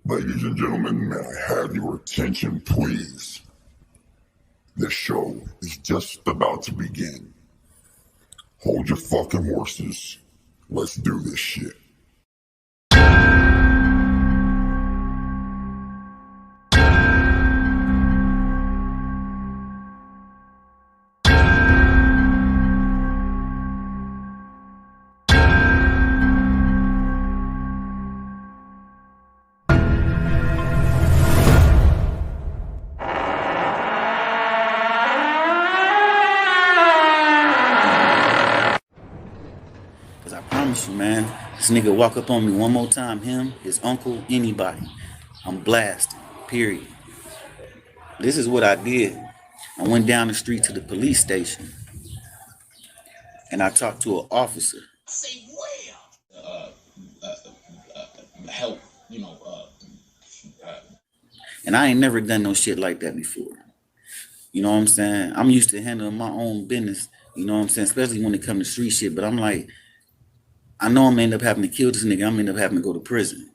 Ladies and gentlemen, may I have your attention, please? This show is just about to begin. Hold your fucking horses. Let's do this shit. Man, this nigga walk up on me one more time, him, his uncle, anybody, I'm blasting, period. This is what I did. I went down the street to the police station and I talked to an officer. Say where? Help, And I ain't never done no shit like that before. You know what I'm saying? I'm used to handling my own business, you know what I'm saying? Especially when it comes to street shit, but I'm like, I know I'm gonna end up having to kill this nigga. I'm gonna end up having to go to prison.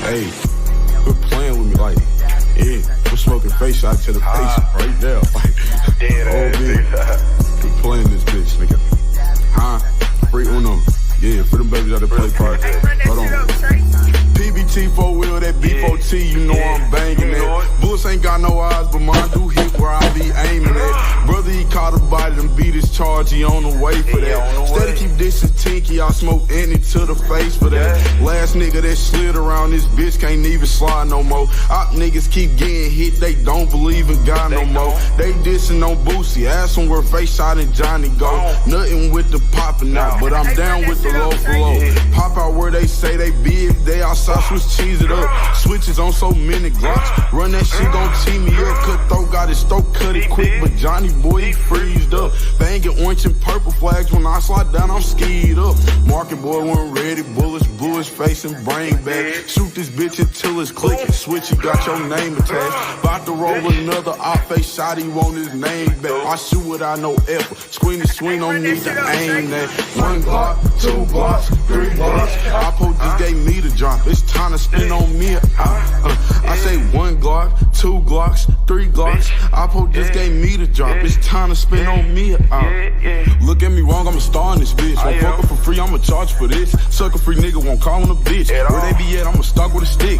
Hey, quit playing with me, like, yeah, we're smoking face shots to the face right there, like, dead ass, quit playing this bitch, nigga, free uno. Yeah, for them babies out there play party. Hold on. PBT 4-wheel, that B4T, you know I'm banging that. Bullets ain't got no eyes, but mine do hit where I be aiming at. Brother, he caught a body and beat his charge, he on the way for that. Steady keep dissing Tinky, I smoke any to the face for that. Last nigga that slid around this bitch can't even slide no more. Op niggas keep getting hit, they don't believe in God no more. They dissing on Boosie, ass them where face shot and Johnny go. Nothing with the popping out, but I'm down with the low for low. Pop out where they say they be, if they outside, switch cheese it up. Switches on so many Glocks, run that shit gon' tee me up. Cutthroat got his throat cut it quick, but Johnny boy he freezed up. Banging orange and purple flags, when I slide down I'm skied up. Market boy wasn't ready, bullets blew his face and brain back. Shoot this bitch until it's clicking, switch he got your name attached. About to roll another off face shot, he want his name back. I shoot without no effort, screen to swing, don't need to aim that. 1 Glock, 2 Glocks, 3 Glocks. Oppo just gave me the drop, it's time to spin on me. I say 1 Glock, 2 Glocks, 3 Glocks. Oppo just gave me the drop, it's time to spin on me. Look at me wrong, I'm a star in this bitch. Won't fuck her for free, I'ma charge for this. Sucker free nigga won't call on a bitch. Where they be at, I'ma stalk with a stick.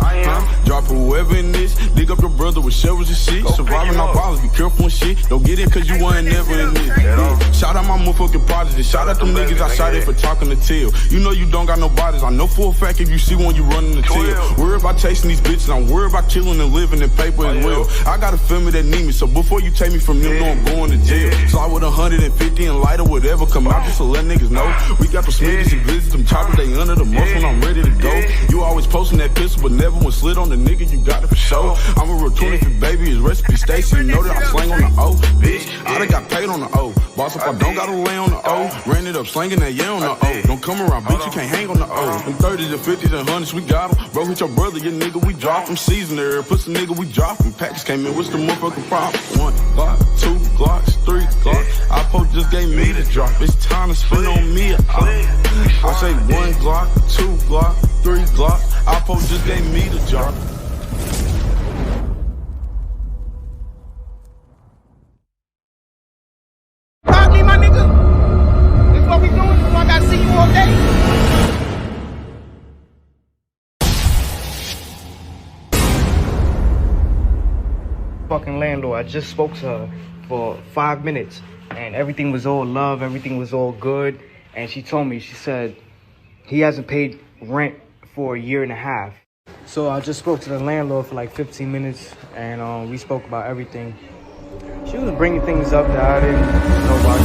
Drop whoever in this, dig up your brother with shovels and shit. Surviving our violence, be careful and shit. Don't get it cause you wasn't never in this. Shout out my motherfucking prodigy, shout out them niggas I shot at for talking to tail. You know you don't got no bodies, I know for a fact if you see one you running the tail. Worried about chasing these bitches, I'm worried about killing and living in paper as well. I got a family that need me, so before you take me from them, know I'm going to jail. Slide with 150 and light or whatever, come out just to let niggas know. We got the Smithies and Blizzards, them choppers, they under the muscle when I'm ready to go. You always posting that pistol, but never one slid on the nigga, you got it for sure. I'm a real 25 baby, his recipe Stacy, you know that I slang on the O. Bitch, I done got paid on the O. Boss up, I don't gotta lay on the O. Ran it up, slanging that yeah on the O. Don't come around, bitch, you can't hang on the O. Them 30s and 50s and 100s, we got them. Bro, hit your brother, your nigga, we drop him. Season there, pussy nigga, we drop him. Package came in, what's the motherfucking problem? 1 Glock, 2 Glocks, 3 Glocks. Oppo just gave me the drop, it's time to spin on me. I say 1 Glock, 2 Glock, 3 Glock. Oppo just gave me the drop. Pop me, my nigga. This what we doing? So I gotta see you all day. Fucking landlord, I just spoke to her for 5 minutes and everything was all love, everything was all good. And she told me, she said, he hasn't paid rent for a year and a half. So I just spoke to the landlord for like 15 minutes and we spoke about everything. She was bringing things up that I didn't know about.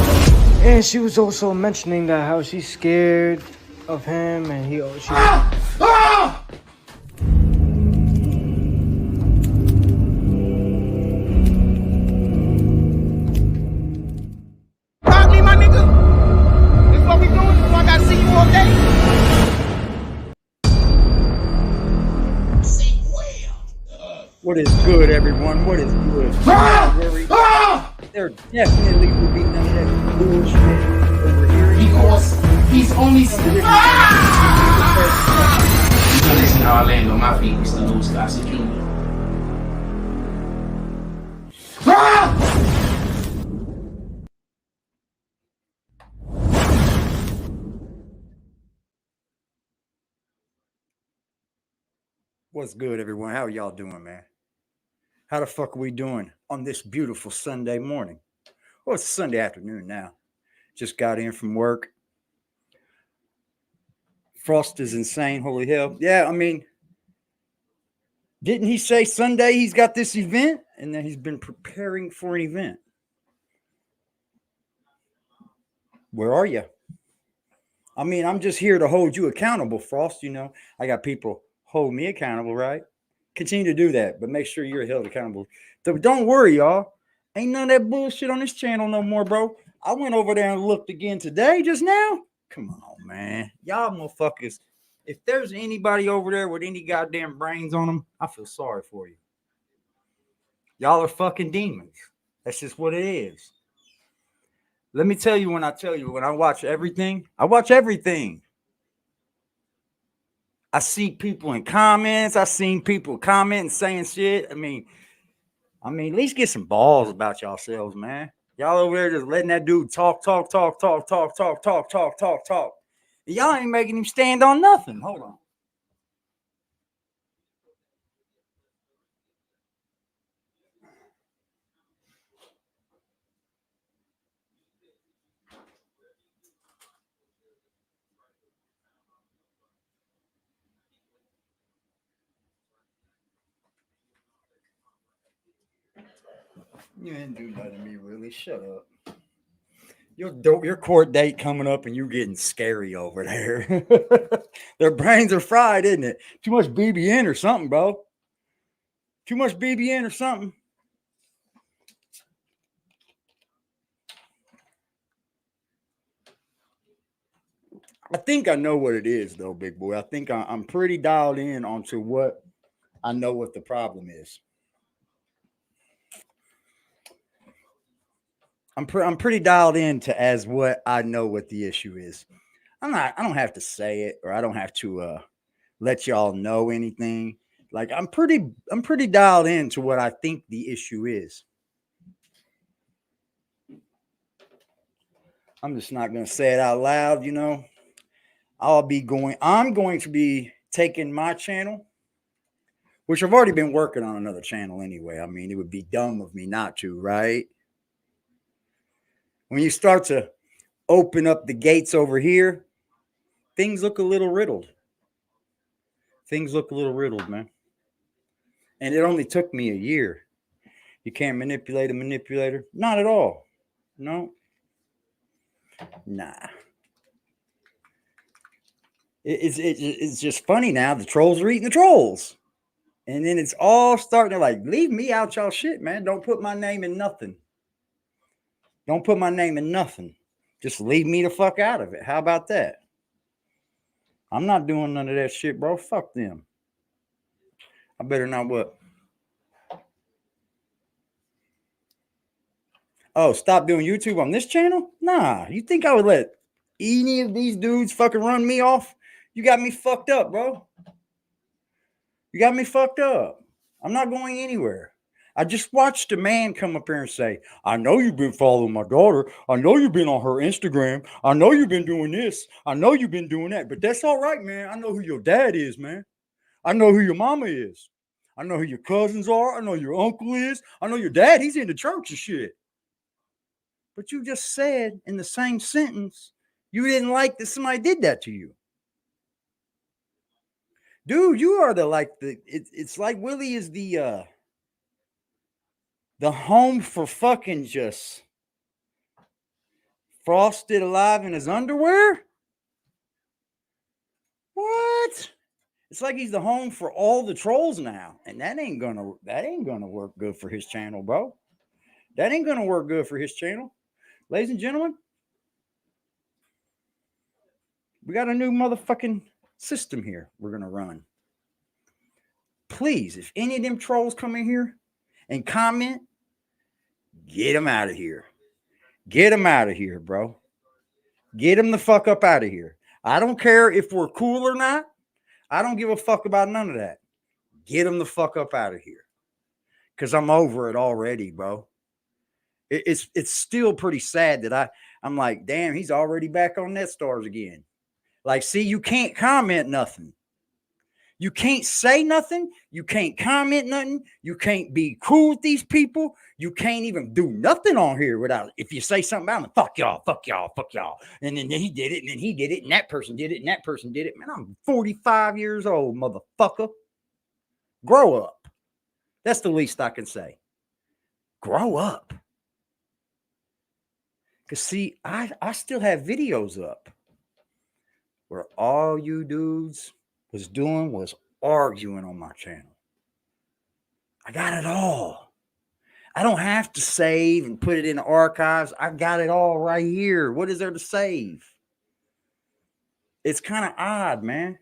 And she was also mentioning that how she's scared of him and What is good, everyone? What is good? Don't worry. There definitely will be none of that bullshit over here. He's only You can listen how I land on my feet, Mr. Louis Gossett Jr. What's good, everyone? How are y'all doing, man? How the fuck are we doing on this beautiful Sunday morning? Well, it's Sunday afternoon now. Just got in from work. Frost is insane. Holy hell. Yeah, I mean, didn't he say Sunday he's got this event? And then he's been preparing for an event. Where are you? I mean, I'm just here to hold you accountable, Frost. You know, I got people hold me accountable, right? Continue to do that, but make sure you're held accountable. So don't worry, y'all. Ain't none of that bullshit on this channel no more, bro. I went over there and looked again today just now. Come on, man. Y'all motherfuckers. If there's anybody over there with any goddamn brains on them, I feel sorry for you. Y'all are fucking demons. That's just what it is. Let me tell you when I watch everything, I watch everything. I see people in comments. I seen people commenting, saying shit. I mean, at least get some balls about yourselves, man. Y'all over there just letting that dude talk. And y'all ain't making him stand on nothing. Hold on. You didn't do nothing to me, really. Shut up. Your court date coming up and you getting scary over there. Their brains are fried, isn't it? Too much BBN or something, bro. Too much BBN or something. I think I know what it is, though, big boy. I think I'm pretty dialed in onto what I know what the problem is. I'm pretty dialed into as what I know what the issue is. I don't have to say it, or I don't have to let y'all know anything. Like I'm pretty dialed into what I think the issue is. I'm just not gonna say it out loud, you know. I'm going to be taking my channel, which I've already been working on another channel anyway. I mean, it would be dumb of me not to, right? When you start to open up the gates over here, things look a little riddled. Things look a little riddled, man. And it only took me a year. You can't manipulate a manipulator? Not at all. No. Nah. It's just funny now. The trolls are eating the trolls. And then it's all starting to like, leave me out y'all shit, man. Don't put my name in nothing. Don't put my name in nothing. Just leave me the fuck out of it. How about that? I'm not doing none of that shit, bro. Fuck them. I better not what? Oh, stop doing YouTube on this channel? Nah. You think I would let any of these dudes fucking run me off? You got me fucked up, bro. You got me fucked up. I'm not going anywhere. I just watched a man come up here and say, I know you've been following my daughter. I know you've been on her Instagram. I know you've been doing this. I know you've been doing that. But that's all right, man. I know who your dad is, man. I know who your mama is. I know who your cousins are. I know your uncle is. I know your dad. He's in the church and shit. But you just said in the same sentence, you didn't like that somebody did that to you. Dude, you are it's like Willie is the home for fucking just frosted alive in his underwear. What? It's like he's the home for all the trolls now, and that ain't gonna work good for his channel, bro. That ain't gonna work good for his channel, ladies and gentlemen. We got a new motherfucking system here we're gonna run. please, if any of them trolls come in here and comment, get them out of here. Get them out of here, bro. Get them the fuck up out of here. I don't care if we're cool or not. I don't give a fuck about none of that. Get them the fuck up out of here. Because I'm over it already, bro. It's still pretty sad that I'm like, damn, he's already back on NetStars again. Like, see, you can't comment nothing. You can't say nothing. You can't comment nothing. You can't be cool with these people. You can't even do nothing on here without, if you say something about them, fuck y'all, fuck y'all, fuck y'all. And then he did it, and then he did it, and that person did it, and that person did it. Man, I'm 45 years old, motherfucker. Grow up. That's the least I can say. Grow up. Because, see, I still have videos up where all you dudes was doing was arguing on my channel. I got it all. I don't have to save and put it in the archives. I got it all right here. What is there to save? It's kind of odd, man.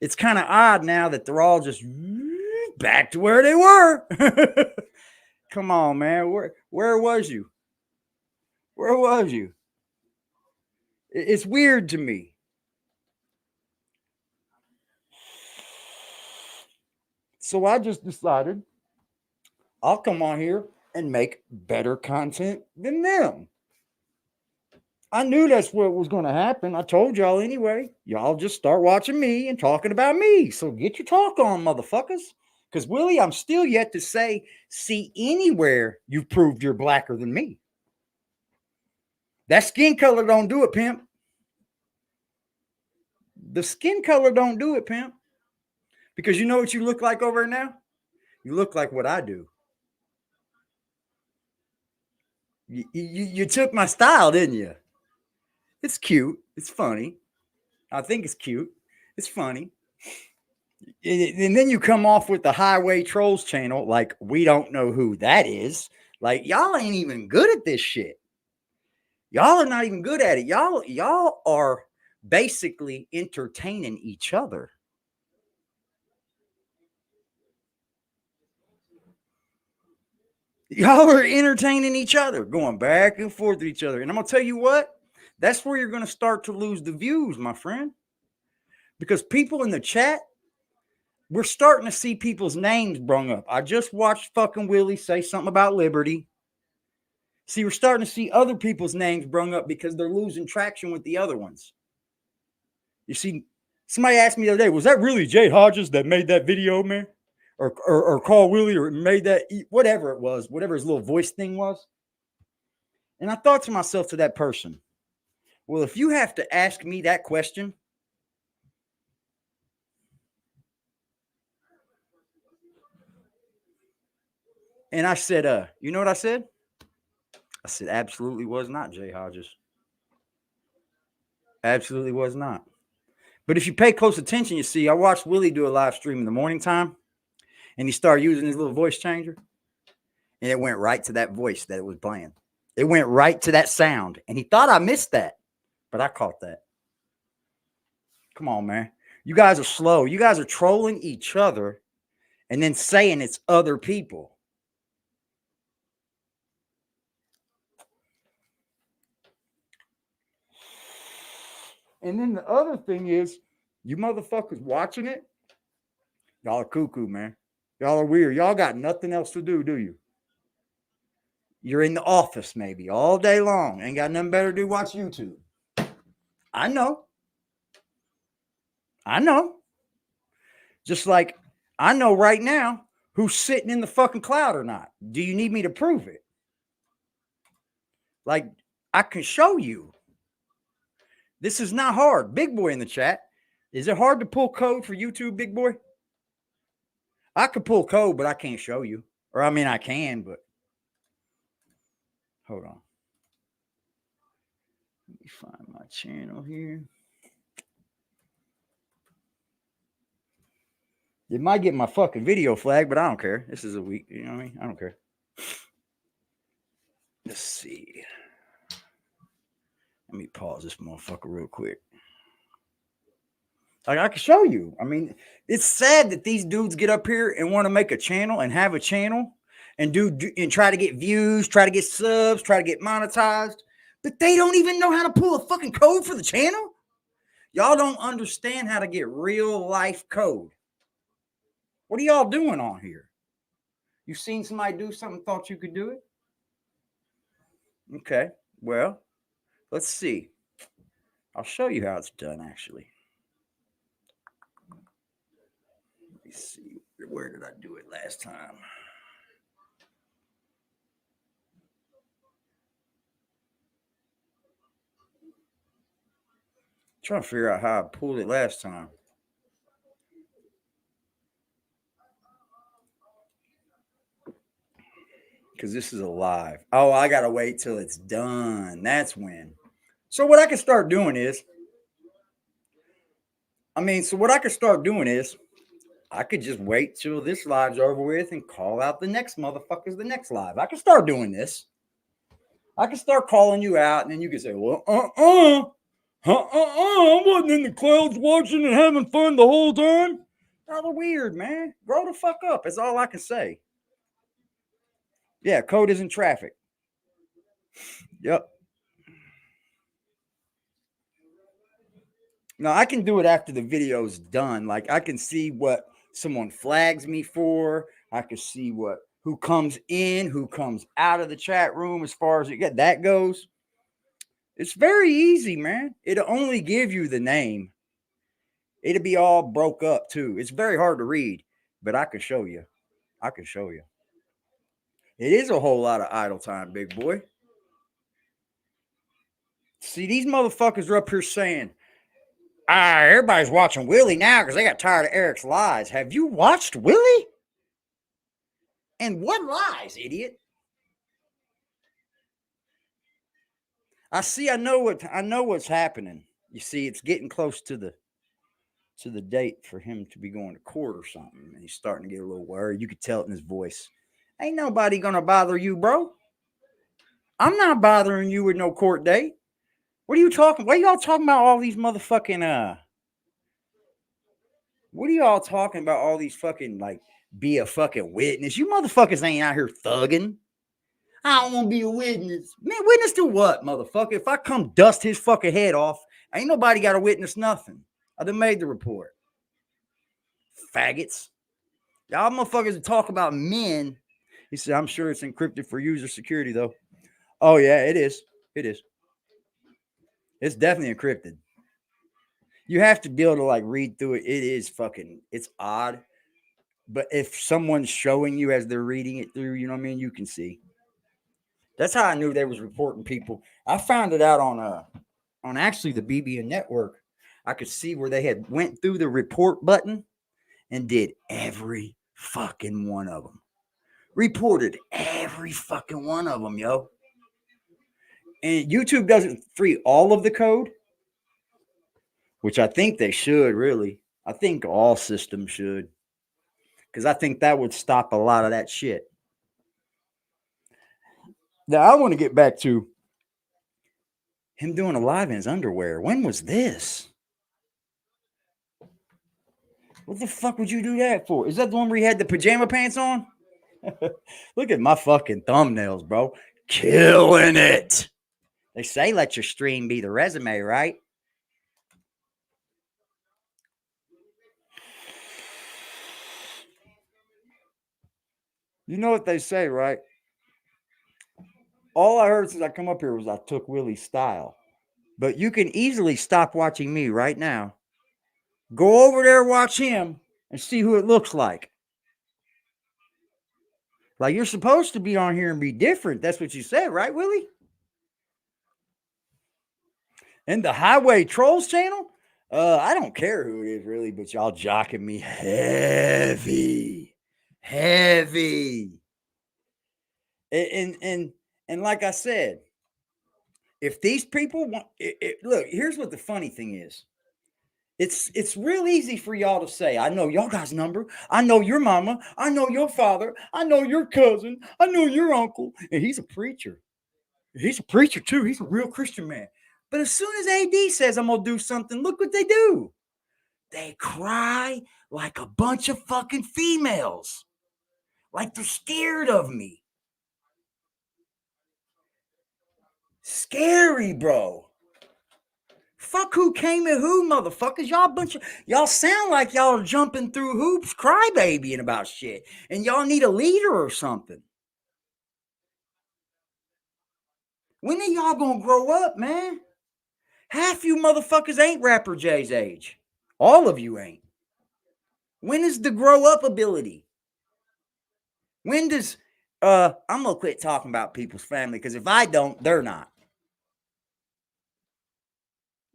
It's kind of odd now that they're all just back to where they were. Come on, man. Where was you? Where was you? It's weird to me. So I just decided I'll come on here and make better content than them. I knew that's what was going to happen. I told y'all anyway. Y'all just start watching me and talking about me. So get your talk on, motherfuckers. Because, Willie, I'm still yet to see anywhere you've proved you're blacker than me. That skin color don't do it, Pimp. The skin color don't do it, Pimp. Because you know what you look like over there now? You look like what I do. You took my style, didn't you? It's cute. It's funny. I think it's cute. It's funny. And then you come off with the Highway Trolls channel like we don't know who that is. Like, y'all ain't even good at this shit. Y'all are not even good at it. Y'all are basically entertaining each other. Y'all are entertaining each other, going back and forth with each other. And I'm going to tell you what, that's where you're going to start to lose the views, my friend. Because people in the chat, we're starting to see people's names brung up. I just watched fucking Willie say something about liberty. See, we're starting to see other people's names brung up because they're losing traction with the other ones. You see, somebody asked me the other day, was that really Jay Hodges that made that video, man? Or call Willie or made that, whatever it was, whatever his little voice thing was. And I thought to myself, to that person, well, if you have to ask me that question, and I said, you know what I said? I said, absolutely was not Jay Hodges. Absolutely was not. But if you pay close attention, you see, I watched Willie do a live stream in the morning time. And he started using his little voice changer. And it went right to that voice that it was playing. It went right to that sound. And he thought I missed that. But I caught that. Come on, man. You guys are slow. You guys are trolling each other and then saying it's other people. And then the other thing is, you motherfuckers watching it, y'all are cuckoo, man. Y'all are weird. Y'all got nothing else to do you? You're in the office maybe all day long. Ain't got nothing better to do. Watch YouTube. I know. Just like I know right now who's sitting in the fucking cloud or not. Do you need me to prove it? Like, I can show you. This is not hard. Big boy in the chat. Is it hard to pull code for YouTube, big boy? I could pull code, but I can't show you. Or I mean, I can, but hold on. Let me find my channel here. It might get my fucking video flag, but I don't care. This is a week. You know what I mean? I don't care. Let's see. Let me pause this motherfucker real quick. Like, I can show you. I mean, it's sad that these dudes get up here and want to make a channel and have a channel and do and try to get views, try to get subs, try to get monetized, but they don't even know how to pull a fucking code for the channel. Y'all don't understand how to get real life code. What are y'all doing on here? You seen somebody do something, thought you could do it? Okay, well, let's see. I'll show you how it's done, actually. Let me see. Where did I do it last time? Trying to figure out how I pulled it last time. Because this is a live. Oh, I got to wait till it's done. That's when. So what I can start doing is, I could just wait till this live's over with and call out the next motherfuckers the next live. I can start doing this. I can start calling you out, and then you can say, well, I wasn't in the clouds watching and having fun the whole time. Rather weird, man. Grow the fuck up. That's all I can say. Yeah, code isn't traffic. Yep. Now, I can do it after the video's done. Like, I can see what someone flags me for. I can see who comes in, who comes out of the chat room as far as that goes. It's very easy, man. It'll only give you the name. It'll be all broke up, too. It's very hard to read, but I can show you. It is a whole lot of idle time, big boy. See, these motherfuckers are up here saying, everybody's watching Willie now because they got tired of Eric's lies. Have you watched Willie? And what lies, idiot? I know what's happening. You see, it's getting close to the date for him to be going to court or something. And he's starting to get a little worried. You could tell it in his voice. Ain't nobody gonna bother you, bro. I'm not bothering you with no court date. What are you talking? Why are y'all talking about all these motherfucking what are y'all talking about? All these fucking like be a fucking witness. You motherfuckers ain't out here thugging. I don't want to be a witness. Man, witness to what, motherfucker? If I come dust his fucking head off, ain't nobody got to witness nothing. I done made the report. Faggots. Y'all motherfuckers talk about men. He said, I'm sure it's encrypted for user security, though. Oh, yeah, it is. It is. It's definitely encrypted. You have to be able to like read through it. It's odd. But if someone's showing you as they're reading it through, you know what I mean? You can see. That's how I knew they was reporting people. I found it out on actually the BBN network. I could see where they had went through the report button and did every fucking one of them. Reported every fucking one of them, yo. And YouTube doesn't free all of the code, which I think they should, really. I think all systems should. Because I think that would stop a lot of that shit. Now, I want to get back to him doing a live in his underwear. When was this? What the fuck would you do that for? Is that the one where he had the pajama pants on? Look at my fucking thumbnails, bro. Killing it. They say let your stream be the resume, right? You know what they say, right? All I heard since I come up here was I took Willie's style. But you can easily stop watching me right now. Go over there, watch him, and see who it looks like. Like, you're supposed to be on here and be different. That's what you said, right, Willie? And the Highway Trolls channel? I don't care who it is, really, but y'all jocking me heavy. And like I said, if these people want look, here's what the funny thing is. It's real easy for y'all to say, I know y'all guys' number. I know your mama. I know your father. I know your cousin. I know your uncle. And he's a preacher. He's a preacher too. He's a real Christian man. But as soon as AD says I'm going to do something, look what they do. they cry like a bunch of fucking females. Like they're scared of me. Scary, bro. Fuck who came and who, motherfuckers. Y'all sound like y'all are jumping through hoops, crybabying about shit. And y'all need a leader or something. When are y'all gonna grow up, man? Half you motherfuckers ain't Rapper Jay's age. All of you ain't. When is the grow up ability? When does I'm gonna quit talking about people's family, because if I don't, they're not.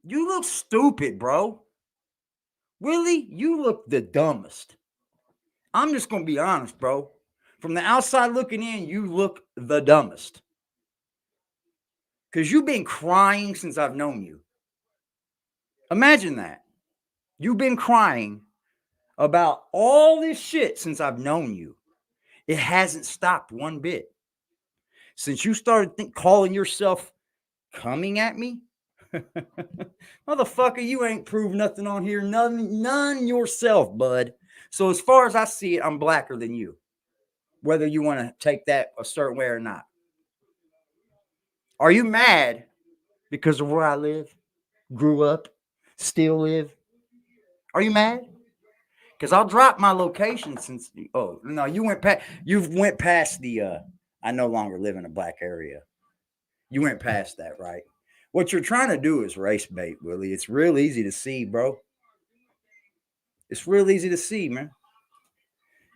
You look stupid, bro. Really? You look the dumbest. I'm just gonna be honest, bro. From the outside looking in, you look the dumbest. Because you've been crying since I've known you. Imagine that. You've been crying about all this shit since I've known you. It hasn't stopped one bit. Since you started calling yourself coming at me, motherfucker, you ain't proved nothing on here. None yourself, bud. So as far as I see it, I'm blacker than you. Whether you want to take that a certain way or not. Are you mad because of where I live, grew up, still live? Are you mad? Because I'll drop my location since. Oh no, you went past the. I no longer live in a black area. You went past that, right? What you're trying to do is race bait, Willie. It's real easy to see, bro. It's real easy to see, man.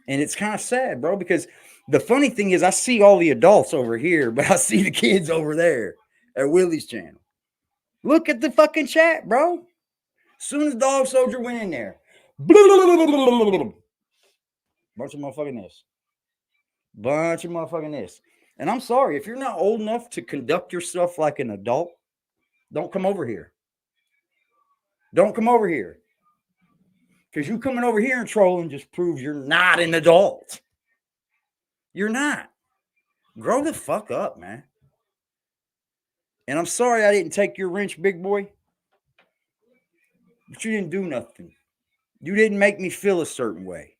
And it's kind of sad, bro, because the funny thing is I see all the adults over here, but I see the kids over there at Willie's channel. Look at the fucking chat, bro. As soon as Dog Soldier went in there. Bunch of motherfucking this. And I'm sorry, if you're not old enough to conduct yourself like an adult, don't come over here. Don't come over here. Because you coming over here and trolling just proves you're not an adult. You're not. Grow the fuck up, man. And I'm sorry I didn't take your wrench, big boy. But you didn't do nothing. You didn't make me feel a certain way.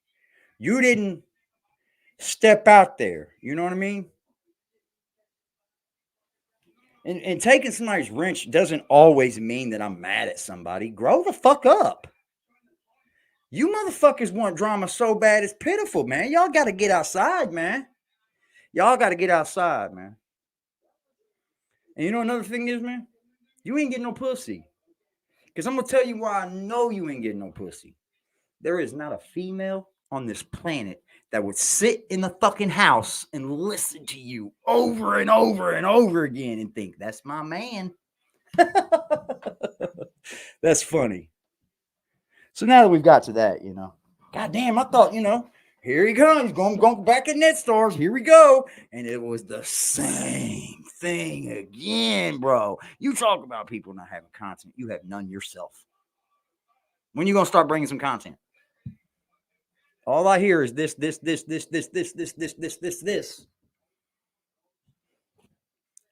You didn't step out there. You know what I mean? And taking somebody's wrench doesn't always mean that I'm mad at somebody. Grow the fuck up. You motherfuckers want drama so bad, it's pitiful, man. Y'all got to get outside, man. Y'all got to get outside, man. And you know another thing is, man? You ain't getting no pussy. Because I'm going to tell you why I know you ain't getting no pussy. There is not a female on this planet that would sit in the fucking house and listen to you over and over and over again and think, that's my man. That's funny. So now that we've got to that, you know, goddamn, I thought, you know, here he comes, going back at Net Stars. Here we go. And it was the same thing again, bro. You talk about people not having content. You have none yourself. When you going to start bringing some content? All I hear is this.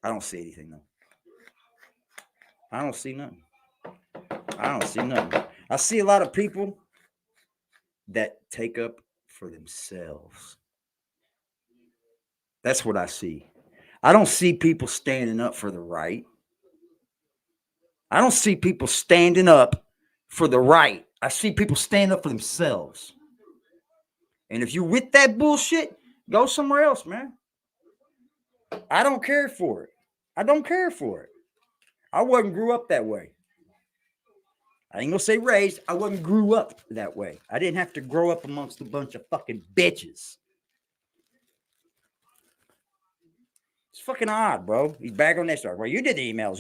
I don't see anything, though. I don't see nothing. I see a lot of people that take up for themselves. That's what I see. I don't see people standing up for the right. I don't see people standing up for the right. I see people standing up for themselves. And if you with that bullshit, go somewhere else, man. I don't care for it. I wasn't grew up that way. I ain't gonna say raised. I wasn't grew up that way. I didn't have to grow up amongst a bunch of fucking bitches. It's fucking odd, bro. He's back on that start. Well, you did the emails.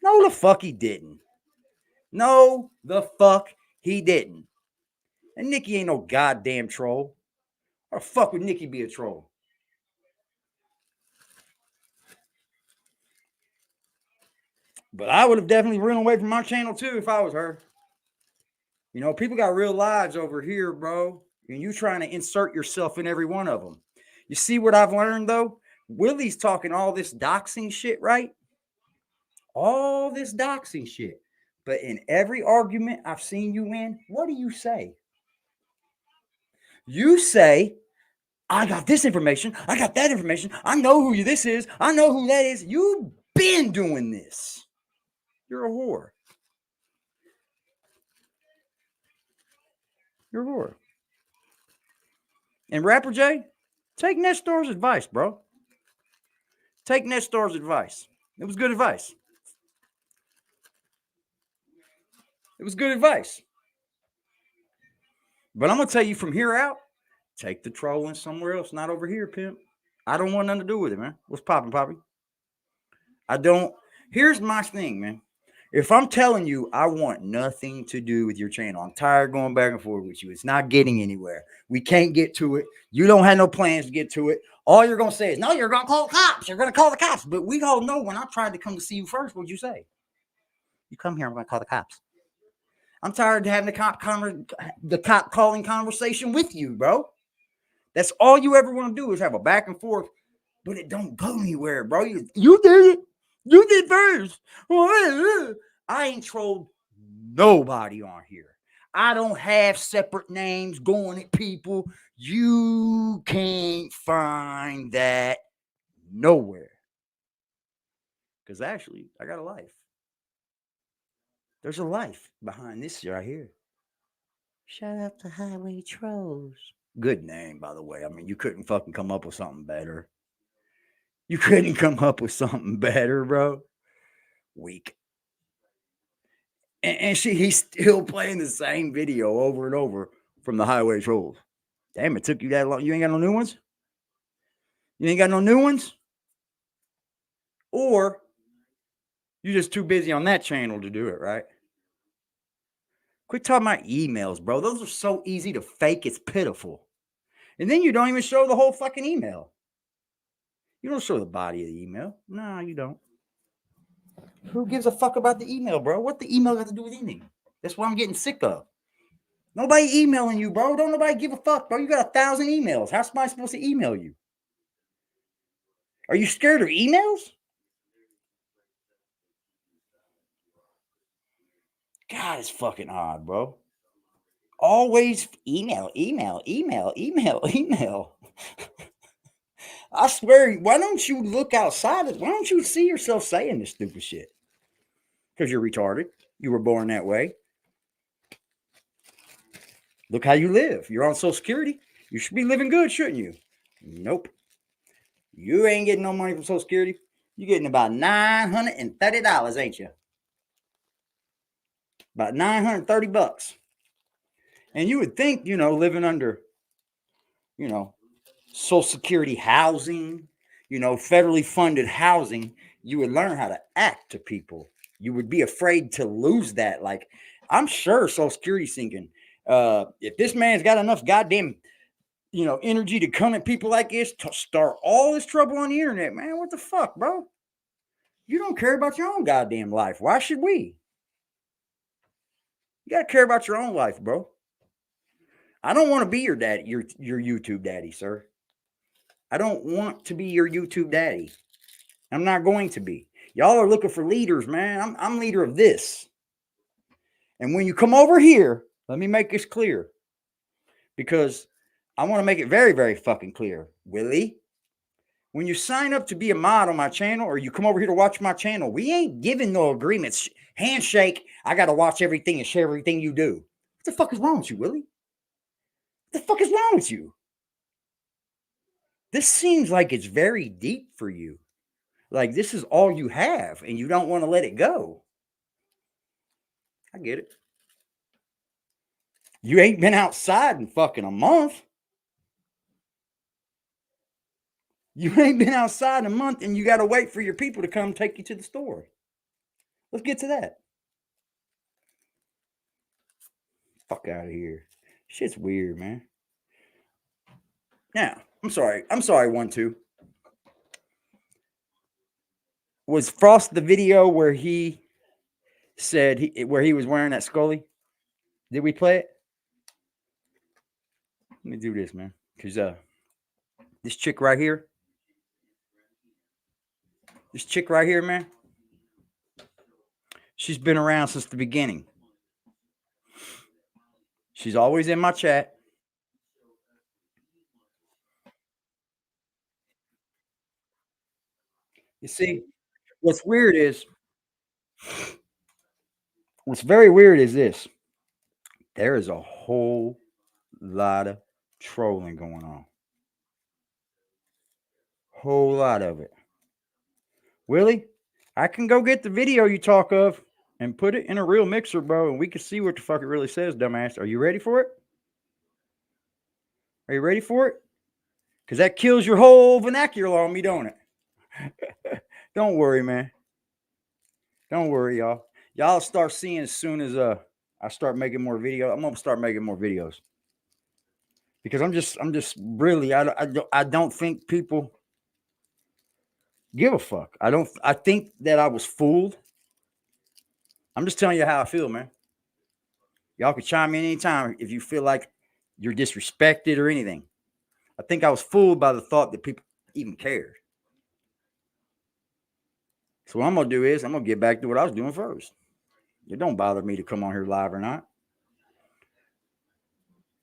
No, the fuck he didn't. And Nikki ain't no goddamn troll. How the fuck would Nikki be a troll? But I would have definitely run away from my channel too if I was her. You know, people got real lives over here, bro. And you trying to insert yourself in every one of them. You see what I've learned, though? Willie's talking all this doxing shit, right? All this doxing shit. But in every argument I've seen you in, what do you say? You say, I got this information. I got that information. I know who this is. I know who that is. You've been doing this. You're a whore. You're a whore. And Rapper J, take Nestor's advice, bro. Take Nestor's advice. It was good advice. It was good advice. But I'm going to tell you from here out, take the trolling somewhere else, not over here, pimp. I don't want nothing to do with it, man. What's popping, Poppy? I don't. Here's my thing, man. If I'm telling you I want nothing to do with your channel, I'm tired of going back and forth with you. It's not getting anywhere. We can't get to it. You don't have no plans to get to it. All you're going to say is, no, you're going to call the cops. You're going to call the cops. But we all know when I tried to come to see you first, what'd you say? You come here, I'm going to call the cops. I'm tired of having the cop calling conversation with you, bro. That's all you ever want to do is have a back and forth, but it don't go anywhere, bro. You did it. You did first. I ain't trolled nobody on here. I don't have separate names going at people. You can't find that nowhere. Because actually, I got a life. There's a life behind this right here. Shout out to Highway Trolls. Good name, by the way. I mean, you couldn't fucking come up with something better. You couldn't come up with something better, bro. Weak. And he's still playing the same video over and over from the Highway Trolls. Damn, it took you that long. You ain't got no new ones? You ain't got no new ones? Or you're just too busy on that channel to do it, right? Quit talking about emails, bro. Those are so easy to fake. It's pitiful. And then you don't even show the whole fucking email. You don't show the body of the email. No, you don't. Who gives a fuck about the email, bro? What the email got to do with anything? That's what I'm getting sick of. Nobody emailing you, bro. Don't nobody give a fuck, bro. You got 1,000 emails. How's somebody supposed to email you? Are you scared of emails? God, it's fucking odd, bro. Always email. I swear, why don't you look outside? Why don't you see yourself saying this stupid shit? Because you're retarded. You were born that way. Look how you live. You're on Social Security. You should be living good, shouldn't you? Nope. You ain't getting no money from Social Security. You're getting about $930, ain't you? About $930. And you would think, living under, Social Security housing, federally funded housing, you would learn how to act to people. You would be afraid to lose that. Like, I'm sure Social Security's thinking, if this man's got enough goddamn, energy to come at people like this to start all this trouble on the internet, man, what the fuck, bro? You don't care about your own goddamn life. Why should we? You got to care about your own life, bro. I don't want to be your daddy, your YouTube daddy, sir. I don't want to be your YouTube daddy. I'm not going to be. Y'all are looking for leaders, man. I'm leader of this. And when you come over here, let me make this clear. Because I want to make it very, very fucking clear. Willie, when you sign up to be a mod on my channel or you come over here to watch my channel, we ain't giving no agreements. Handshake, I got to watch everything and share everything you do. What the fuck is wrong with you, Willie? What the fuck is wrong with you? This seems like it's very deep for you. Like this is all you have and you don't want to let it go. I get it. You ain't been outside in fucking a month. You ain't been outside in a month and you got to wait for your people to come take you to the store. Let's get to that. Fuck out of here. Shit's weird, man. Now, I'm sorry, 1-2. Was Frost the video where he said where he was wearing that Scully? Did we play it? Let me do this, man. Because this chick right here, man, She's been around since the beginning. She's always in my chat. You see, what's very weird is this. There is a whole lot of trolling going on. Whole lot of it. Willie, I can go get the video you talk of and put it in a real mixer, bro, and we can see what the fuck it really says, dumbass. Are you ready for it? Are you ready for it? Because that kills your whole vernacular on me, don't it? Don't worry, man. Don't worry, y'all. Y'all start seeing as soon as I start making more videos. I'm gonna start making more videos because I'm just really I don't think people give a fuck. I think that I was fooled. I'm just telling you how I feel, man. Y'all can chime in anytime if you feel like you're disrespected or anything. I think I was fooled by the thought that people even cared. So what I'm gonna do is I'm gonna get back to what I was doing first. It don't bother me to come on here live or not.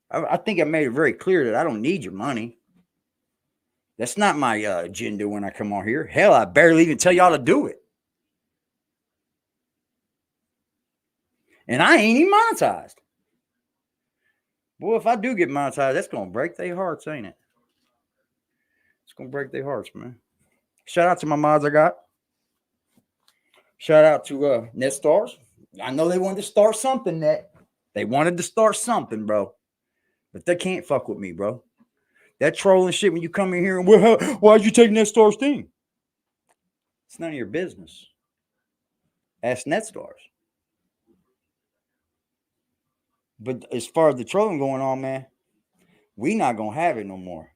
I think I made it very clear that I don't need your money. That's not my agenda when I come on here. Hell, I barely even tell y'all to do it. And I ain't even monetized. Boy, if I do get monetized, that's going to break their hearts, ain't it? It's going to break their hearts, man. Shout out to my mods I got. Shout out to NetStars. I know they wanted to start something, Net. They wanted to start something, bro. But they can't fuck with me, bro. That trolling shit when you come in here and, well, why'd you take NetStars thing? It's none of your business. Ask NetStars. But as far as the trolling going on, man, we not going to have it no more.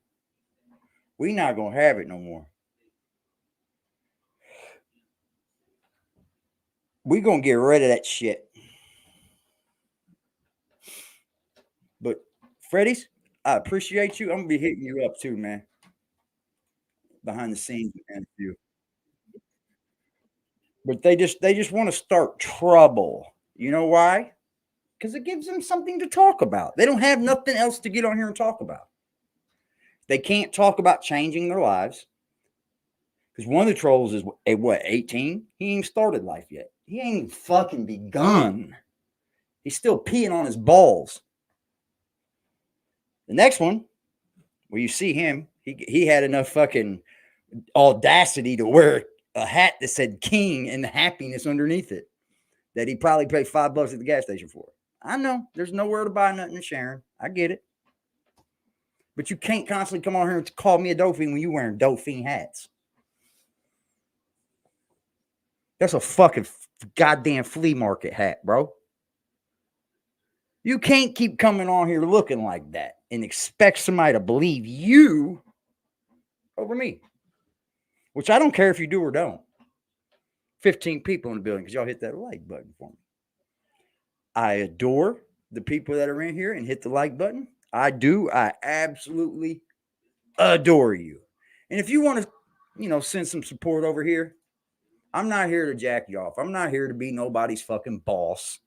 We not going to have it no more. We going to get rid of that shit. But Freddy's, I appreciate you. I'm going to be hitting you up too, man. Behind the scenes and you. But they just want to start trouble. You know why? Because it gives them something to talk about. They don't have nothing else to get on here and talk about. They can't talk about changing their lives. Because one of the trolls is, what, 18? He ain't started life yet. He ain't even fucking begun. He's still peeing on his balls. The next one, where you see him, he had enough fucking audacity to wear a hat that said King and the happiness underneath it that he probably paid $5 at the gas station for. I know there's nowhere to buy nothing in Sharon. I get it. But you can't constantly come on here and call me a dope fiend when you wearing dope fiend hats. That's a fucking goddamn flea market hat, bro. You can't keep coming on here looking like that and expect somebody to believe you over me. Which I don't care if you do or don't. 15 people in the building because y'all hit that like button for me. I adore the people that are in here and hit the like button. I do. I absolutely adore you. And if you want to, send some support over here, I'm not here to jack you off. I'm not here to be nobody's fucking boss.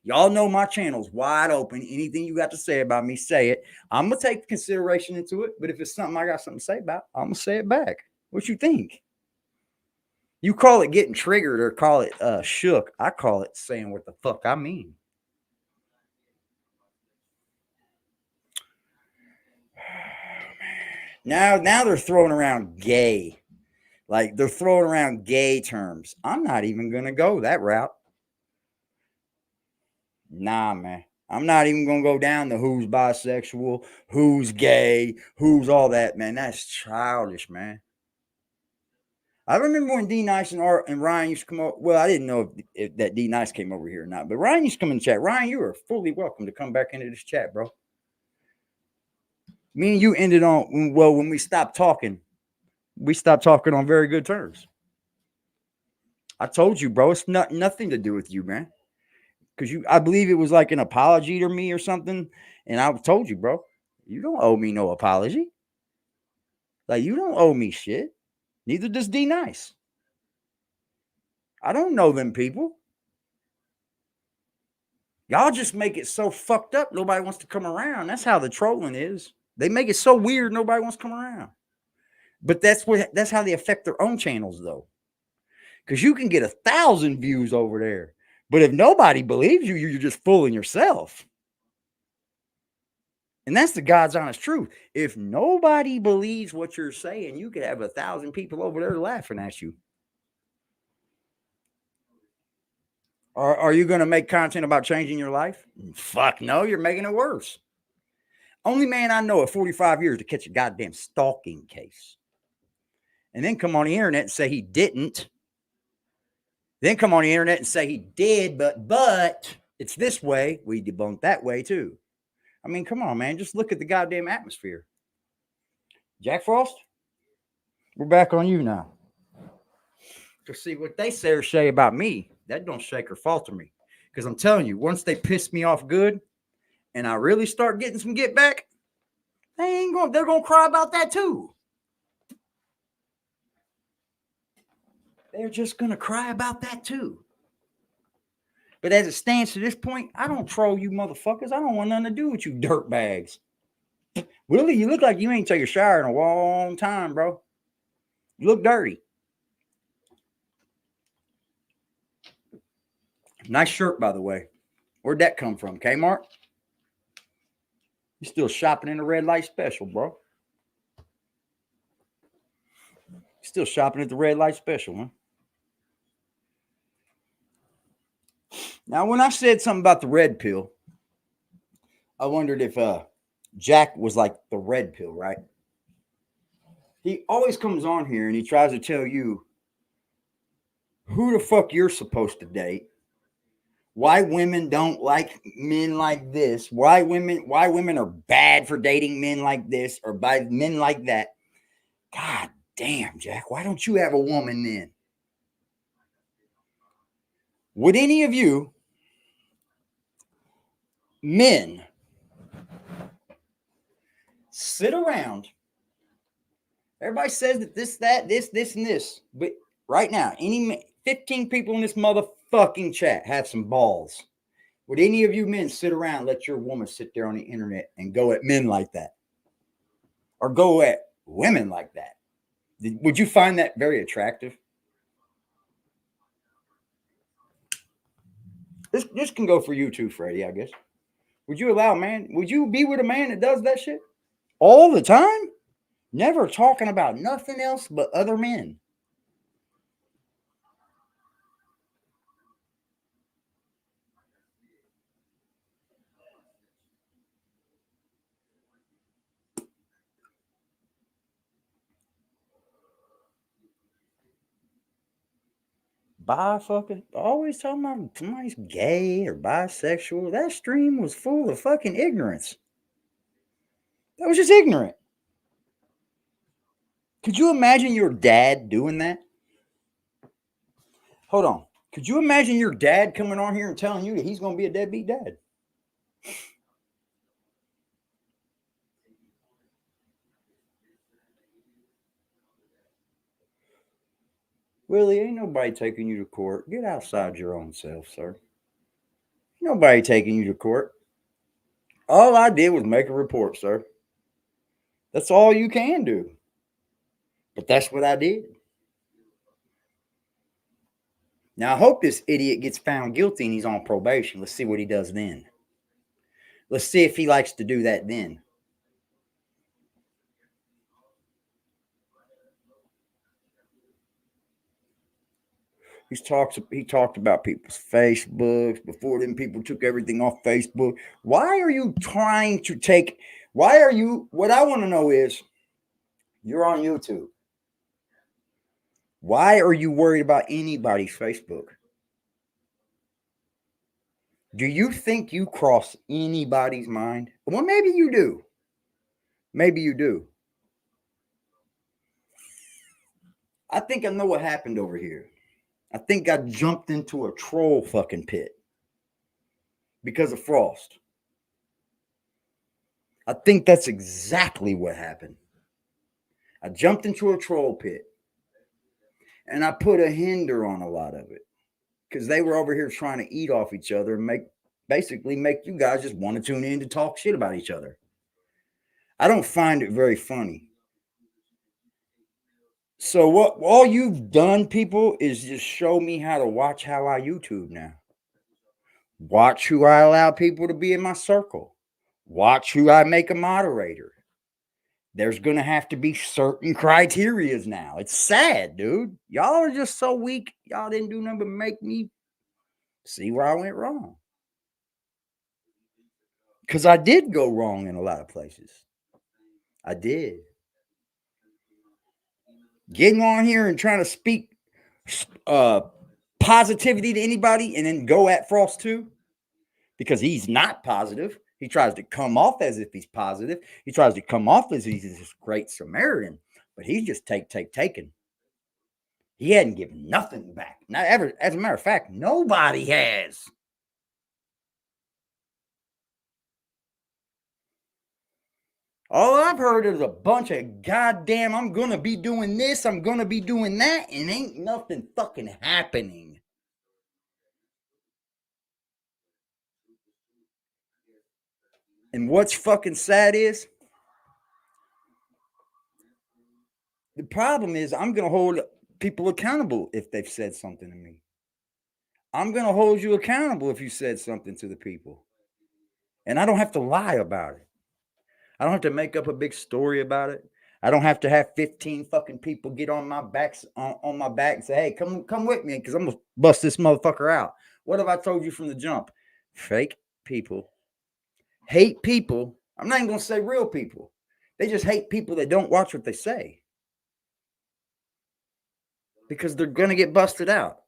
Y'all know my channel's wide open. Anything you got to say about me, say it. I'm going to take consideration into it. But if it's something I got something to say about, I'm going to say it back. What you think? You call it getting triggered or call it shook. I call it saying what the fuck I mean. Now they're throwing around gay. Like they're throwing around gay terms. I'm not even going to go that route. Nah, man. I'm not even going to go down to who's bisexual, who's gay, who's all that, man. That's childish, man. I remember when D Nice and Ryan used to come over. Well, I didn't know if that D Nice came over here or not, but Ryan used to come in the chat. Ryan, you are fully welcome to come back into this chat, bro. Me and you ended on, well, when we stopped talking on very good terms. I told you, bro, it's nothing to do with you, man. Because I believe it was like an apology to me or something. And I told you, bro, you don't owe me no apology. Like, you don't owe me shit. Neither does D Nice. I don't know them people. Y'all just make it so fucked up nobody wants to come around. That's how the trolling is. They make it so weird nobody wants to come around. But that's how they affect their own channels, though. Because you can get 1,000 views over there. But if nobody believes you, you're just fooling yourself. And that's the God's honest truth. If nobody believes what you're saying, you could have 1,000 people over there laughing at you. Are you going to make content about changing your life? Fuck no, you're making it worse. Only man I know at 45 years to catch a goddamn stalking case. And then come on the internet and say he didn't. Then come on the internet and say he did, but it's this way. We debunk that way too. I mean, come on, man. Just look at the goddamn atmosphere. Jack Frost, we're back on you now. To see what they say or say about me, that don't shake or falter me. Because I'm telling you, once they piss me off good and I really start getting some get back, they're going to cry about that too. They're just going to cry about that too. But as it stands to this point, I don't troll you motherfuckers. I don't want nothing to do with you dirtbags. Willie, you look like you ain't taken a shower in a long time, bro. You look dirty. Nice shirt, by the way. Where'd that come from? Kmart? You still shopping in the red light special, bro. Still shopping at the red light special, huh? Now, when I said something about the red pill, I wondered if Jack was like the red pill, right? He always comes on here and he tries to tell you who the fuck you're supposed to date, why women don't like men like this, why women are bad for dating men like this or by men like that. God damn, Jack, why don't you have a woman then? Would any of you men sit around? Everybody says that this, and this. But right now, 15 people in this motherfucking chat have some balls. Would any of you men sit around and let your woman sit there on the internet and go at men like that? Or go at women like that? Would you find that very attractive? This can go for you too, Freddie, I guess. Would you allow a man? Would you be with a man that does that shit all the time? Never talking about nothing else but other men. Always talking about somebody's gay or bisexual. That stream was full of fucking ignorance. That was just ignorant. Could you imagine your dad doing that? Hold on. Could you imagine your dad coming on here and telling you that he's going to be a deadbeat dad? Willie, ain't nobody taking you to court. Get outside your own self, sir. Nobody taking you to court. All I did was make a report, sir. That's all you can do. But that's what I did. Now, I hope this idiot gets found guilty and he's on probation. Let's see what he does then. Let's see if he likes to do that then. He talked about people's Facebooks. Before then, people took everything off Facebook. Why are you trying to take... What I want to know is, you're on YouTube. Why are you worried about anybody's Facebook? Do you think you cross anybody's mind? Well, maybe you do. Maybe you do. I think I know what happened over here. I think I jumped into a troll fucking pit because of Frost. I think that's exactly what happened. I jumped into a troll pit and I put a hinder on a lot of it because they were over here trying to eat off each other and make basically make you guys just want to tune in to talk shit about each other. I don't find it very funny. So what all you've done, people, is just show me how to watch how I YouTube now. Watch who I allow people to be in my circle. Watch who I make a moderator. There's going to have to be certain criterias now. It's sad, dude. Y'all are just so weak. Y'all didn't do nothing but make me see where I went wrong. Because I did go wrong in a lot of places. I did. Getting on here and trying to speak positivity to anybody and then go at Frost too, because he's not positive. He tries to come off as if he's positive. He tries to come off as he's this great Samaritan, but he's just taking. He hadn't given nothing back. Not ever. As a matter of fact, nobody has. All I've heard is a bunch of goddamn, I'm going to be doing this, I'm going to be doing that, and ain't nothing fucking happening. And what's fucking sad is, the problem is I'm going to hold people accountable if they've said something to me. I'm going to hold you accountable if you said something to the people. And I don't have to lie about it. I don't have to make up a big story about it. I don't have to have 15 fucking people get on my back and say, hey, come with me, because I'm going to bust this motherfucker out. What have I told you from the jump? Fake people hate people. I'm not even going to say real people. They just hate people that don't watch what they say, because they're going to get busted out.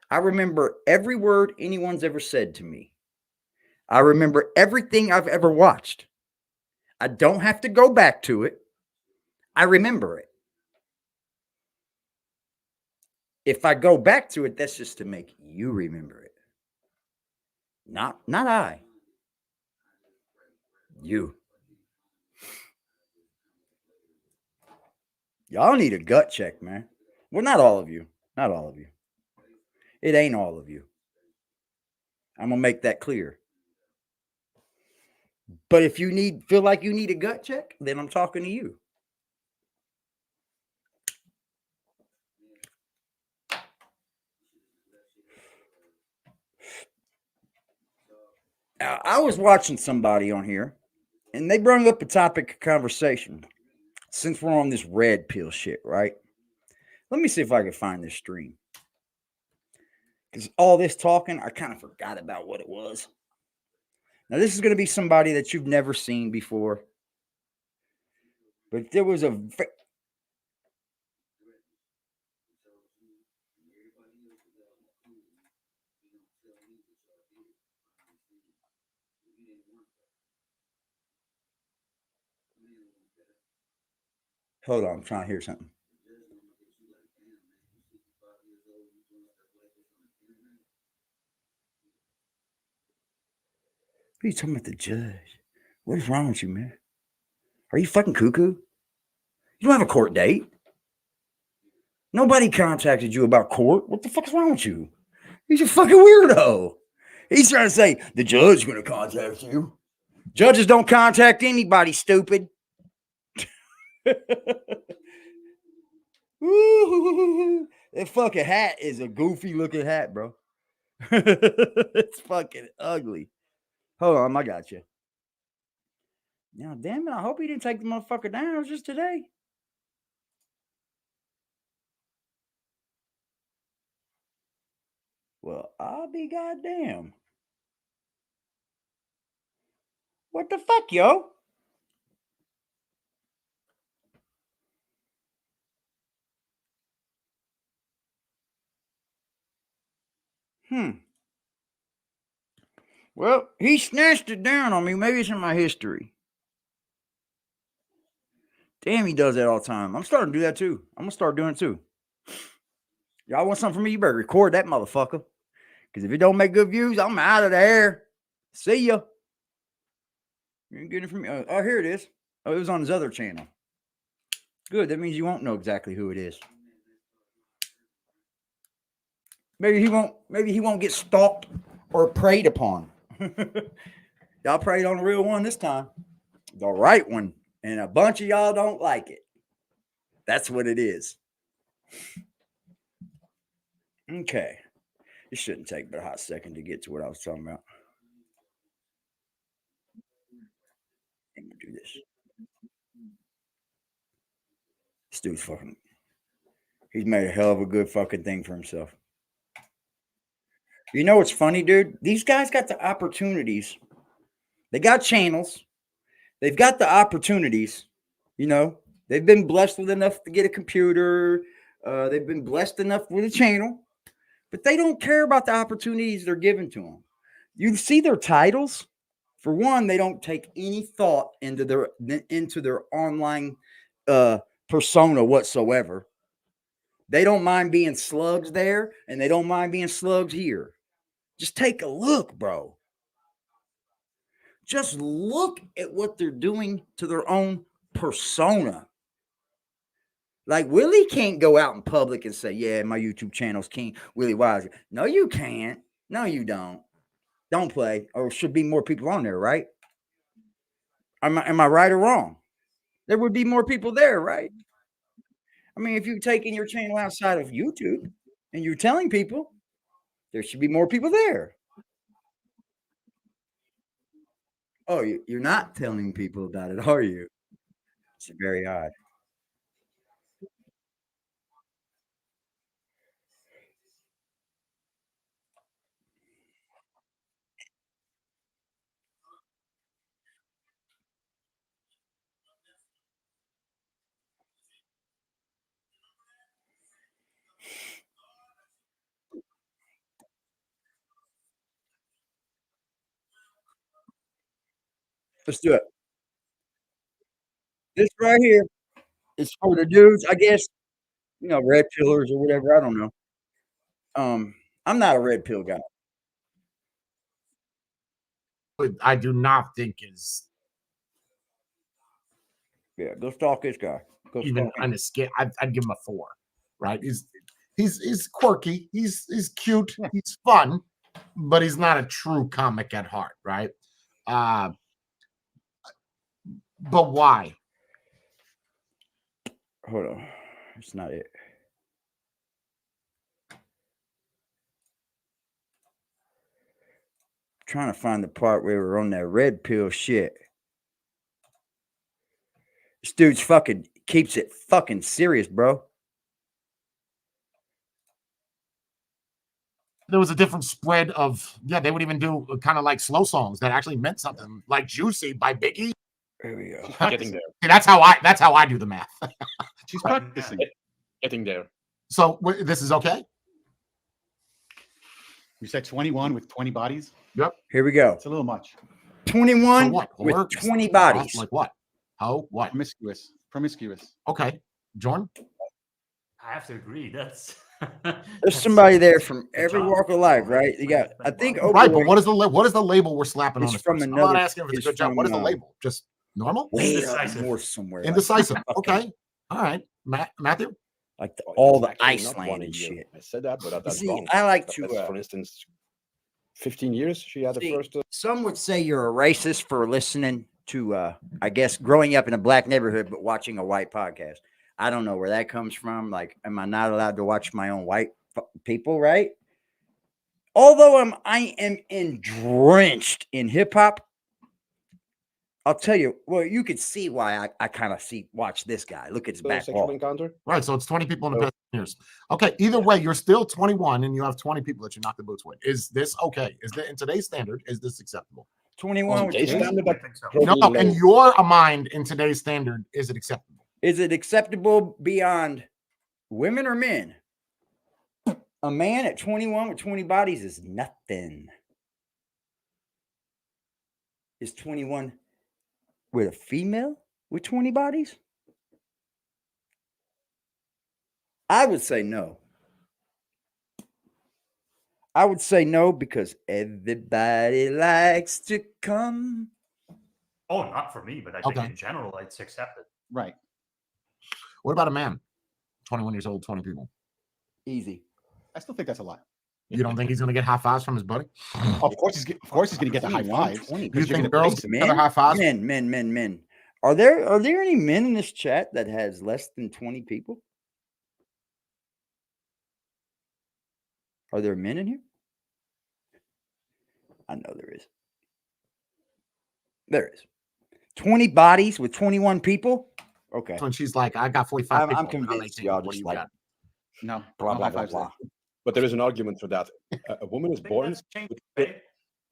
I remember every word anyone's ever said to me. I remember everything I've ever watched. I don't have to go back to it. I remember it. If I go back to it, that's just to make you remember it. Not I. You. Y'all need a gut check, man. Well, not all of you. Not all of you. It ain't all of you. I'm going to make that clear. But if you feel like you need a gut check, then I'm talking to you. Now, I was watching somebody on here, and they brought up a topic of conversation. Since we're on this red pill shit, right? Let me see if I can find this stream. Because all this talking, I kind of forgot about what it was. Now, this is going to be somebody that you've never seen before. But there was a... Hold on, I'm trying to hear something. What are you talking about, the judge? What is wrong with you, man? Are you fucking cuckoo? You don't have a court date. Nobody contacted you about court. What the fuck is wrong with you? He's a fucking weirdo. He's trying to say, the judge is going to contact you. Judges don't contact anybody, stupid. Ooh, that fucking hat is a goofy looking hat, bro. It's fucking ugly. Hold on, I got you. Now, damn it, I hope he didn't take the motherfucker down. It was just today. Well, I'll be goddamn. What the fuck, yo? Well, he snatched it down on me. Maybe it's in my history. Damn, he does that all the time. I'm starting to do that too. I'm going to start doing it too. Y'all want something from me? You better record that motherfucker. Because if it don't make good views, I'm out of there. See ya. You ain't getting it from me. Oh, here it is. Oh, it was on his other channel. Good. That means you won't know exactly who it is. Maybe he won't get stalked or preyed upon. Y'all preyed on the real one this time, the right one, and a bunch of y'all don't like it. That's what it is. Okay. It shouldn't take but a hot second to get to what I was talking about. I'm gonna do this. This dude's fucking. He's made a hell of a good fucking thing for himself. You know what's funny, dude? These guys got the opportunities. They got channels. They've got the opportunities. You know, they've been blessed with enough to get a computer. They've been blessed enough with a channel, but they don't care about the opportunities they're given to them. You see their titles. For one, they don't take any thought into their online persona whatsoever. They don't mind being slugs there, and they don't mind being slugs here. Just take a look, bro. Just look at what they're doing to their own persona. Like Willie can't go out in public and say, yeah, my YouTube channel's King Willie Wise. No, you can't. No, you don't. Don't play. Or should be more people on there, right? Am I right or wrong? There would be more people there, right? I mean, if you're taking your channel outside of YouTube and you're telling people, there should be more people there. Oh, you're not telling people about it, are you? It's very odd. Let's do it. This right here is for the dudes, I guess, red pillars or whatever. I don't know. I'm not a red pill guy. I do not think is Yeah, go stalk this guy. Go even stalk him. on a scale. I'd give him a 4. Right? He's quirky. He's cute. He's fun, but he's not a true comic at heart. Right? But why? Hold on. It's not it. Trying to find the part where we're on that red pill shit. This dude's fucking keeps it fucking serious, bro. There was a different spread of they would even do kind of like slow songs that actually meant something, like "Juicy" by Biggie. There we go. Getting there. See, that's how I do the math. She's practicing. Getting there. So this is okay. You said 21 with 20 bodies? Yep. Here we go. It's a little much. 21 So what? with Whore? 20 bodies. Like what? How? What? Promiscuous. Okay. Jordan? I have to agree. That's There's somebody there from every walk of life, right? You got, I think, right. But what is the label we're slapping on It's this from person? I'm another- not asking if it's a it's good job. from, What is the label? Just normal? way up Indecisive. north somewhere. Indecisive. Okay. All right. Matthew? Like Oh, all it's the actually not 1 Iceland a and year. shit. I said that, but that's See, wrong. I like to. That's, for instance, 15 years she had the See, first. Some would say you're a racist for listening to, I guess, growing up in a black neighborhood, but watching a white podcast. I don't know where that comes from. Like, am I not allowed to watch my own white people, right? Although I am drenched in hip hop, I'll tell you, well, you could see why I kind of watch this guy. Look at his back sexual wall. encounter. Right. So it's 20 people in the past years. Okay. Either way, you're still 21 and you have 20 people that you knock the boots with. Is this okay? Is that in today's standard? Is this acceptable? 21 with Today's 20. standard, I think so. No, probably in low. your mind, in today's standard, is it acceptable? Is it acceptable beyond women or men? A man at 21 with 20 bodies is nothing. Is 21 with a female with 20 bodies? I would say no. I would say no because everybody likes to come. Oh, not for me, but I think Okay. in general, it's accepted. Right. What about a man? 21 years old, 20 people. Easy. I still think that's a lot. You don't think he's gonna get high fives from his buddy? Of course he's gonna get the high fives. 20. You think gonna girls place get him. each other high fives? Men. Are there any men in this chat that has less than 20 people? Are there men in here? I know there is. There is. 20 bodies with 21 people? Okay. When she's like, I got 45 people. I'm convinced y'all just like No, blah, no blah, high blah, fives there. blah. But there is an argument for that. A woman is I think born. that's changed, babe.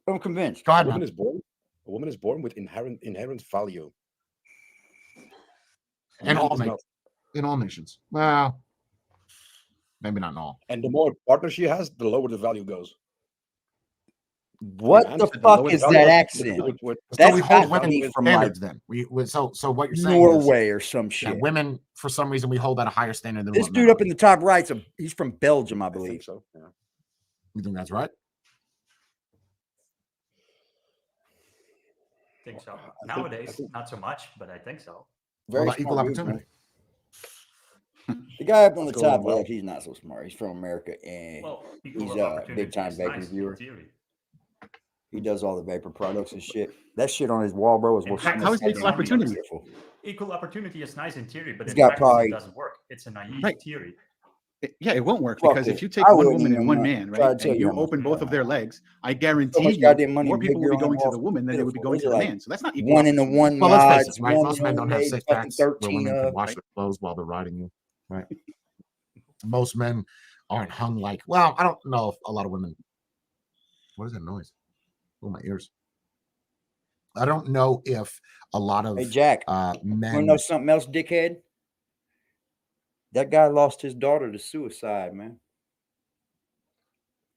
I'm convinced. Go A ahead, woman man. is born. A woman is born with inherent value. In all It's not- nations. In all nations. Well, maybe not in all. And the more partners she has, the lower the value goes. What Man, the the fuck lower is the value that goes, accent? with So That's we hold got to women be from standards like then. So what you're saying Norway is or some shit. women, for some reason, we hold at a higher standard than This what men dude up do. in the top right's he's from Belgium, I I think believe. so. Yeah. You think that's right? I think so. I Nowadays, think- not so much, but I think so. Well, Very that equal smart dude, opportunity. man. The guy up on the What's going top on, bro? left, he's not so smart. He's from America and Well, equal he's a opportunity big time is vapor nice in viewer. theory. He does all the vapor products and shit. That shit on his wall, bro, is In worth fact, how is it so equal much opportunity? beautiful. Equal opportunity is nice in theory, but He's in got practice probably- it doesn't work. It's a naive Right. theory. Yeah, it won't work Fuck because it. if you take I one wouldn't woman even and one want- man, try right, to tell and you you how much open money both of I their have. legs, I So guarantee much you goddamn money more and people big will be girl on going to wall. the woman than they would be going to Those the are like man. So that's not equal. one in the one Well, let's face mods, it, right? one Most in men the don't have made, six fucking packs where 13 women can of. wash their clothes while they're riding you, right? Most men aren't hung like, well, I don't know if a lot of women. What is that noise? Oh, my ears. I don't know if a lot of Hey, Jack, you men. want to know something else, dickhead? That guy lost his daughter to suicide, man.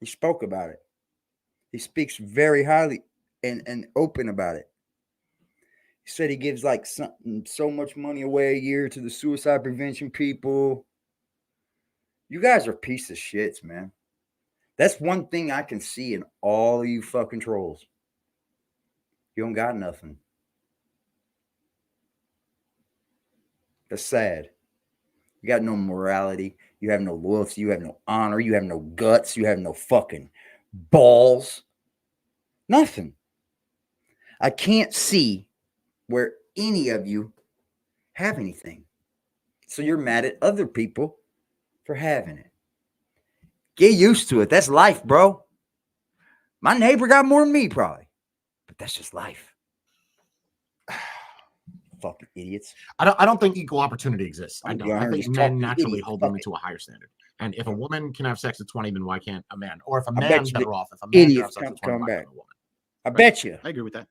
He spoke about it. He speaks very highly and open about it. He said he gives like so much money away a year to the suicide prevention people. You guys are piece of shits, man. That's one thing I can see in all of you fucking trolls. You don't got nothing. That's sad. You got no morality. You have no loyalty. You have no honor. You have no guts. You have no fucking balls. Nothing. I can't see where any of you have anything. So you're mad at other people for having it. Get used to it. That's life, bro. My neighbor got more than me, probably. But that's just life. Fucking idiots. I don't think equal opportunity exists. I don't. I think Just men talking naturally idiots. hold Fuck women it. to a higher standard. And if a woman can have sex at 20, then why can't a man? Or if a I bet man's you better the off, if a man can have idiots sex come at 20, why back. can't a woman? I bet you. I agree with that.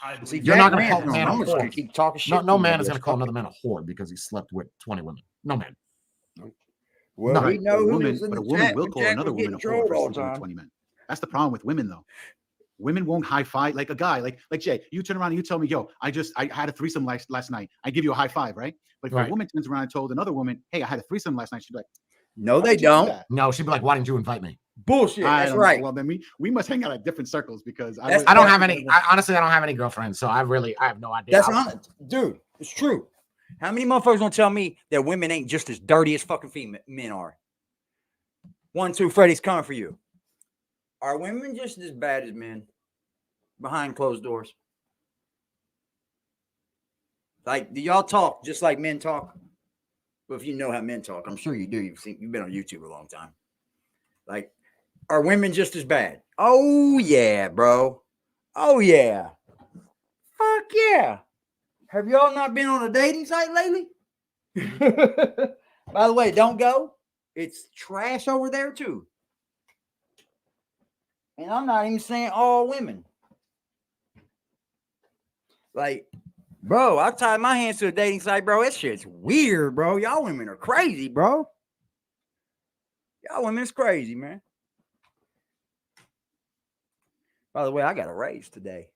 I See, believe You're Jack not gonna Rand's call a man a I'm just gonna whore. keep talking shit. No to man you, is going to bitch. call Fuck another it. man a whore because he slept with 20 women. No man. Well, No. we know But a who woman, was in but a the woman chat will when call Jack another was woman a getting whore trolled for all the sleeping with time. 20 men. That's the problem with women, though. Women won't high five like a guy, like Jay. You turn around and you tell me, "Yo, I had a threesome last night." I give you a high five, right? But if Right. a woman turns around and told another woman, "Hey, I had a threesome last night," she'd be like, No, "Why they would you do don't. that?" No, she'd be like, why didn't you invite me? Bullshit. I That's don't know. right. Well, then we must hang out at different circles because That's- I don't Yeah. have any. Honestly, I don't have any girlfriends, so I have no idea. That's honest, dude. It's true. How many motherfuckers gonna tell me that women ain't just as dirty as fucking men are? 1, 2, Freddy's coming for you. Are women just as bad as men behind closed doors? Like, do y'all talk just like men talk? Well, if you know how men talk, I'm sure you do. You've been on YouTube a long time. Like, are women just as bad? Oh yeah, bro. Oh yeah. Fuck yeah. Have y'all not been on a dating site lately? By the way, don't go. It's trash over there too. And I'm not even saying all women. Like, bro, I tied my hands to a dating site, bro. That shit's weird, bro. Y'all women are crazy, bro. Y'all women is crazy, man. By the way, I got a raise today.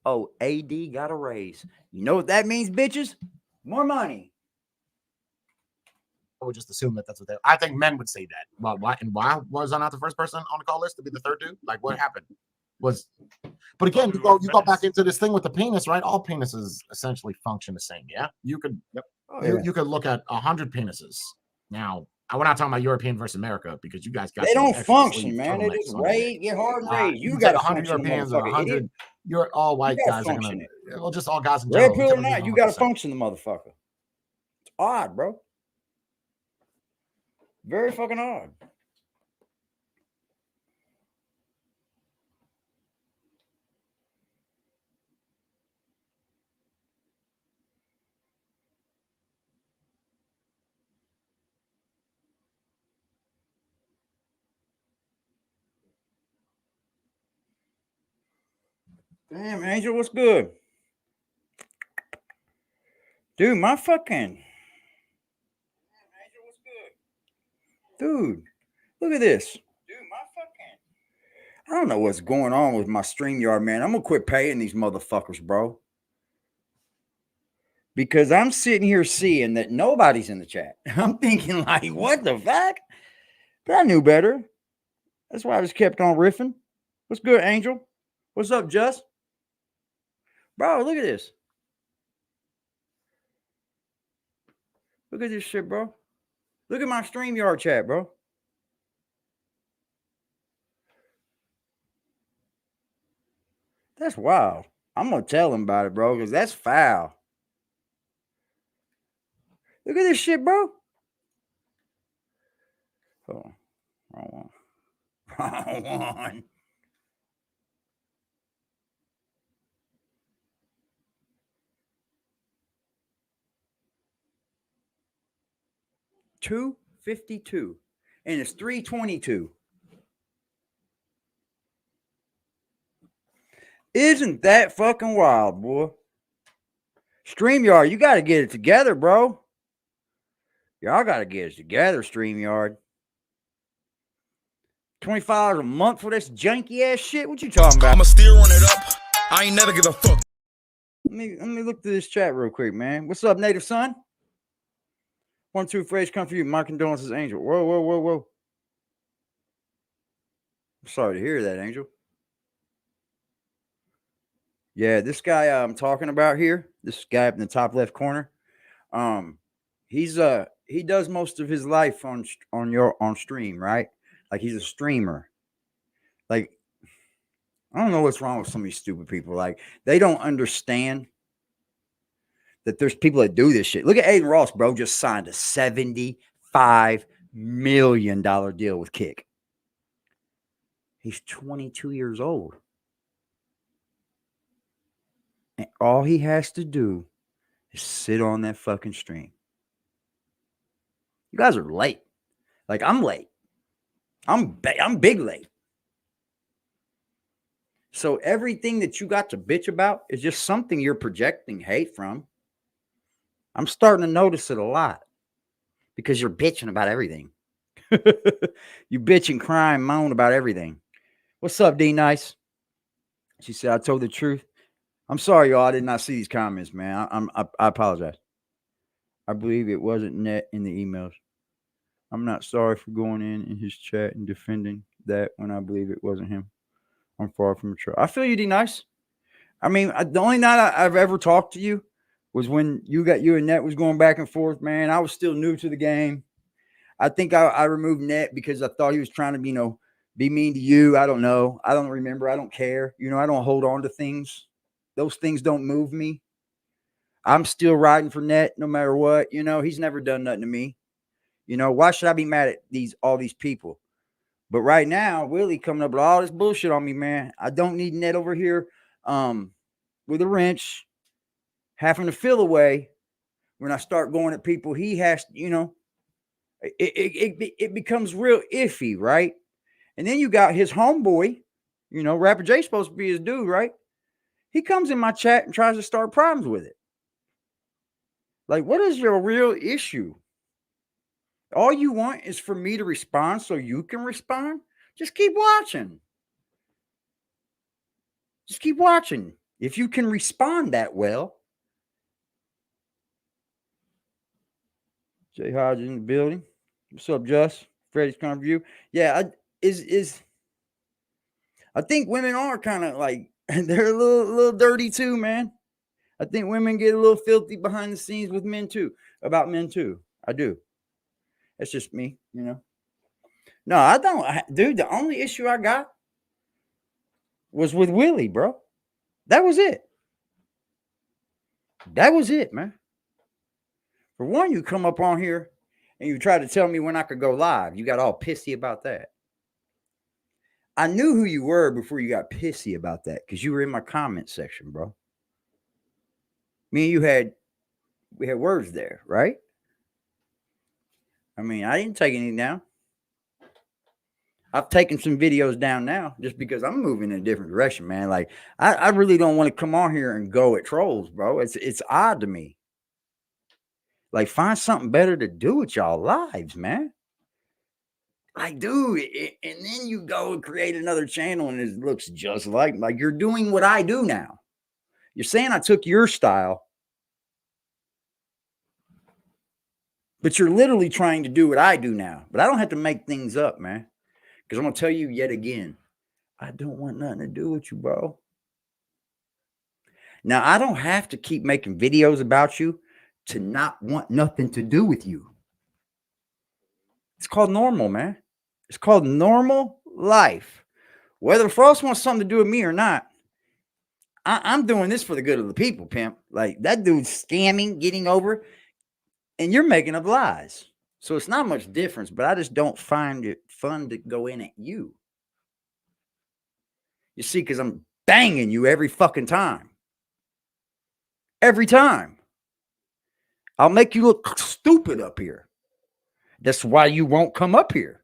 Oh, AD got a raise. You know what that means, bitches? More money. I would just assume that that's what they. I think men would say that. Well, why? And why was I not the first person on the call list to be the third dude? Like, what happened? But again, you go back into this thing with the penis, right? All penises essentially function the same. Yeah, you could. Yep. Oh, You could look at 100 penises. Now, we're not talking about European versus America because you guys got They some don't extra function, sleeve man. They turtlenecks just under there. raid, get hard and raid. You You take got 100 Europeans or 100, you're all white gotta guys are function gonna, well, just all guys in Red general. pill or typically not, don't you look got the to same. function, the motherfucker. It's odd, bro. Very fucking odd. Damn, Angel, what's good? Dude, my fucking... Dude, look at this. I don't know what's going on with my StreamYard, man. I'm going to quit paying these motherfuckers, bro. Because I'm sitting here seeing that nobody's in the chat. I'm thinking like, what the fuck? But I knew better. That's why I just kept on riffing. What's good, Angel? What's up, Just? Bro, look at this. Look at this shit, bro. Look at my StreamYard chat, bro. That's wild. I'm going to tell him about it, bro, because that's foul. Look at this shit, bro. Oh, wrong one. Wrong one. $252 and it's $322. Isn't that fucking wild, boy? StreamYard, you got to get it together, bro. Y'all got to get it together, StreamYard. $25 a month for this janky ass shit? What you talking about? I'ma still run it up. I ain't never give a fuck. Let me look through this chat real quick, man. What's up, Native Son? 1, 2, phrase come for you. My condolences, Angel. Whoa, whoa, whoa, whoa. I'm sorry to hear that, Angel. Yeah, this guy I'm talking about here, this guy up in the top left corner, he does most of his life on stream, right? Like he's a streamer. Like, I don't know what's wrong with some of these stupid people. Like, they don't understand that there's people that do this shit. Look at Aiden Ross, bro, just signed a $75 million deal with Kick. He's 22 years old. And all he has to do is sit on that fucking stream. You guys are late. Like, I'm late. I'm big late. So everything that you got to bitch about is just something you're projecting hate from. I'm starting to notice it a lot because you're bitching about everything. You bitch and cry and moan about everything. What's up, D Nice? She said, I told the truth. I'm sorry, y'all. I did not see these comments, man. I apologize. I believe it wasn't net in the emails. I'm not sorry for going in his chat and defending that when I believe it wasn't him. I'm far from mature. I feel you, D Nice. I mean, the only night I've ever talked to you was when you and Net was going back and forth, man. I was still new to the game. I think I removed Net because I thought he was trying to, be mean to you. I don't know. I don't remember. I don't care. I don't hold on to things. Those things don't move me. I'm still riding for Net no matter what. He's never done nothing to me. Why should I be mad at all these people? But right now, Willie coming up with all this bullshit on me, man. I don't need Net over here with a wrench, having to feel away when I start going at people. He has, it becomes real iffy, right? And then you got his homeboy, Rapper J's supposed to be his dude, right? He comes in my chat and tries to start problems with it. Like, what is your real issue? All you want is for me to respond so you can respond? Just keep watching. Just keep watching. If you can respond that well. Jay Hodges in the building. What's up, Just? Freddy's coming for you. Yeah, I think women are kind of like, they're a little dirty too, man. I think women get a little filthy behind the scenes with men too, about men too. I do. That's just me, you know. No, I don't, dude. The only issue I got was with Willie, bro. That was it. That was it, man. For one, you come up on here and you try to tell me when I could go live. You got all pissy about that. I knew who you were before you got pissy about that because you were in my comment section, bro. Me and you we had words there, right? I mean, I didn't take anything down. I've taken some videos down now just because I'm moving in a different direction, man. Like, I really don't want to come on here and go at trolls, bro. It's odd to me. Like, find something better to do with y'all lives, man. Like, dude, and then you go and create another channel and it looks just like you're doing what I do now. You're saying I took your style, but you're literally trying to do what I do now. But I don't have to make things up, man. Because I'm going to tell you yet again, I don't want nothing to do with you, bro. Now, I don't have to keep making videos about you to not want nothing to do with you. It's called normal, man. It's called normal life. Whether Frost wants something to do with me or not, I'm doing this for the good of the people, Pimp. Like, that dude's scamming, getting over, and you're making up lies. So it's not much difference, but I just don't find it fun to go in at you. You see, because I'm banging you every fucking time. Every time. I'll make you look stupid up here. That's why you won't come up here.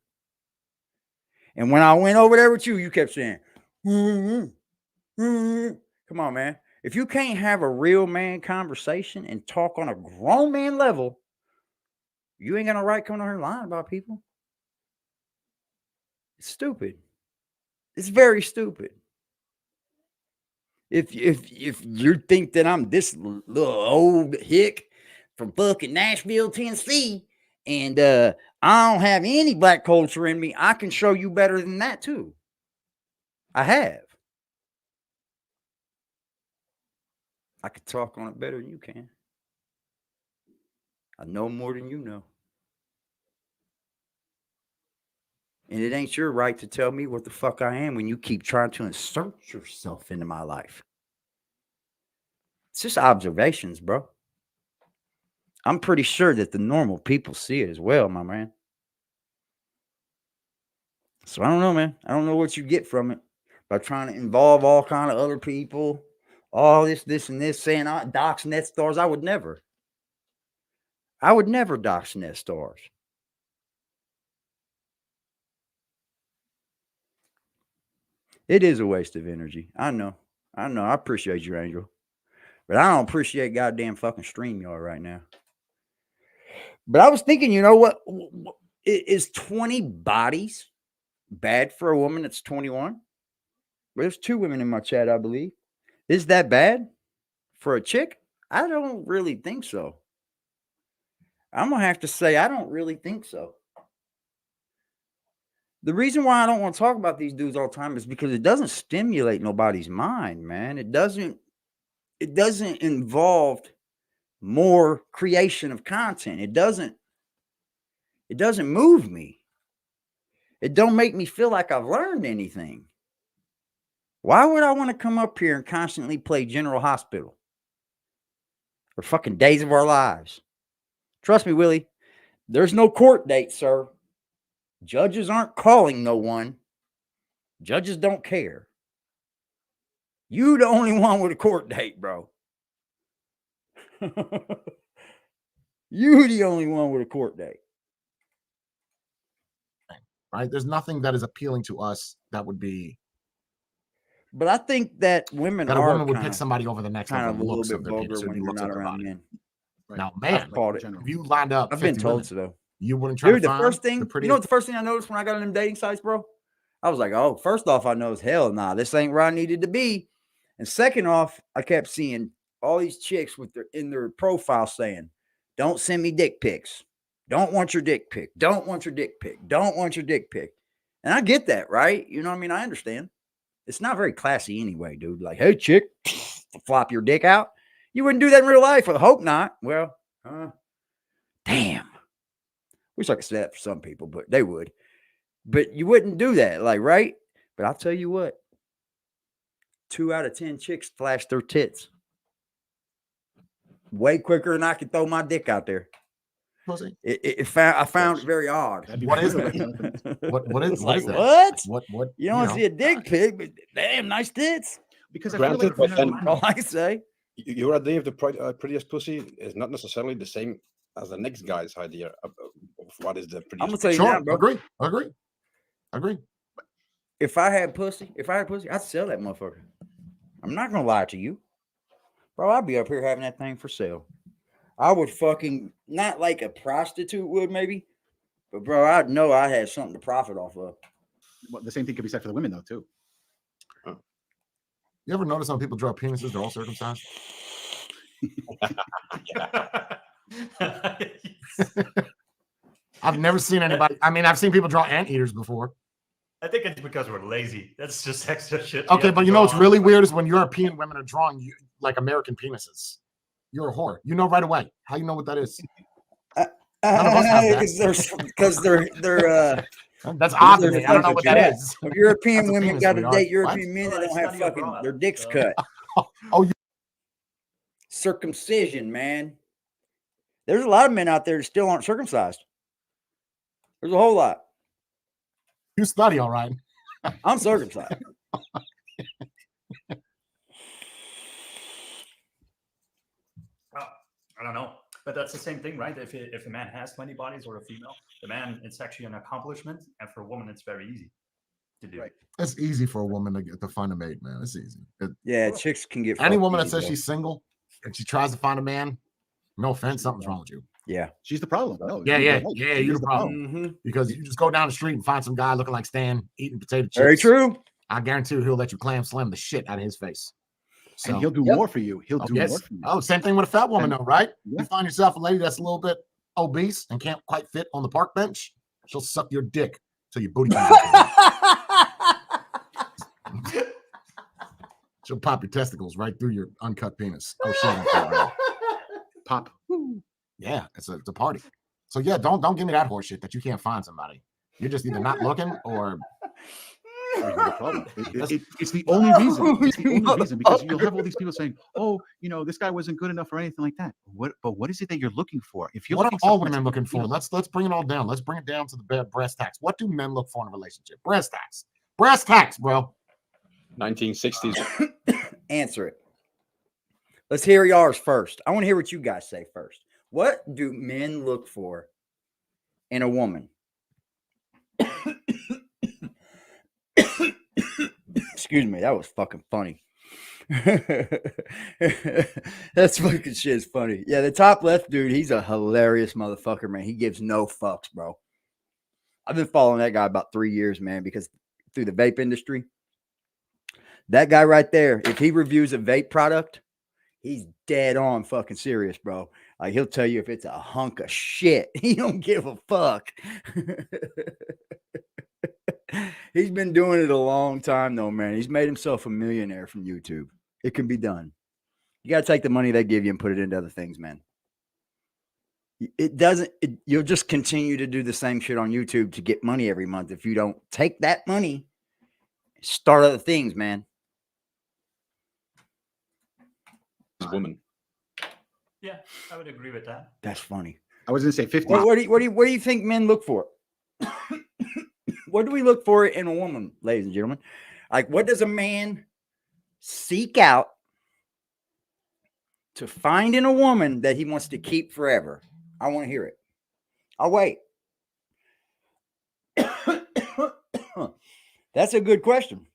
And when I went over there with you, you kept saying, come on, man. If you can't have a real man conversation and talk on a grown man level, you ain't got no right coming on here lying about people. It's stupid. It's very stupid. If you think that I'm this little old hick from fucking Nashville, Tennessee, and I don't have any black culture in me, I can show you better than that too. I have. I could talk on it better than you can. I know more than you know. And it ain't your right to tell me what the fuck I am when you keep trying to insert yourself into my life. It's just observations, bro. I'm pretty sure that the normal people see it as well, my man. So I don't know, man. I don't know what you get from it by trying to involve all kind of other people, all this, and this, saying I dox net stars. I would never dox net stars. It is a waste of energy. I know. I appreciate you, Angel. But I don't appreciate goddamn fucking StreamYard right now. But I was thinking, you know what? Is 20 bodies bad for a woman that's 21? Well, there's 2 women in my chat, I believe. Is that bad for a chick? I don't really think so. I'm going to have to say I don't really think so. The reason why I don't want to talk about these dudes all the time is because it doesn't stimulate nobody's mind, man. It doesn't involve more creation of content. It doesn't move me. It don't make me feel like I've learned anything. Why would I want to come up here and constantly play General Hospital or fucking Days of Our Lives? Trust me, Willie, there's no court date, sir. Judges aren't calling no one. Judges don't care. You the only one with a court date, bro. You the only one with a court date. Right? There's nothing that is appealing to us that would be. But I think that women that a woman would pick somebody over the next level of looks of their penis. When you're not around men. Now, man, if you lined up, I've been told so though. You wouldn't try to find the first thing. You know what the first thing I noticed when I got on them dating sites, bro? I was like, oh, first off, I know hell nah, this ain't where I needed to be. And second off, I kept seeing all these chicks with in their profile saying, don't send me dick pics. Don't want your dick pic. Don't want your dick pic. Don't want your dick pic. And I get that, right? You know what I mean? I understand. It's not very classy anyway, dude. Like, hey, chick, flop your dick out. You wouldn't do that in real life. I hope not. Well, damn. Wish I could say that for some people, but they would. But you wouldn't do that, like, right? But I'll tell you what, 2 out of 10 chicks flash their tits way quicker than I could throw my dick out there. Pussy. I found it very odd. What is it? What is It's like, that? what? You don't see a dick pic, but damn, nice tits. Because I Granted, feel like but then All I can say. your idea of the prettiest pussy is not necessarily the same as the next guy's idea of what is the prettiest. I'm gonna tell you Sure, now, bro. Agree. If I had pussy, I'd sell that motherfucker. I'm not gonna lie to you, bro. I'd be up here having that thing for sale. I would fucking not like a prostitute would maybe, but bro, I'd know I had something to profit off of. Well, the same thing could be said for the women though too. You ever notice when people draw penises, they're all circumcised? I've never seen anybody. I mean, I've seen people draw anteaters before. I think it's because we're lazy. That's just extra shit. Okay, but you know what's really weird is when European women are drawing you like American penises. You're a whore. You know right away. How you know what that is? None of us have that. Because they're That's odd to me. I don't know what that is. European That's a women penis, got to sweetheart. date European What? men that Oh, don't it's have not even fucking brought their up, dicks so. cut. Oh, you Circumcision, man. There's a lot of men out there that still aren't circumcised. There's a whole lot. you study all right. I'm circumcised. I don't know, but that's the same thing, right? If a man has 20 bodies or a female, the man, it's actually an accomplishment, and for a woman, it's very easy to do. Right. It's easy for a woman to find a mate, man. It's easy. Yeah, chicks can get Any fucked woman that easy, says though. she's single and she tries to find a man, no offense, something's wrong with you. Yeah. She's the problem. No, Yeah, you're yeah, right. yeah. She You're is the problem Mm-hmm. because you just go down the street and find some guy looking like Stan eating potato chips. Very true. I guarantee you, he'll let you clam slam the shit out of his face. And So, he'll do more for you. He'll do yes. more for you. Oh, same thing with a fat woman, And- though, right? Yeah. You find yourself a lady that's a little bit obese and can't quite fit on the park bench. She'll suck your dick till your booty comes out. She'll pop your testicles right through your uncut penis. Oh shit! Pop. Yeah, it's a party. So yeah, don't give me that horse shit that you can't find somebody. You're just either not looking or There's no problem. It's the only reason. It's the only reason because you'll have all these people saying, "Oh, this guy wasn't good enough or anything like that." But what is it that you're looking for? If you're what are looking all something women that's- looking for? Let's bring it all down. Let's bring it down to the bad brass tacks. What do men look for in a relationship? Brass tacks. Brass tacks, bro. 1960s. Answer it. Let's hear yours first. I want to hear what you guys say first. What do men look for in a woman? Excuse me, that was fucking funny. That's fucking shit is funny. Yeah, the top left dude, he's a hilarious motherfucker, man. He gives no fucks, bro. I've been following that guy about 3 years, man, because through the vape industry, that guy right there, if he reviews a vape product, he's dead on fucking serious, bro. Like, he'll tell you if it's a hunk of shit. He don't give a fuck. He's been doing it a long time, though, man. He's made himself a millionaire from YouTube. It can be done. You got to take the money they give you and put it into other things, man. You'll just continue to do the same shit on YouTube to get money every month. If you don't take that money, start other things, man. Woman. Yeah, I would agree with that. That's funny. I was going to say 50. What do you think men look for? What do we look for in a woman, ladies and gentlemen? Like, what does a man seek out to find in a woman that he wants to keep forever? I want to hear it. I'll wait. That's a good question.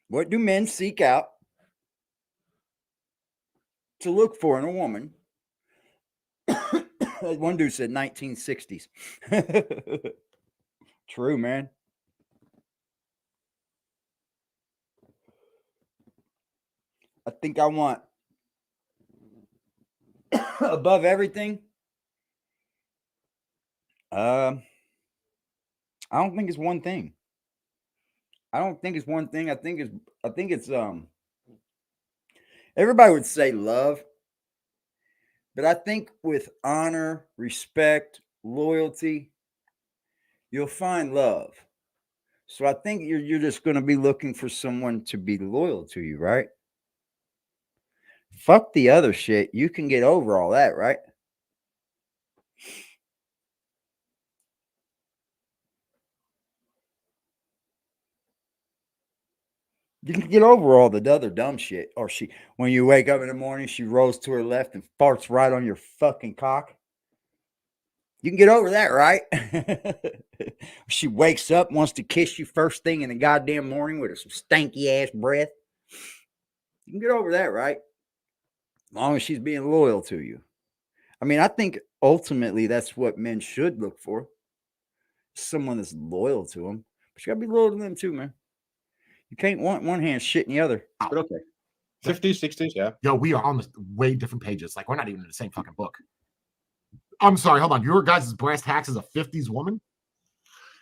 What do men seek out to look for in a woman? One dude said 1960s. True, man. I think I want above everything. I don't think it's one thing. I think it's everybody would say love, but I think with honor, respect, loyalty, you'll find love. So I think you're just going to be looking for someone to be loyal to you, right? Fuck the other shit. You can get over all that, right? You can get over all the other dumb shit. Or when you wake up in the morning, she rolls to her left and farts right on your fucking cock. You can get over that, right? She wakes up, wants to kiss you first thing in the goddamn morning with some stanky ass breath. You can get over that, right? As long as she's being loyal to you. I mean, I think ultimately that's what men should look for. Someone that's loyal to them. But you gotta be loyal to them too, man. You can't want one hand shit in the other. But okay. 50s, 60s, yeah. Yo, we are on the way different pages. Like, we're not even in the same fucking book. I'm sorry, hold on. Your guys' brass tacks is a 50s woman?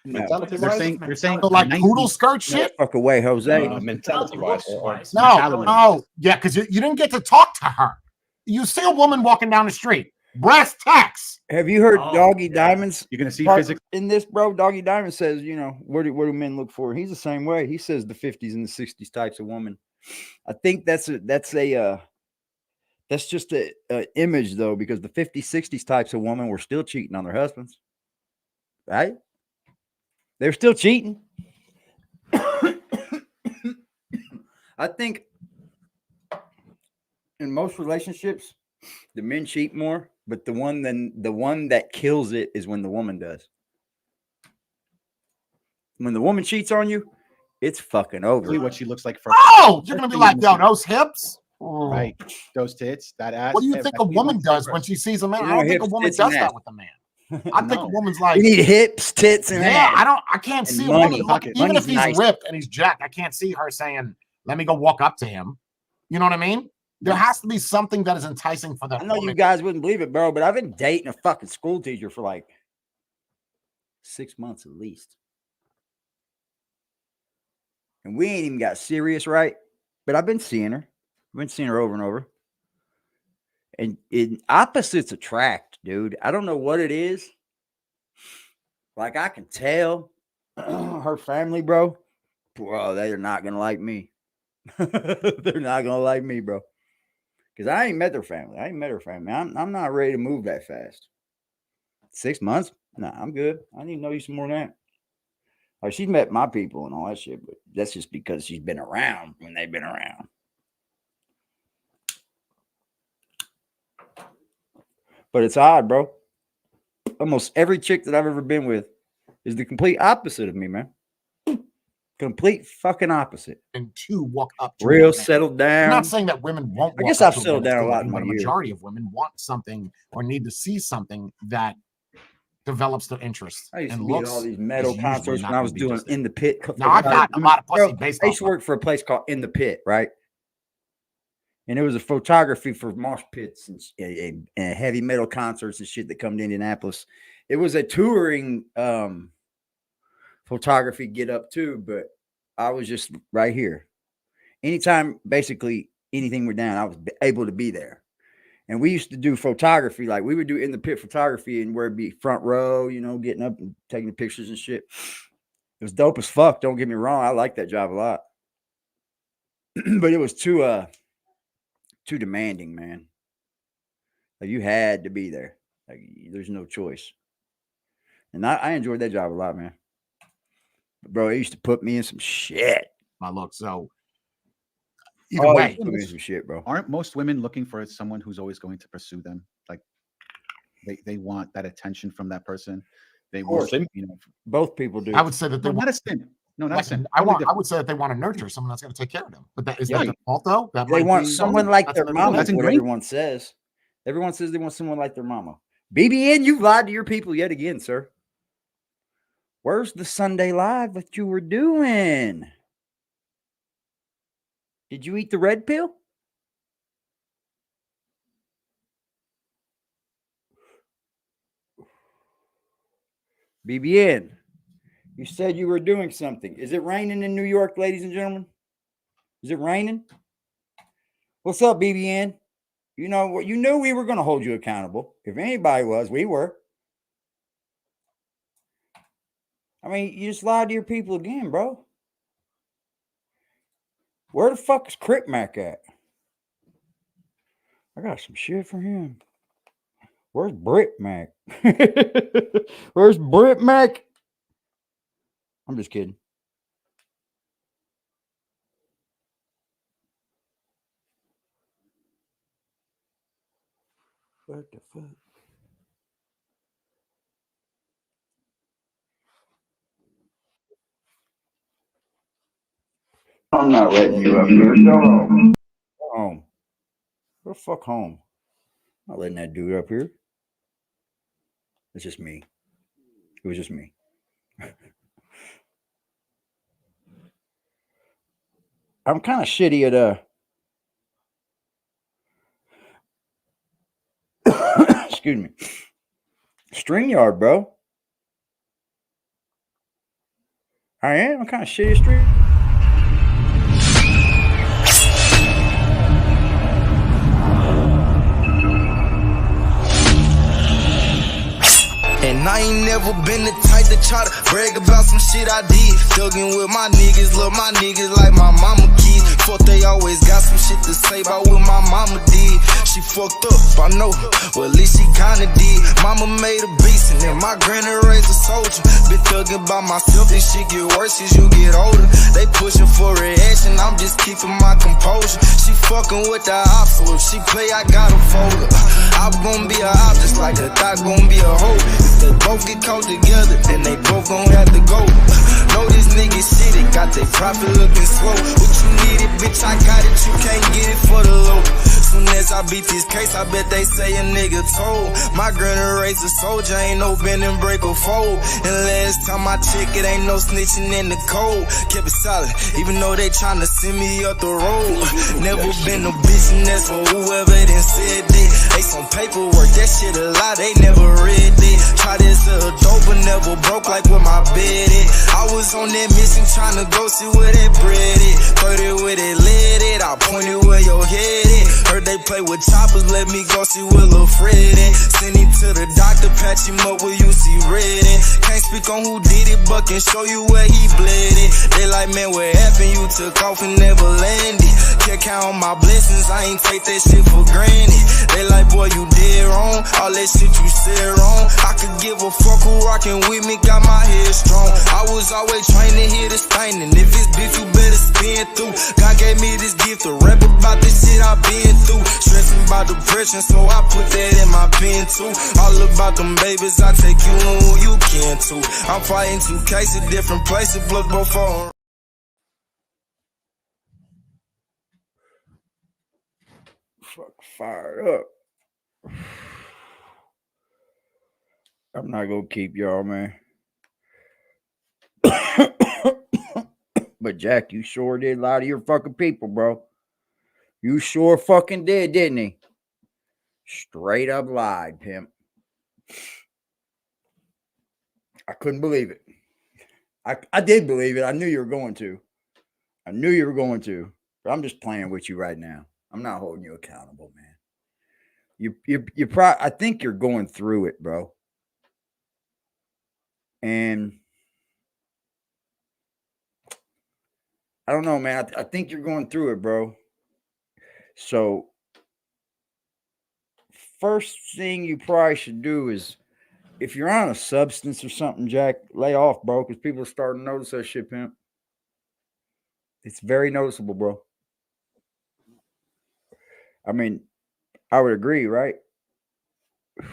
No. They're saying So like poodle skirt shit? Fuck away, Jose. Mentality-wise. No. Yeah, because you didn't get to talk to her. You see a woman walking down the street. Brass tacks. Have you heard Doggy Diamonds? You're gonna see part physics in this, bro. Doggy Diamond says, you know, where do men look for? He's the same way. He says the 50s and the 60s types of woman. I think that's just a image though, because the 50s, 60s types of women were still cheating on their husbands, right? They're still cheating. I think in most relationships, the men cheat more, but the one that kills it is when the woman does. When the woman cheats on you, it's fucking over. what she looks like for. Oh, you're gonna be like, yo, those hips, right? Those tits, that ass. What do you think a woman does when she sees a man? I don't think a woman does that with a man. I think a woman's like, you need hips, tits, and ass. I can't see a money. woman looking, even if he's Nice. ripped and he's jacked. I can't see her saying, "Let me go walk up to him." You know what I mean? There has to be something that is enticing for that. I know you guys wouldn't believe it, bro, but I've been dating a fucking school teacher for like 6 months at least. And we ain't even got serious, right? But I've been seeing her. I've been seeing her over and over. And opposites attract, dude. I don't know what it is. Like, I can tell her family, bro, they're not going to like me. They're not going to like me, bro. Because I ain't met their family. I'm not ready to move that fast. 6 months? Nah, I'm good. I need to know you some more than that. Like, she's met my people and all that shit, but that's just because she's been around when they've been around. But it's odd, bro. Almost every chick that I've ever been with is the complete opposite of me, man. Complete fucking opposite. And to walk up to real settled down. I'm not saying that women won't. I guess I've settled down a lot in my but a years. majority of women want something or need to see something that develops their interest. I used and to be at looks all these metal is usually concerts not when I gonna was be doing just it. In the Pit. Now I've got a lot of pussy based I off used to work for a place called In the Pit, right? And it was a photography for mosh pits and heavy metal concerts and shit that come to Indianapolis. It was a touring photography get up too, but I was just right here. Anytime basically anything were down, I was able to be there. And we used to do photography, like we would do In the Pit photography and where it'd be front row, you know, getting up and taking pictures and shit. It was dope as fuck. Don't get me wrong. I like that job a lot. But it was too demanding, man. Like, you had to be there. Like, there's no choice. And I enjoyed that job a lot, man. But bro, it used to put me in some shit. My look, so either way, put me in some shit, bro. Aren't most women looking for someone who's always going to pursue them? Like, they want that attention from that person. They want, you know, both people do. I would say that they not a simp. No, not a simp. I would say that they want to nurture someone that's going to take care of them. But that is that their fault though? That They might want be- someone like that's their what mama. everyone- That's what everyone says. Everyone says they want someone like their mama. BBN, you've lied to your people yet again, sir. Where's the Sunday live that you were doing? Did you eat the red pill? BBN, you said you were doing something. Is it raining in New York, ladies and gentlemen? Is it raining? What's up, BBN? You know what? You knew we were going to hold you accountable. If anybody was, we were. I mean, you just lied to your people again, bro. Where the fuck is Crip Mac at? I got some shit for him. Where's Brit Mac? Where's Brit Mac? I'm just kidding. What the fuck? I'm not letting you up here. Go home. Home. Where the fuck home? I'm not letting that dude up here. It's just me. It was just me. I'm kind of shitty at excuse me. StreamYard, bro. I am. I'm kind of shitty at Stream. And I ain't never been the type to try to brag about some shit I did. Thuggin' with my niggas, love my niggas like my mama kids. Fuck, they always got some shit to say about what my mama did. She fucked up, I know, well at least she kinda did. Mama made a beast and then my granny raised a soldier. Been thuggin' by myself, this shit get worse as you get older. They pushin' for reaction, I'm just keeping my composure. She fucking with the ops, so if she play, I gotta fold her. I'm gon' be a op just like a thot gon' be a hoe. If they both get caught together, then they both gon' have to go. Know this nigga shit, it got they profit looking slow. What you needed, bitch, I got it, you can't get it for the low. Soon as I beat this case, I bet they say a nigga told. My granny raised a soldier, ain't no bend and break or fold. And last time I checked, it ain't no snitching in the cold. Kept it solid, even though they tryna send me up the road. Never been no bitch, and that's for whoever done said that. They some paperwork, that shit a lie, they never read it. Try this dope, but never broke like where my bed at. I was on that mission tryna go see where that bread is. 30 where they lit it, I pointed where your head is. Heard they play with choppers, let me go see where Lil' Fred at. Send him to the doctor, patch him up where you see red at. Can't speak on who did it, but can show you where he bled it. They like, man, what happened? You took off and never landed. Can't count on my blessings, I ain't take that shit for granted. They like, boy, you dead wrong, all that shit you said wrong. I could give a fuck who rockin' with me, got my head strong. I was always trying to hear this thing, and if it's beef, you better spin through. God gave me this gift to rap about this shit I've been through. Stressing about depression, so I put that in my pen too. All about them babies, I take you and who you can too. I'm fighting 2 cases, different places, blood both on. Fuck, fired up. I'm not gonna keep y'all, man. But Jack, you sure did lie to your fucking people, bro. You sure fucking did, didn't he? Straight up lied, Pimp. I couldn't believe it. I did believe it. I knew you were going to. I knew you were going to. But I'm just playing with you right now. I'm not holding you accountable, man. You probably, I think you're going through it, bro. And I don't know, man. I think you're going through it, bro. So first thing you probably should do is, if you're on a substance or something, Jack, lay off, bro, because people are starting to notice that shit, Pimp. It's very noticeable, bro. I mean, I would agree, right? The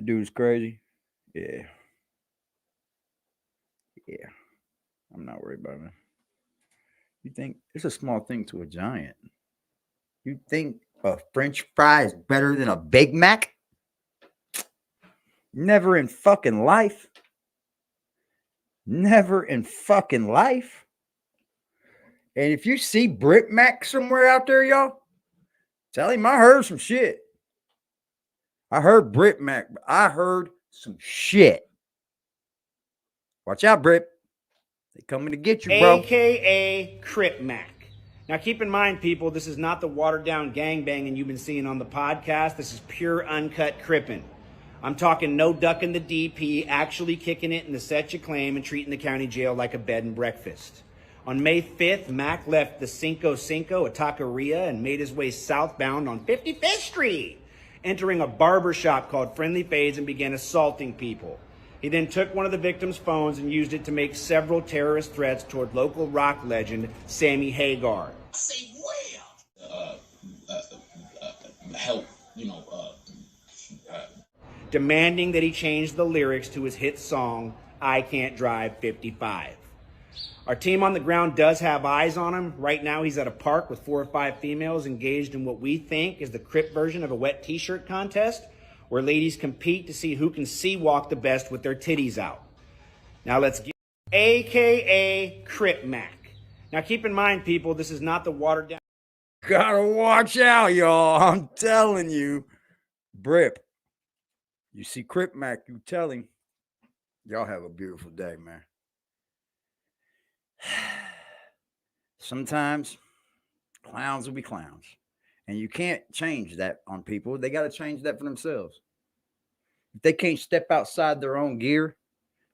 dude's crazy. Yeah. Yeah. I'm not worried about it. You think it's a small thing to a giant? You think a French fry is better than a Big Mac? Never in fucking life. Never in fucking life. And if you see Brit Mac somewhere out there, y'all, tell him I heard some shit. I heard Brit Mac. I heard some shit. Watch out, Brit. They coming to get you, bro. AKA Crip Mac. Now, keep in mind, people, this is not the watered-down gangbanging you've been seeing on the podcast. This is pure, uncut crippin'. I'm talking no ducking the DP, actually kicking it in the set you claim and treating the county jail like a bed and breakfast. On May 5th, Mac left the Cinco Cinco, a taqueria, and made his way southbound on 55th Street, entering a barber shop called Friendly Fades and began assaulting people. He then took one of the victims' phones and used it to make several terrorist threats toward local rock legend Sammy Hagar. Say where? Help, Demanding that he change the lyrics to his hit song, I Can't Drive 55. Our team on the ground does have eyes on him. Right now, he's at a park with 4 or 5 females engaged in what we think is the Crip version of a wet t-shirt contest, where ladies compete to see who can sea walk the best with their titties out. Now let's get AKA Crip Mac. Now keep in mind, people, this is not the watered down. Gotta watch out, y'all. I'm telling you. Brip, you see Crip Mac, you tell him. Y'all have a beautiful day, man. Sometimes clowns will be clowns. And you can't change that on people. They got to change that for themselves. If they can't step outside their own gear,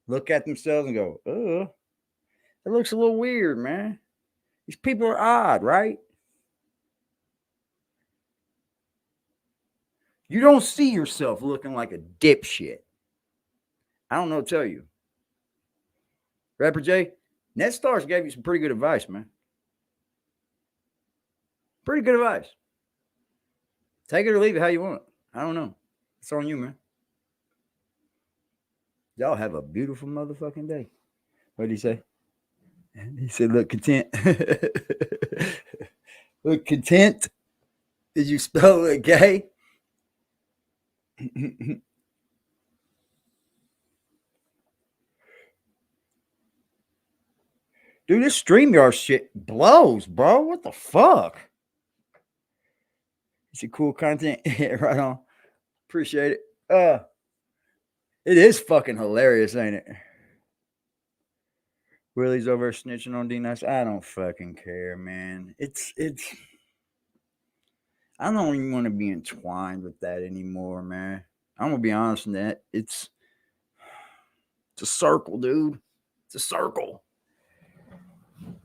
look at themselves and go, oh, that looks a little weird, man. These people are odd, right? You don't see yourself looking like a dipshit. I don't know what to tell you. Rapper J, NetStars gave you some pretty good advice, man. Pretty good advice. Take it or leave it how you want. I don't know. It's on you, man. Y'all have a beautiful motherfucking day. What did he say? He said, look content. Look content. Did you spell it gay? Dude, this StreamYard shit blows, bro. What the fuck? It's a cool content. Right on. Appreciate it. It is fucking hilarious, ain't it? Willie's over snitching on D-Nice. I don't fucking care, man. It's I don't even want to be entwined with that anymore, man. I'm gonna be honest in that. It's a circle, dude. It's a circle.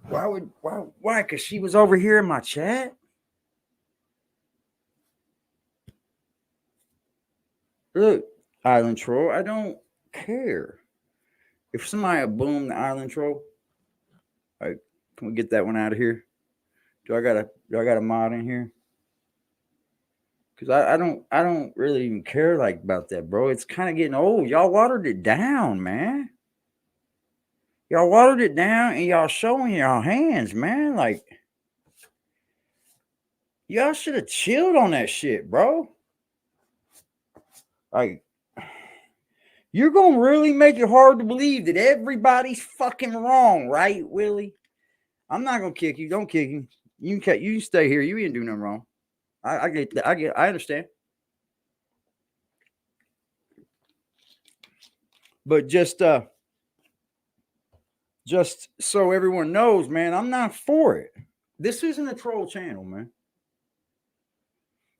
Why? Because she was over here in my chat? Look, Island Troll, I don't care. If somebody boom the Island Troll, all right, can we get that one out of here? Do I got a mod in here? Because I don't really even care like about that, bro. It's kind of getting old. Y'all watered it down, man. Y'all watered it down and y'all showing y'all hands, man. Like, y'all should have chilled on that shit, bro. Like, you're going to really make it hard to believe that everybody's fucking wrong, right, Willie? I'm not going to kick you. Don't kick him. You can stay here. You ain't do nothing wrong. I get that. I understand. But just so everyone knows, man, I'm not for it. This isn't a troll channel, man.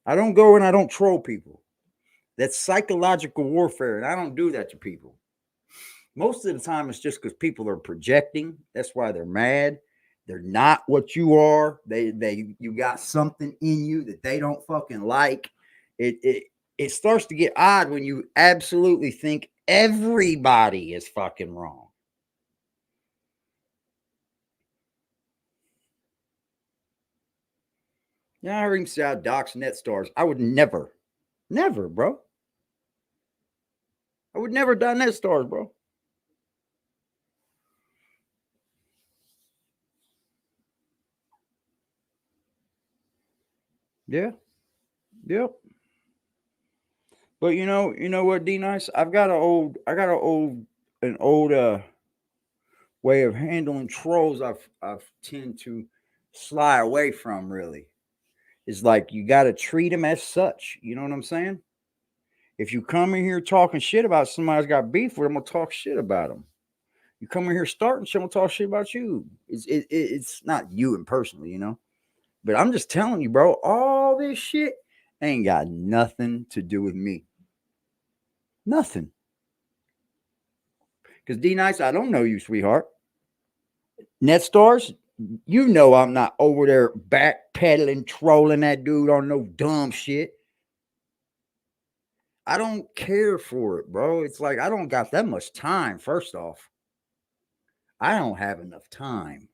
I don't go and I don't troll people. That's psychological warfare, and I don't do that to people. Most of the time, it's just because people are projecting. That's why they're mad. They're not what you are. You got something in you that they don't fucking like. It starts to get odd when you absolutely think everybody is fucking wrong. Yeah, I heard him say out docs NetStars. I would never, bro. I would never die NetStars, bro. Yeah. Yep. But you know what, D-Nice? I've got an old way of handling trolls I've tend to sly away from, really. It's like you got to treat them as such. You know what I'm saying? If you come in here talking shit about somebody's got beef with them, I'm going to talk shit about them. You come in here starting shit, I'm going to talk shit about you. It's not you and personally, you know? But I'm just telling you, bro, all this shit ain't got nothing to do with me. Nothing. Because D-Nice, I don't know you, sweetheart. Net Stars, you know I'm not over there backpedaling, trolling that dude on no dumb shit. I don't care for it, bro. It's like I don't got that much time, first off. I don't have enough time.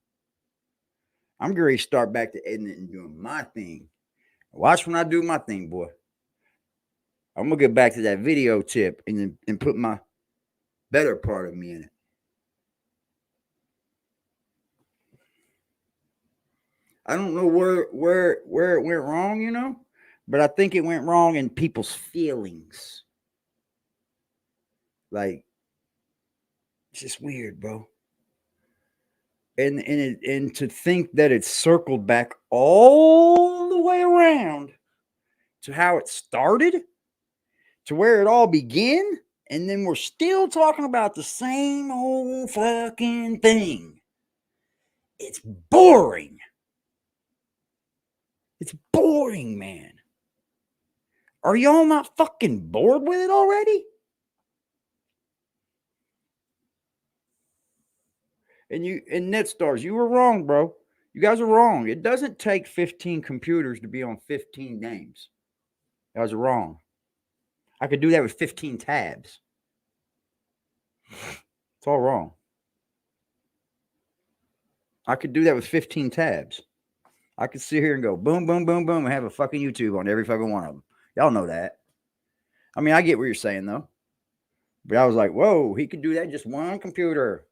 I'm going to start back to editing and doing my thing. Watch when I do my thing, boy. I'm going to get back to that video tip and put my better part of me in it. I don't know where it went wrong, you know, but I think it went wrong in people's feelings. Like, it's just weird, bro. And to think that it's circled back all the way around to how it started, to where it all began, and then we're still talking about the same old fucking thing. It's boring. It's boring, man. Are y'all not fucking bored with it already? And Net Stars, you were wrong, bro. You guys are wrong. It doesn't take 15 computers to be on 15 games. You guys are wrong. I could do that with 15 tabs. It's all wrong. I could do that with 15 tabs. I could sit here and go boom, boom, boom, boom, and have a fucking YouTube on every fucking one of them. Y'all know that. I mean, I get what you're saying, though. But I was like, whoa, he could do that just one computer.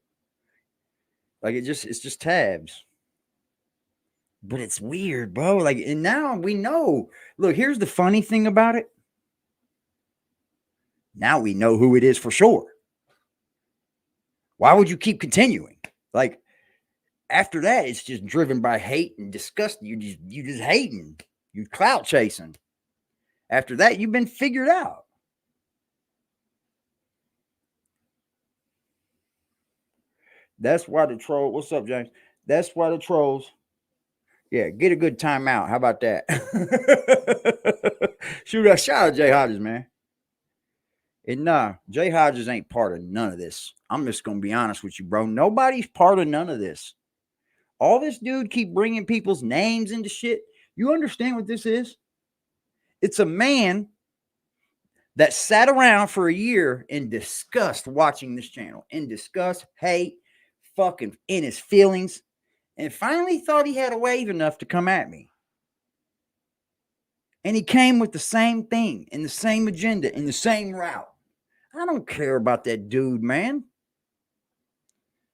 Like, it's just tabs. But it's weird, bro. Like, and now we know. Look, here's the funny thing about it. Now we know who it is for sure. Why would you keep continuing? Like, after that, it's just driven by hate and disgust. You just hating. You clout chasing. After that, you've been figured out. That's why the troll. What's up, James? That's why the trolls. Yeah, get a good timeout. How about that? Shoot out, shout out Jay Hodges, man. And nah, Jay Hodges ain't part of none of this. I'm just gonna be honest with you, bro. Nobody's part of none of this. All this dude keep bringing people's names into shit. You understand what this is? It's a man that sat around for a year in disgust watching this channel. In disgust, hate, fucking in his feelings. And finally thought he had a wave enough to come at me. And he came with the same thing, and the same agenda, and the same route. I don't care about that dude, man.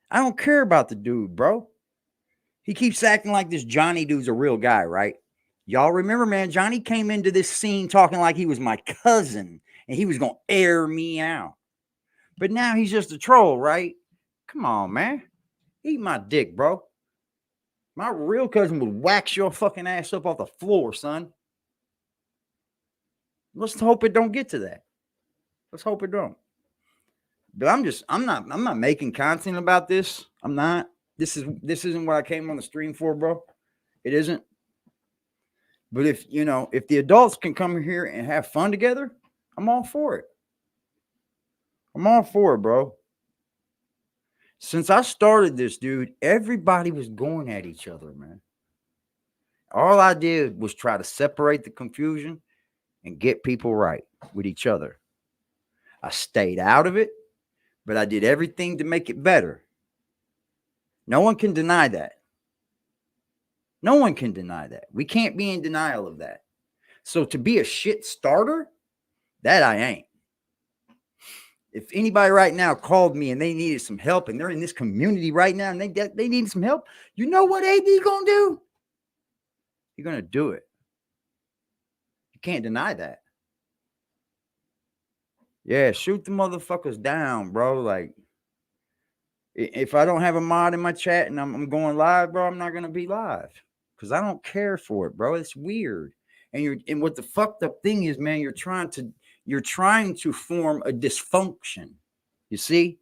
I don't care about the dude, bro. He keeps acting like this Johnny dude's a real guy, right? Y'all remember, man, Johnny came into this scene talking like he was my cousin, and he was going to air me out. But now he's just a troll, right? Come on, man. Eat my dick, bro. My real cousin would wax your fucking ass up off the floor, son. Let's hope it don't get to that. Let's hope it don't. But I'm not making content about this. I'm not. This isn't what I came on the stream for, bro. It isn't. But if the adults can come here and have fun together, I'm all for it. I'm all for it, bro. Since I started this, dude, everybody was going at each other, man. All I did was try to separate the confusion and get people right with each other. I stayed out of it, but I did everything to make it better. No one can deny that. No one can deny that. We can't be in denial of that. So to be a shit starter, that I ain't. If anybody right now called me and they needed some help and they're in this community right now and they need some help, you know what AD's going to do? You're going to do it. You can't deny that. Yeah, shoot the motherfuckers down, bro. Like, if I don't have a mod in my chat and I'm going live, bro, I'm not going to be live because I don't care for it, bro. It's weird. And what the fucked up thing is, man, you're trying to form a dysfunction. You see?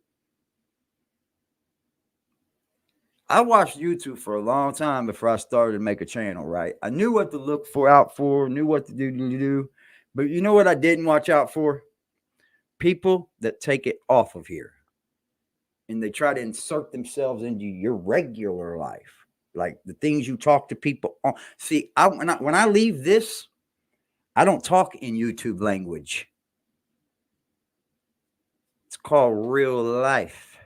I watched YouTube for a long time before I started to make a channel, right? I knew what to look out for, knew what to do. But you know what I didn't watch out for? people that take it off of here and they try to insert themselves into your regular life, like the things you talk to people on. See, when I leave this, I don't talk in YouTube language. It's called real life.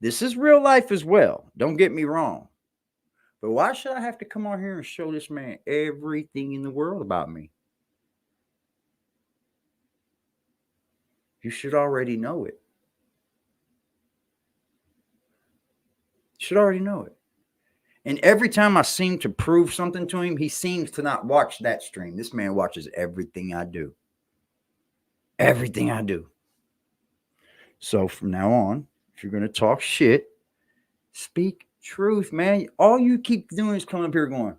This is real life as well. Don't get me wrong. But why should I have to come on here and show this man everything in the world about me? You should already know it. You should already know it. And every time I seem to prove something to him, he seems to not watch that stream. This man watches everything I do. Everything I do. So from now on, if you're going to talk shit, speak truth, man. All you keep doing is coming up here going,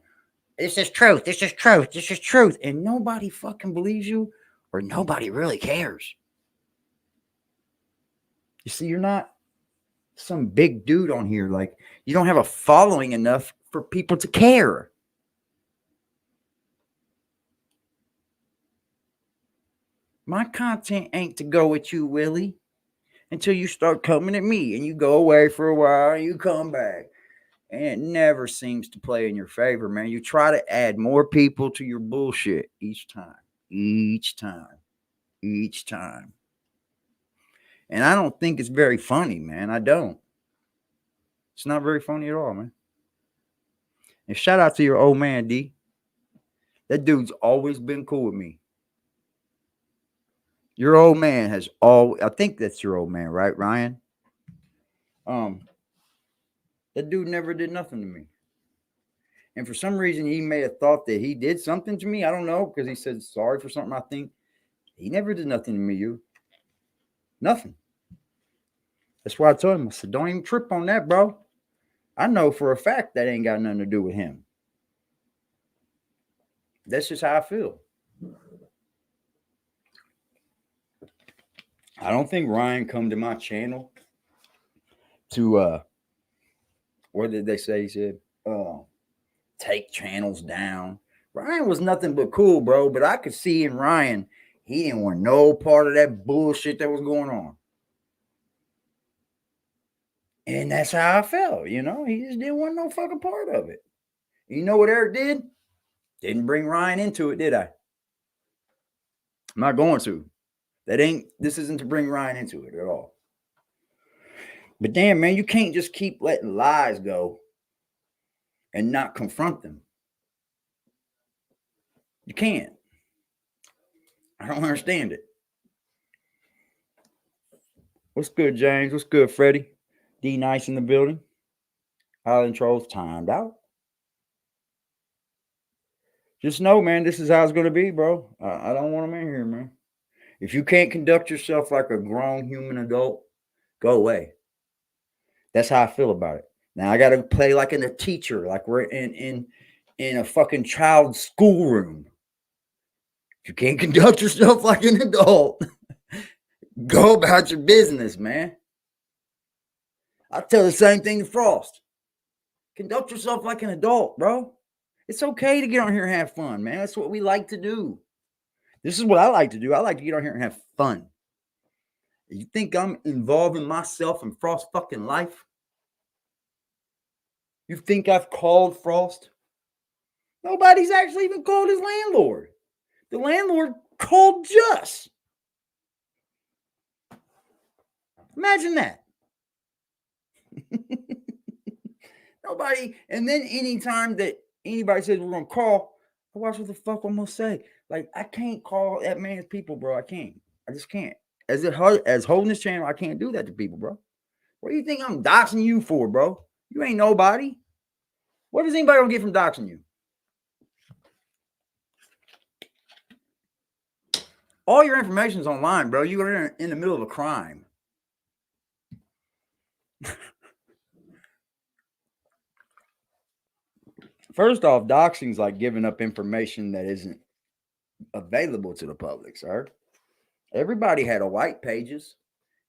this is truth, this is truth, this is truth. And nobody fucking believes you or nobody really cares. You see, you're not some big dude on here. Like, you don't have a following enough for people to care. My content ain't to go with you, Willie, until you start coming at me and you go away for a while and you come back. And it never seems to play in your favor, man. You try to add more people to your bullshit each time. And I don't think it's very funny, man. I don't. It's not very funny at all, man. And shout out to your old man, D. That dude's always been cool with me. Your old man has I think that's your old man, right, Ryan? That dude never did nothing to me. And for some reason, he may have thought that he did something to me. I don't know, because he said sorry for something, I think. He never did nothing to me, you. Nothing. That's why I told him, I said, don't even trip on that, bro. I know for a fact that ain't got nothing to do with him. That's just how I feel. I don't think Ryan come to my channel to, what did they say? He said, take channels down. Ryan was nothing but cool, bro. But I could see in Ryan, he didn't want no part of that bullshit that was going on. And that's how I felt, you know. He just didn't want no fucking part of it. You know what Eric did? Didn't bring Ryan into it, did I? I'm not going to. This isn't to bring Ryan into it at all. But damn, man, you can't just keep letting lies go and not confront them. You can't. I don't understand it. What's good, James? What's good, Freddie? D Nice in the building. Highland Trolls timed out. Just know, man, this is how it's going to be, bro. I don't want them in here, man. If you can't conduct yourself like a grown human adult, go away. That's how I feel about it. Now I got to play like a teacher, like we're in a fucking child's schoolroom. If you can't conduct yourself like an adult, go about your business, man. I tell the same thing to Frost. Conduct yourself like an adult, bro. It's okay to get on here and have fun, man. That's what we like to do. This is what I like to do. I like to get on here and have fun. You think I'm involving myself in Frost's fucking life? You think I've called Frost? Nobody's actually even called his landlord. The landlord called Just. Imagine that. Nobody. And then anytime that anybody says we're going to call, I watch what the fuck I'm going to say. Like, I can't call that man's people, bro. I can't. I just can't. As holding this channel, I can't do that to people, bro. What do you think I'm doxing you for, bro? You ain't nobody. What does anybody gonna get from doxing you? All your information is online, bro. You are in the middle of a crime. First off, doxing is like giving up information that isn't available to the public, sir. Everybody had a white pages.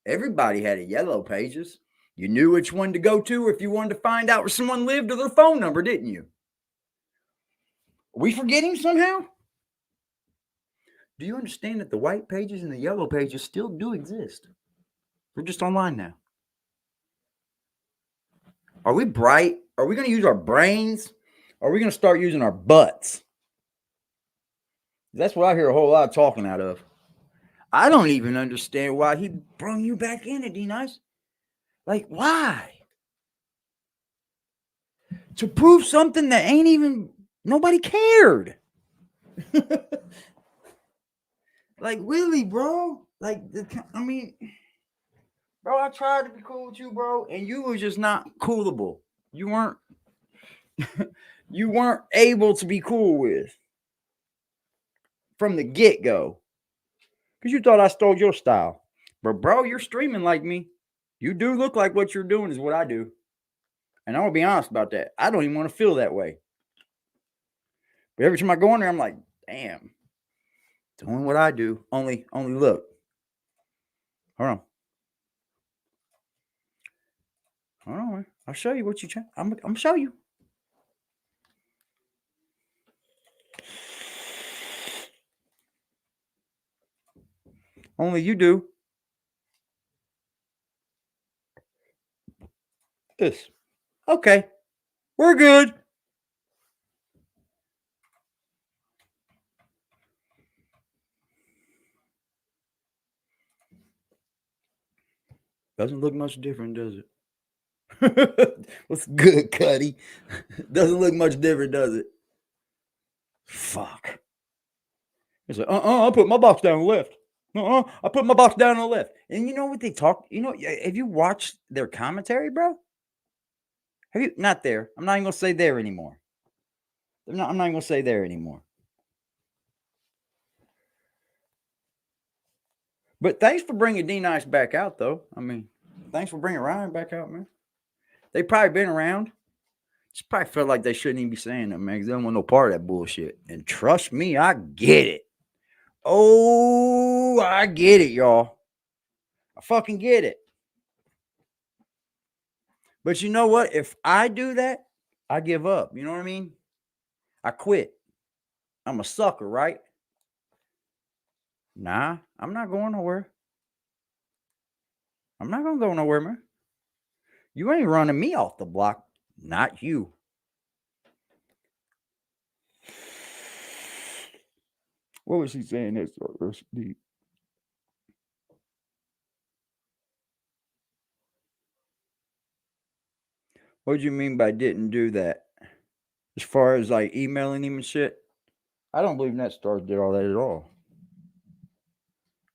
Everybody had a yellow pages. You knew which one to go to if you wanted to find out where someone lived or their phone number, didn't you? Are we forgetting somehow? Do you understand that the white pages and the yellow pages still do exist? They're just online now. Are we bright? Are we going to use our brains? Or are we going to start using our butts? That's what I hear a whole lot of talking out of. I don't even understand why he brung you back in it, D-Nice. Like, why? To prove something that ain't even, nobody cared. Like, really, bro? Like, I mean, bro, I tried to be cool with you, bro, and you were just not coolable. You weren't, you weren't able to be cool with from the get-go. Because you thought I stole your style. But, bro, you're streaming like me. You do look like what you're doing is what I do. And I'm going to be honest about that. I don't even want to feel that way. But every time I go in there, I'm like, damn. Doing what I do. Only look. Hold on. Hold on, man. I'll show you what you try. I'm going to show you. Only you do. This. Okay. We're good. Doesn't look much different, does it? What's good, Cuddy? Doesn't look much different, does it? Fuck. It's like, I put my box down on the left. I put my box down on the left. And you know what they talk? You know, have you watched their commentary, bro? Have you? Not there. I'm not even going to say there anymore. I'm not even going to say there anymore. But thanks for bringing D-Nice back out, though. I mean, thanks for bringing Ryan back out, man. They probably been around. Just probably felt like they shouldn't even be saying that, man, because they don't want no part of that bullshit. And trust me, I get it. Oh, I get it, y'all. I fucking get it. But you know what? If I do that, I give up. You know what I mean? I quit. I'm a sucker, right? Nah, I'm not going nowhere. I'm not going to go nowhere, man. You ain't running me off the block. Not you. What was he saying? That's deep. What do you mean by didn't do that? As far as like emailing him and shit? I don't believe NetStars did all that at all.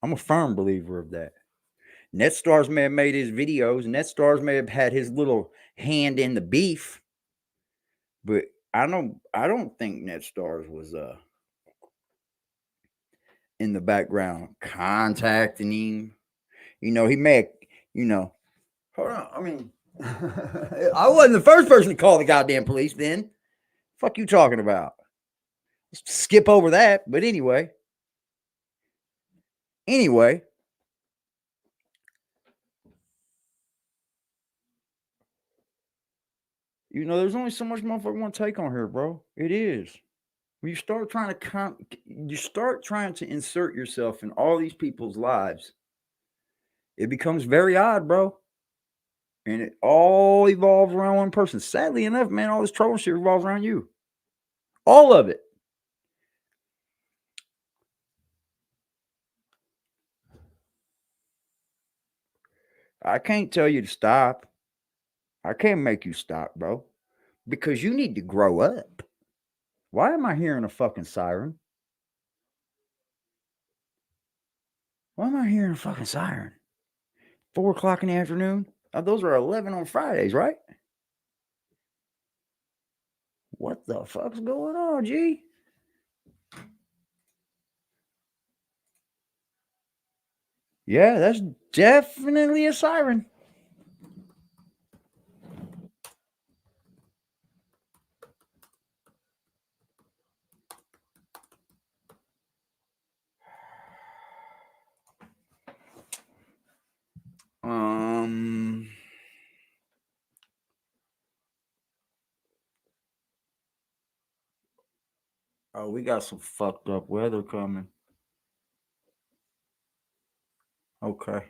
I'm a firm believer of that. NetStars may have made his videos. NetStars may have had his little hand in the beef. But I don't think NetStars was in the background contacting him. You know, he may have, you know, hold on. I mean, I wasn't the first person to call the goddamn police then. Fuck you talking about? Let's skip over that. But anyway. You know, there's only so much motherfucker want to take on here, bro. It is. When you start trying to insert yourself in all these people's lives, it becomes very odd, bro. And it all evolves around one person. Sadly enough, man, all this troll shit revolves around you. All of it. I can't tell you to stop. I can't make you stop, bro. Because you need to grow up. Why am I hearing a fucking siren? Why am I hearing a fucking siren? 4 o'clock in the afternoon? Those are 11 on Fridays, right? What the fuck's going on, G? Yeah, that's definitely a siren. Oh, we got some fucked up weather coming. Okay.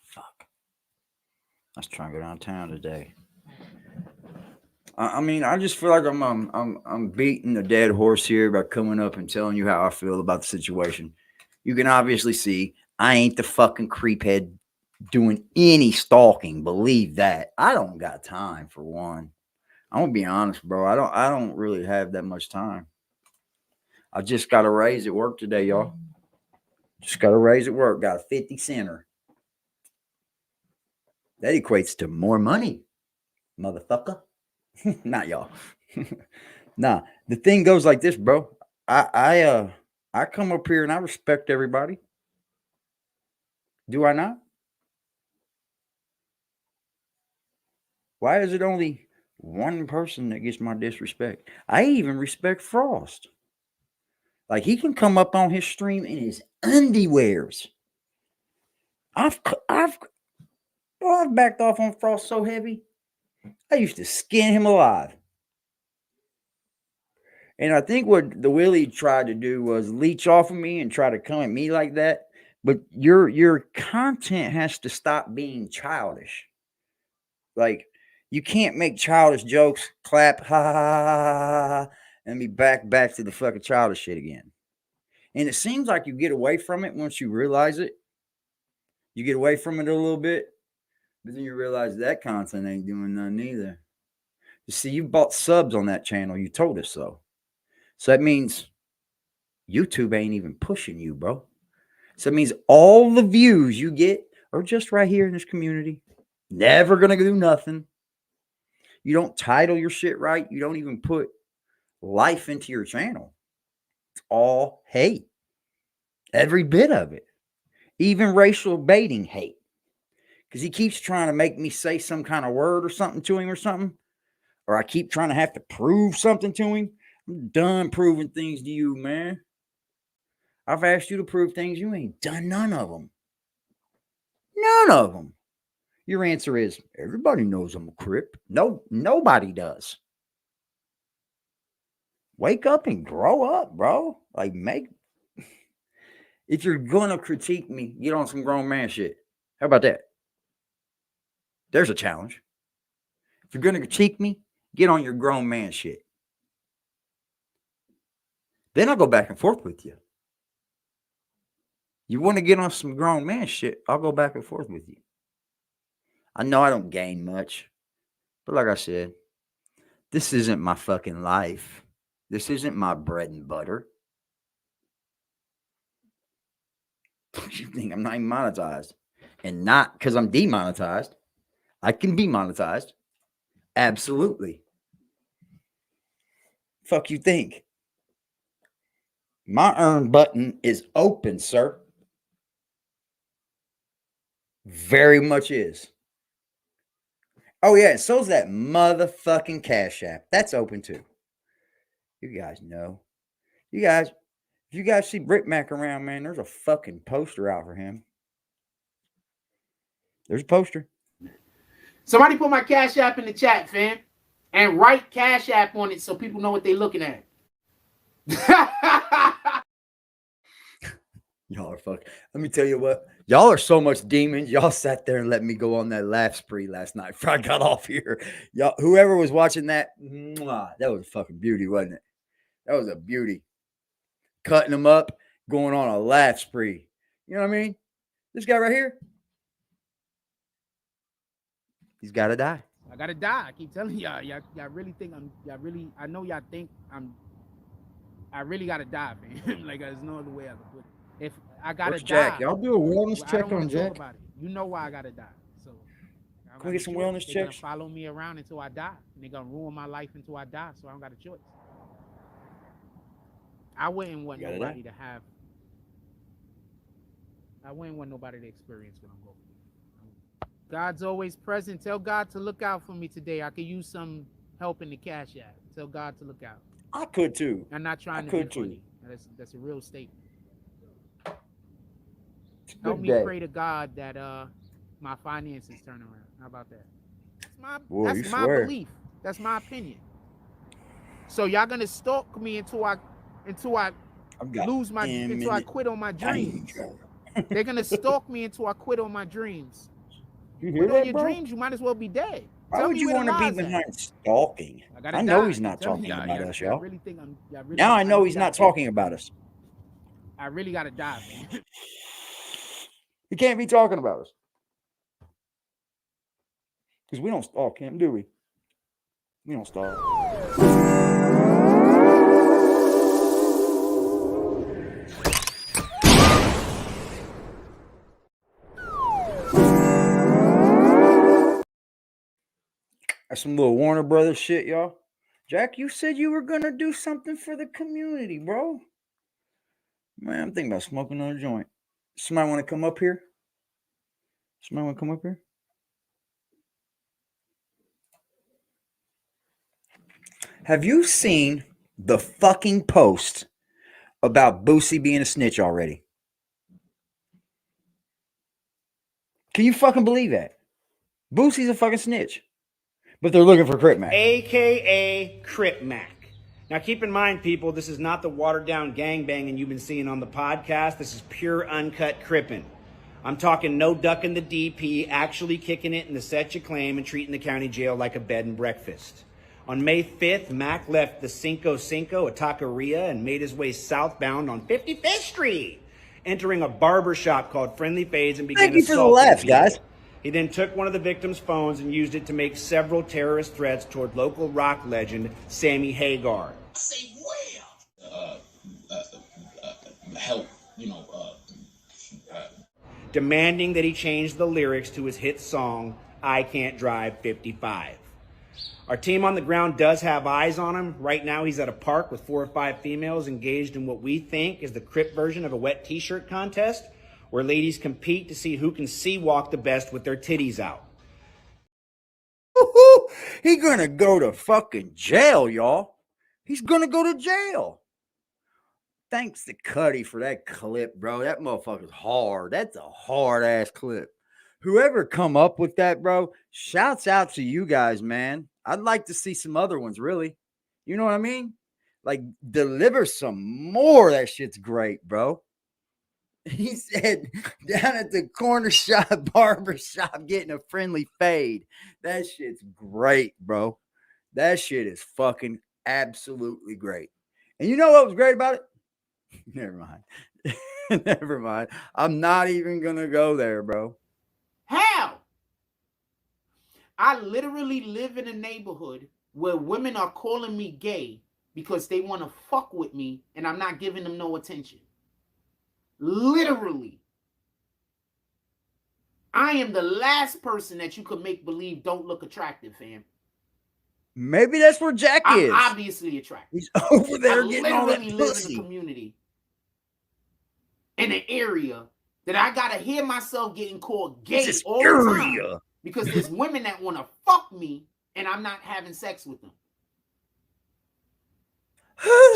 Fuck. I was trying to go downtown today. I mean, I just feel like I'm beating a dead horse here by coming up and telling you how I feel about the situation. You can obviously see I ain't the fucking creephead doing any stalking. Believe that. I don't got time for one. I'm gonna be honest, bro. I don't really have that much time. I just got a raise at work today, y'all. Just got a raise at work. Got a 50 center. That equates to more money, motherfucker. Not y'all. Nah, the thing goes like this, bro. I come up here and I respect everybody. Do I not? Why is it only one person that gets my disrespect? I even respect Frost. Like he can come up on his stream in his underwears. I've backed off on Frost so heavy. I used to skin him alive. And I think what the Willie tried to do was leech off of me and try to come at me like that. But your content has to stop being childish. Like you can't make childish jokes, clap, ha ha ha ha, ha and be back to the fucking childish shit again. And it seems like you get away from it once you realize it. You get away from it a little bit, but then you realize that content ain't doing nothing either. You see, you bought subs on that channel. You told us so. So that means YouTube ain't even pushing you, bro. So it means all the views you get are just right here in this community. Never going to do nothing. You don't title your shit right. You don't even put life into your channel. It's all hate. Every bit of it. Even racial baiting hate. Because he keeps trying to make me say some kind of word or something to him or something. Or I keep trying to have to prove something to him. I'm done proving things to you, man. I've asked you to prove things. You ain't done none of them. None of them. Your answer is, everybody knows I'm a Crip. No, nobody does. Wake up and grow up, bro. Like, if you're going to critique me, get on some grown man shit. How about that? There's a challenge. If you're going to critique me, get on your grown man shit. Then I'll go back and forth with you. You want to get on some grown man shit, I'll go back and forth with you. I know I don't gain much. But like I said, this isn't my fucking life. This isn't my bread and butter. You think I'm not even monetized? And not because I'm demonetized. I can be monetized. Absolutely. Fuck you think? My earn button is open, sir. Very much is. Oh, yeah. So's that motherfucking Cash App. That's open too. You guys know. If you guys see Brick Mac around, man, there's a fucking poster out for him. There's a poster. Somebody put my Cash App in the chat, fam. And write Cash App on it so people know what they're looking at. Y'all are fucking. Let me tell you what. Y'all are so much demons. Y'all sat there and let me go on that laugh spree last night before I got off here. Y'all, whoever was watching that, that was a fucking beauty, wasn't it? That was a beauty. Cutting them up, going on a laugh spree. You know what I mean? This guy right here, he's got to die. I gotta die. I keep telling y'all. Y'all really think I know y'all think I really gotta die, man. Like there's no other way I can put it. If I gotta Where's die, Jack? Y'all do a wellness check on Jack. About it. You know why I gotta die. So can we get some wellness checks? They're gonna follow me around until I die. And they're gonna ruin my life until I die. So I don't got a choice. I wouldn't want nobody to have. I wouldn't want nobody to experience what I'm going through. God's always present. Tell God to look out for me today. I could use some help in the Cash App. Tell God to look out. I could too. I'm not trying to be funny. That's a real statement. Help me pray to God that my finances turn around. How about that? That's my belief. That's my opinion. So y'all gonna stalk me until I lose my until I quit on my dreams. They're gonna stalk me until I quit on my dreams. You Quit hear on that, your bro? dreams, you might as well be dead. Why Tell would me you where the want to be lies at. behind stalking? I gotta I know die. he's not Tell me, talking about us, y'all y'all. really think I'm? Y'all really, Now I know he's really not gotta take talking it. about us. I really gotta die, man. He can't be talking about us. Because we don't stalk him, do we? We don't stalk. That's some little Warner Brothers shit, y'all. Jack, you said you were going to do something for the community, bro. Man, I'm thinking about smoking on a joint. Somebody want to come up here? Somebody want to come up here? Have you seen the fucking post about Boosie being a snitch already? Can you fucking believe that? Boosie's a fucking snitch. But they're looking for Crip Mac. AKA Crip Mac. Now keep in mind, people, this is not the watered down gangbanging you've been seeing on the podcast. This is pure uncut Crippin'. I'm talking no ducking the DP, actually kicking it in the set you claim and treating the county jail like a bed and breakfast. On May 5th, Mac left the Cinco Cinco, a taqueria, and made his way southbound on 55th Street, entering a barber shop called Friendly Fades and began Thank you for the assaulting laughs, people. guys. He then took one of the victim's phones and used it to make several terrorist threats toward local rock legend Sammy Hagar. Say where? Help, Demanding that he change the lyrics to his hit song, I Can't Drive 55. Our team on the ground does have eyes on him. Right now he's at a park with 4 or 5 females engaged in what we think is the Crip version of a wet t-shirt contest, where ladies compete to see who can sea walk the best with their titties out. He gonna go to fucking jail, y'all. He's gonna go to jail. Thanks to Cuddy for that clip, bro. That motherfucker's hard. That's a hard ass clip. Whoever come up with that, bro, shouts out to you guys, man. I'd like to see some other ones, really. You know what I mean? Like, deliver some more. That shit's great, bro. He said, down at the corner shop, barber shop, getting a friendly fade. That shit's great, bro. That shit is fucking absolutely great. And you know what was great about it? Never mind. Never mind. I'm not even going to go there, bro. How? I literally live in a neighborhood where women are calling me gay because they want to fuck with me and I'm not giving them no attention. Literally. I am the last person that you could make believe don't look attractive, fam. Maybe that's where Jack is. I'm obviously attractive. He's over there I getting all that literally live pussy. in a community, in an area that I gotta hear myself getting called gay all the time because there's women that want to fuck me and I'm not having sex with them.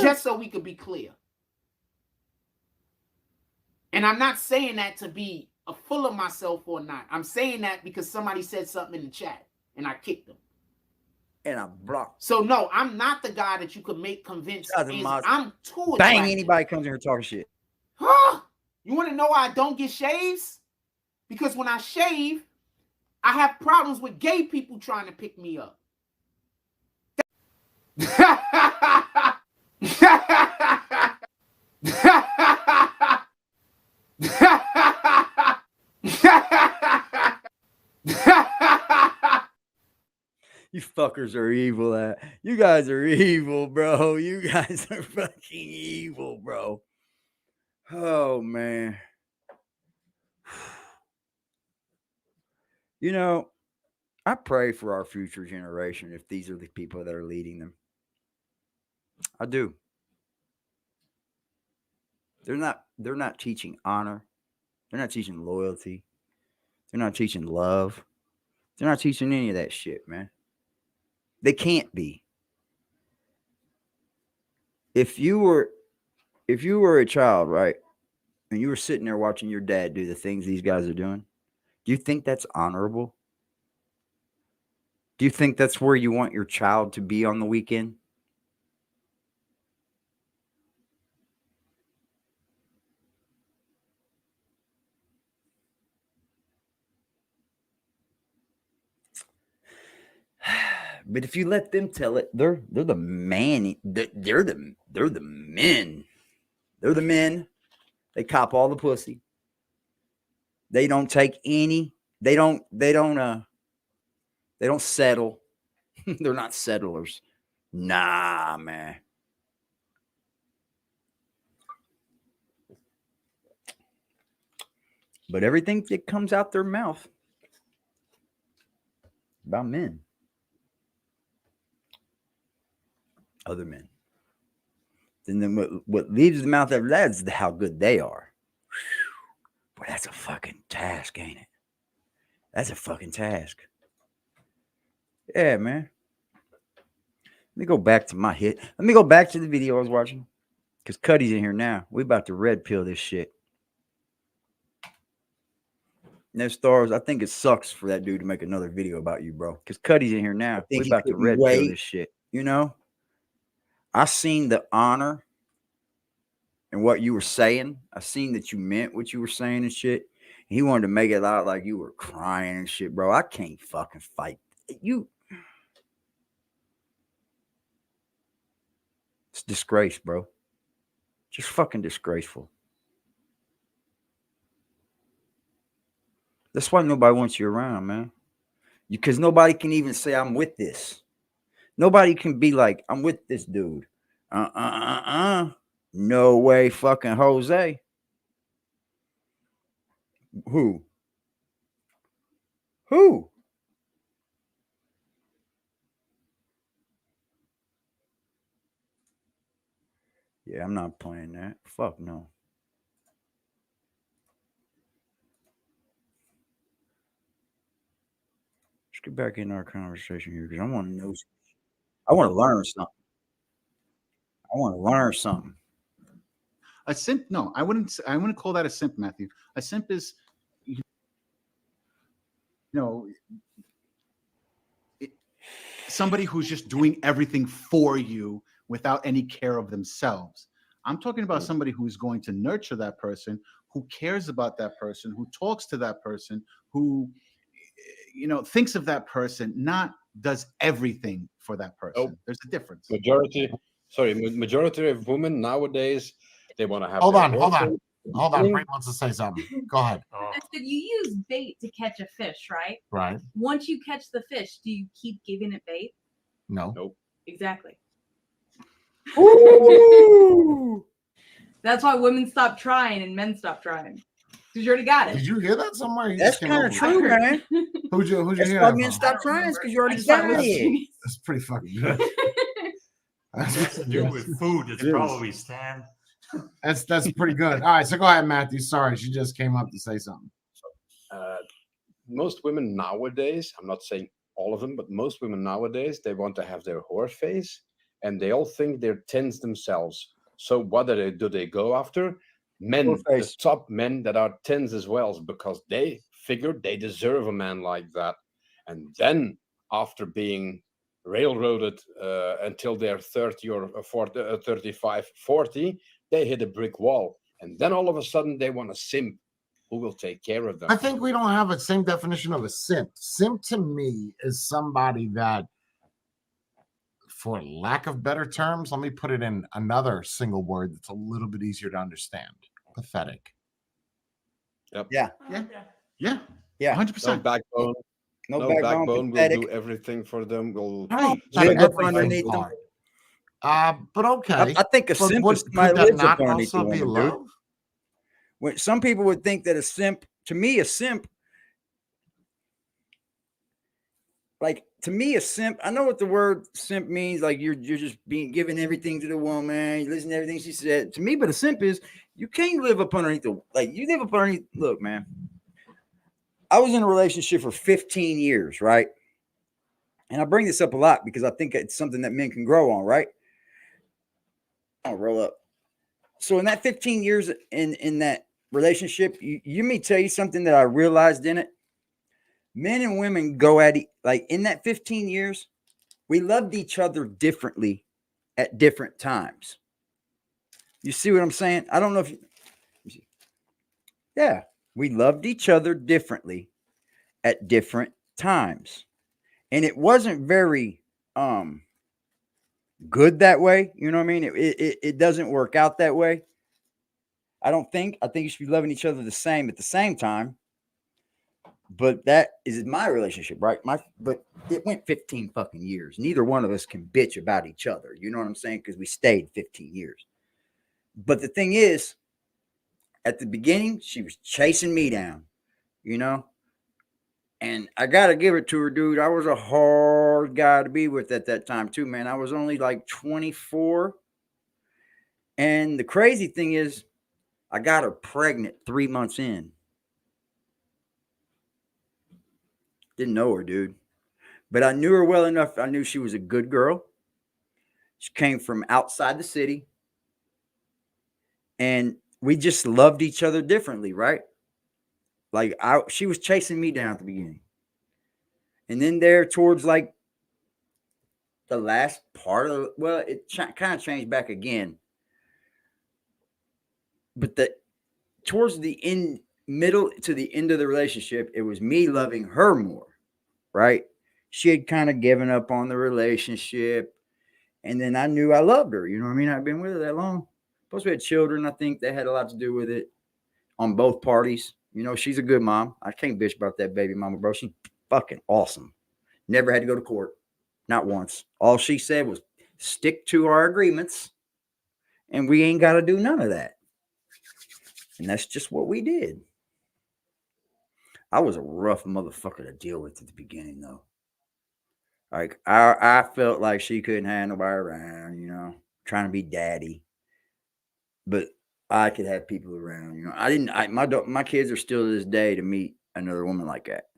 Just so we could be clear. And I'm not saying that to be full of myself or not. I'm saying that because somebody said something in the chat and I kicked them. And I'm blocked. So no, I'm not the guy that you could make convince. I'm too bang attractive. anybody comes in here talking shit. Huh? You want to know why I don't get shaves? Because when I shave, I have problems with gay people trying to pick me up. You fuckers are evil. You guys are evil, bro. You guys are fucking evil, bro. Oh, man. You know, I pray for our future generation if these are the people that are leading them. I do. They're not teaching honor. They're not teaching loyalty. They're not teaching love. They're not teaching any of that shit, man. They can't be. If you were a child, right, and you were sitting there watching your dad do the things these guys are doing, do you think that's honorable? Do you think that's where you want your child to be on the weekend? But if you let them tell it, they're the man. They're the men. They're the men. They cop all the pussy. They don't take any. They don't settle. They're not settlers. Nah, man. But everything that comes out their mouth about men. Other men. And then what leaves the mouth after that is how good they are. Boy, that's a fucking task, ain't it? That's a fucking task. Yeah, man. Let me go back to my hit. Let me go back to the video I was watching. Because Cuddy's in here now. We about to red pill this shit. No stars. I think it sucks for that dude to make another video about you, bro. Because Cuddy's in here now. We about to red pill this shit. You know? I seen the honor and what you were saying. I seen that you meant what you were saying and shit. He wanted to make it out like you were crying and shit, bro. I can't fucking fight you. It's disgrace, bro. Just fucking disgraceful. That's why nobody wants you around, man. Because nobody can even say I'm with this. Nobody can be like, I'm with this dude. No way, fucking Jose. Who? Yeah, I'm not playing that. Fuck no. Let's get back in our conversation here because I want to know. I want to learn something. A simp? No, I wouldn't call that a simp, Matthew. A simp is, somebody who's just doing everything for you without any care of themselves. I'm talking about somebody who's going to nurture that person, who cares about that person, who talks to that person, who, thinks of that person, not does everything for that person. Oh, there's a difference. Majority of women nowadays, they want to have. Hold on. Brent wants to say something. Go ahead. I said you use bait to catch a fish, right? Right. Once you catch the fish, do you keep giving it bait? No. Nope. Exactly. Ooh. That's why women stop trying and men stop trying. Because you already got it. Did you hear that somewhere? That's kind of true, man. Who'd you That's hear why that men from? stop trying because you already got got it. That's pretty fucking good. It's to do with food. It's probably Stan. That's pretty good. All right, so go ahead, Matthew. Sorry, she just came up to say something. Most women nowadays, I'm not saying all of them, but most women nowadays, they want to have their whore face, and they all think they're tens themselves. So what do they go after? Men, the top men that are tens as well, because they figure they deserve a man like that. And then after being railroaded until they're 30 or 40, 35, 40, they hit a brick wall. And then all of a sudden they want a simp who will take care of them. I think we don't have the same definition of a simp. Simp to me is somebody that, for lack of better terms, let me put it in another single word that's a little bit easier to understand. Pathetic. Yep. Yeah. 100%. No backbone. No backbone. We'll do everything for them. We'll live up underneath them. But okay. I think a simp is somebody lives up underneath the woman, dude. When some people would think that a simp, to me, a simp, I know what the word simp means. Like you're just giving everything to the woman. You listen to everything she said. To me, but a simp is you can't live up underneath you live up underneath. Look, man, I was in a relationship for 15 years, right? And I bring this up a lot because I think it's something that men can grow on, right? I'll roll up. So in that 15 years in that relationship, you may tell you something that I realized in it. Men and women go at it, like in that 15 years, we loved each other differently at different times. You see what I'm saying? I don't know if you see. Yeah, we loved each other differently at different times. And it wasn't very good that way. You know what I mean? It doesn't work out that way. I think you should be loving each other the same at the same time. But that is my relationship, right? But it went 15 fucking years. Neither one of us can bitch about each other. You know what I'm saying? Because we stayed 15 years. But the thing is, at the beginning, she was chasing me down, you know? And I got to give it to her, dude. I was a hard guy to be with at that time, too, man. I was only like 24. And the crazy thing is, I got her pregnant 3 months in. Didn't know her, dude. But I knew her well enough. I knew she was a good girl. She came from outside the city. And we just loved each other differently, right? Like she was chasing me down at the beginning. And then there towards like the last part of, well, it kind of changed back again. But towards the middle to the end of the relationship, it was me loving her more, right? She had kind of given up on the relationship. And then I knew I loved her. You know what I mean? I've been with her that long. Plus, we had children. I think that had a lot to do with it on both parties. You know, she's a good mom. I can't bitch about that baby mama, bro. She's fucking awesome. Never had to go to court. Not once. All she said was stick to our agreements. And we ain't got to do none of that. And that's just what we did. I was a rough motherfucker to deal with at the beginning, though. Like, I felt like she couldn't have nobody around, you know, trying to be daddy. But I could have people around, you know. My kids are still to this day to meet another woman like that.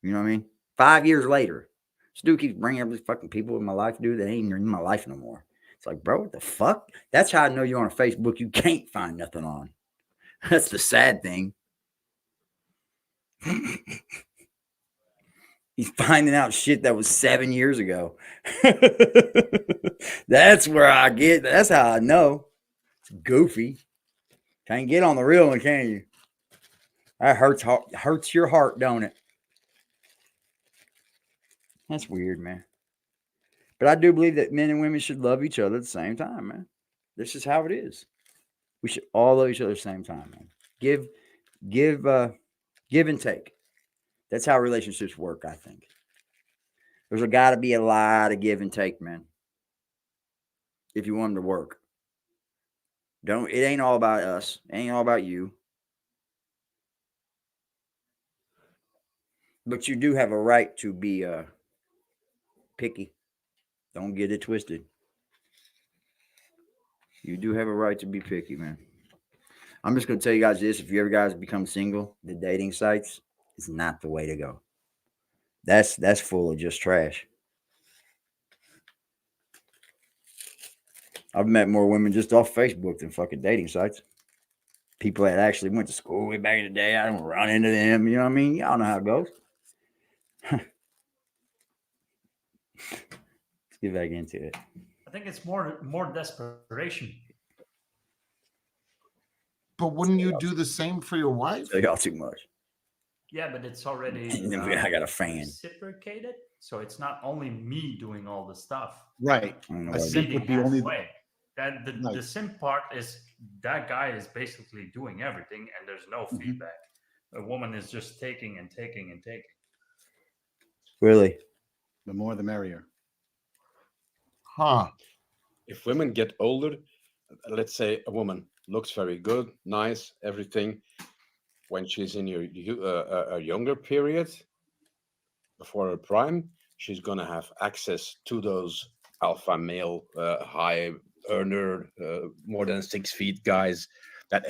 You know what I mean? 5 years later, this dude keeps bringing up these fucking people in my life, dude, that ain't in my life no more. It's like, bro, what the fuck? That's how I know you're on Facebook. You can't find nothing on. That's the sad thing. He's finding out shit that was 7 years ago. That's where I get. That's how I know. It's goofy. Can't get on the real one, can you? That hurts your heart, don't it? That's weird, man. But I do believe that men and women should love each other at the same time, man. This is how it is. We should all love each other at the same time, man. Give and take. That's how relationships work, I think. There's got to be a lot of give and take, man. If you want them to work. It ain't all about us. It ain't all about you. But you do have a right to be picky. Don't get it twisted. You do have a right to be picky, man. I'm just going to tell you guys this. If you ever guys become single, the dating sites is not the way to go. That's full of just trash. I've met more women just off Facebook than fucking dating sites. People that actually went to school way back in the day. I don't run into them. You know what I mean? Y'all know how it goes. Let's get back into it. I think it's more desperation. But wouldn't you do the same for your wife? Y'all too much. Yeah, but it's already I got a fan. Reciprocated, so it's not only me doing all the stuff. Right. A simp would be only way. That the simp part is that guy is basically doing everything, and there's no feedback. A woman is just taking and taking and taking. Really? The more, the merrier. Huh. If women get older, let's say a woman looks very good, nice, everything. When she's in a younger period, before her prime, she's gonna have access to those alpha male, high earner, more than 6 feet guys that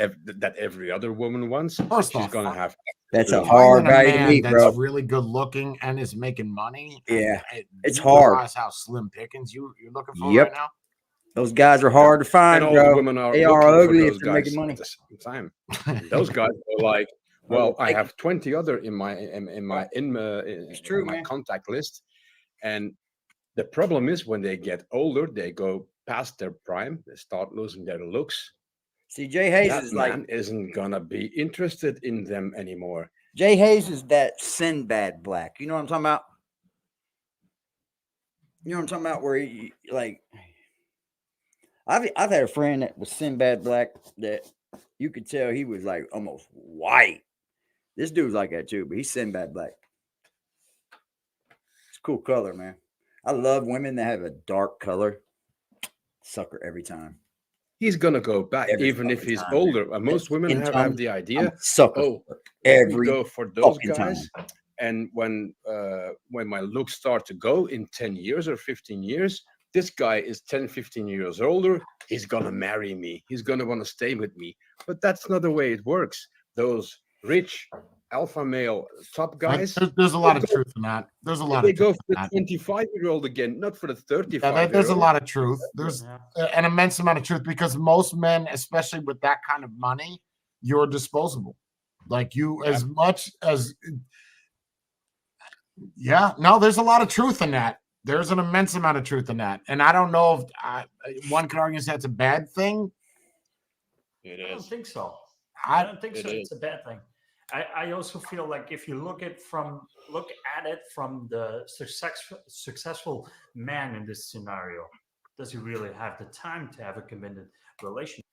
every other woman wants. She's gonna have. That's a hard guy to meet, that's bro. really good looking and is making money. Yeah, it's you hard. Realize how slim pickings you're looking for right now. Those guys are hard to find, and all bro. the women are They are ugly if they're making money. at the same time. Those guys are like, well, I have 20 other in my contact list, and the problem is when they get older, they go past their prime, they start losing their looks. See, Jay Hayes that is man isn't gonna be interested in them anymore. Jay Hayes is that Sinbad black. You know what I'm talking about? You know what I'm talking about? Where he, like, I've had a friend that was Sinbad Black that you could tell he was like almost white. This dude's like that too, but he's Sinbad Black. It's a cool color, man. I love women that have a dark color. Sucker every time. He's gonna go back, Every even if fucking he's time, older. man. Most women In have time, the I'm idea, a sucker oh, for let me every go for those fucking time. guys. And when my looks start to go in 10 years or 15 years, this guy is 10, 15 years older. He's gonna marry me. He's gonna want to stay with me. But that's not the way it works. Those rich alpha male top guys, There's a lot of truth in that. There's a lot they of go truth for in the that. 25-year-old again, not for the 35. Yeah, there's a lot of truth. There's an immense amount of truth because most men, especially with that kind of money, you're disposable. Like you, as much as, no, there's a lot of truth in that. There's an immense amount of truth in that. And I don't know if one could argue that's a bad thing. I don't think so. I I don't think so. It's a bad thing. I also feel like if you look at it from the successful man in this scenario, does he really have the time to have a committed relationship?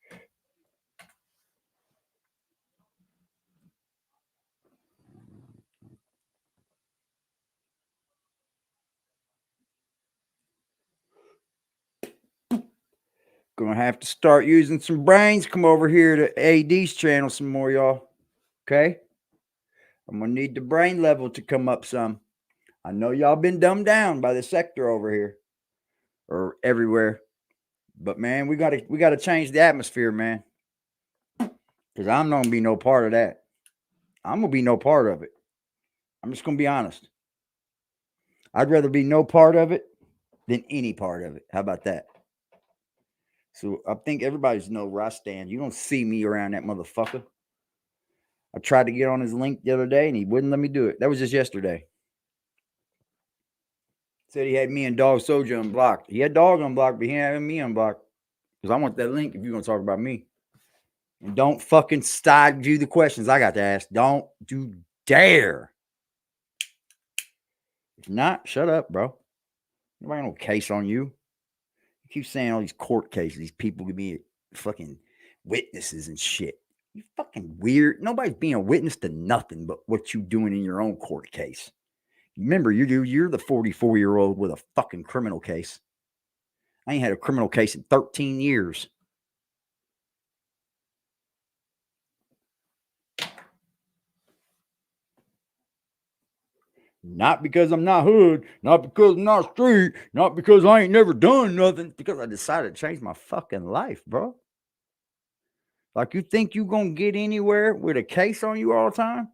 Gonna have to start using some brains. Come over here to AD's channel some more, y'all. Okay? I'm gonna need the brain level to come up some. I know y'all been dumbed down by the sector over here or everywhere. But man, we gotta change the atmosphere, man. Because I'm not gonna be no part of that. I'm gonna be no part of it. I'm just gonna be honest. I'd rather be no part of it than any part of it. How about that? So I think everybody's know where I stand. You don't see me around that motherfucker. I tried to get on his link the other day and he wouldn't let me do it. That was just yesterday. Said he had me and Dog Soja unblocked. He had Dog unblocked, but he ain't having me unblocked. Because I want that link if you're gonna talk about me. And don't fucking stop do the questions I got to ask. Don't you dare. If not, shut up, bro. Nobody got no case on you. You keep saying all these court cases, these people could be fucking witnesses and shit. You fucking weird. Nobody's being a witness to nothing but what you doing in your own court case. Remember, you're the 44-year-old with a fucking criminal case. I ain't had a criminal case in 13 years. Not because I'm not hood, not because I'm not street, not because I ain't never done nothing, because I decided to change my fucking life, bro. Like, you think you gonna get anywhere with a case on you all the time?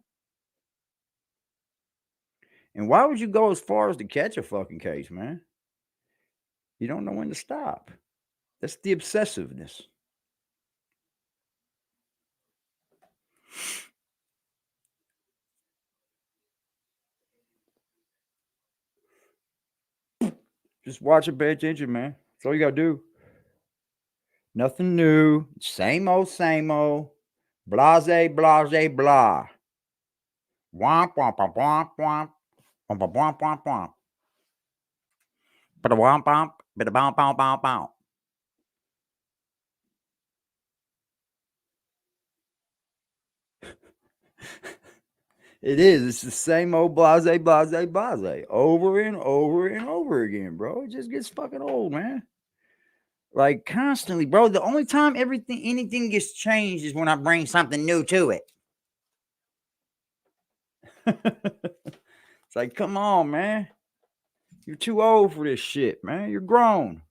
And why would you go as far as to catch a fucking case, man? You don't know when to stop. That's the obsessiveness. Just watch and pay attention, man. That's all you gotta do. Nothing new. Same old, same old. Blase, blase, blah. Womp, womp, womp, womp, womp. Womp, womp, womp, womp, womp. Bada womp, womp. Bada bounce, bounce, bounce, bounce. It is. It's the same old blase, blase, blase. Over and over and over again, bro. It just gets fucking old, man. Like, constantly, bro. The only time anything gets changed is when I bring something new to it. It's like, come on, man. You're too old for this shit, man. You're grown.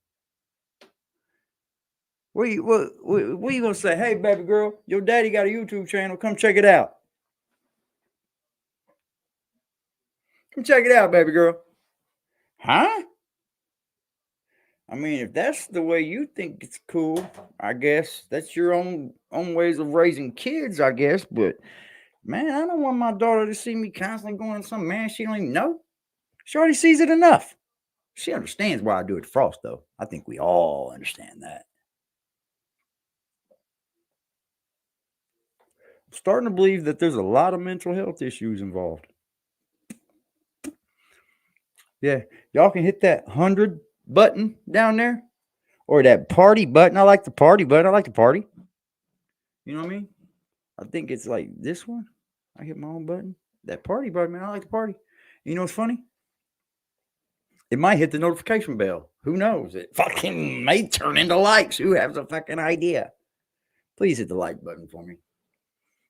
What are you gonna say? Hey, baby girl, your daddy got a YouTube channel. Come check it out. Come check it out, baby girl. Huh? I mean, if that's the way you think it's cool, I guess that's your own ways of raising kids, I guess. But man, I don't want my daughter to see me constantly going to some man she don't even know. She already sees it enough. She understands why I do it to Frost, though. I think we all understand that. I'm starting to believe that there's a lot of mental health issues involved. Yeah, y'all can hit that 100 button down there, or that party button. I like the party button. I like the party. You know what I mean? I think it's like this one. I hit my own button. That party button, man. I like the party. You know what's funny? It might hit the notification bell. Who knows? It fucking may turn into likes. Who has a fucking idea? Please hit the like button for me.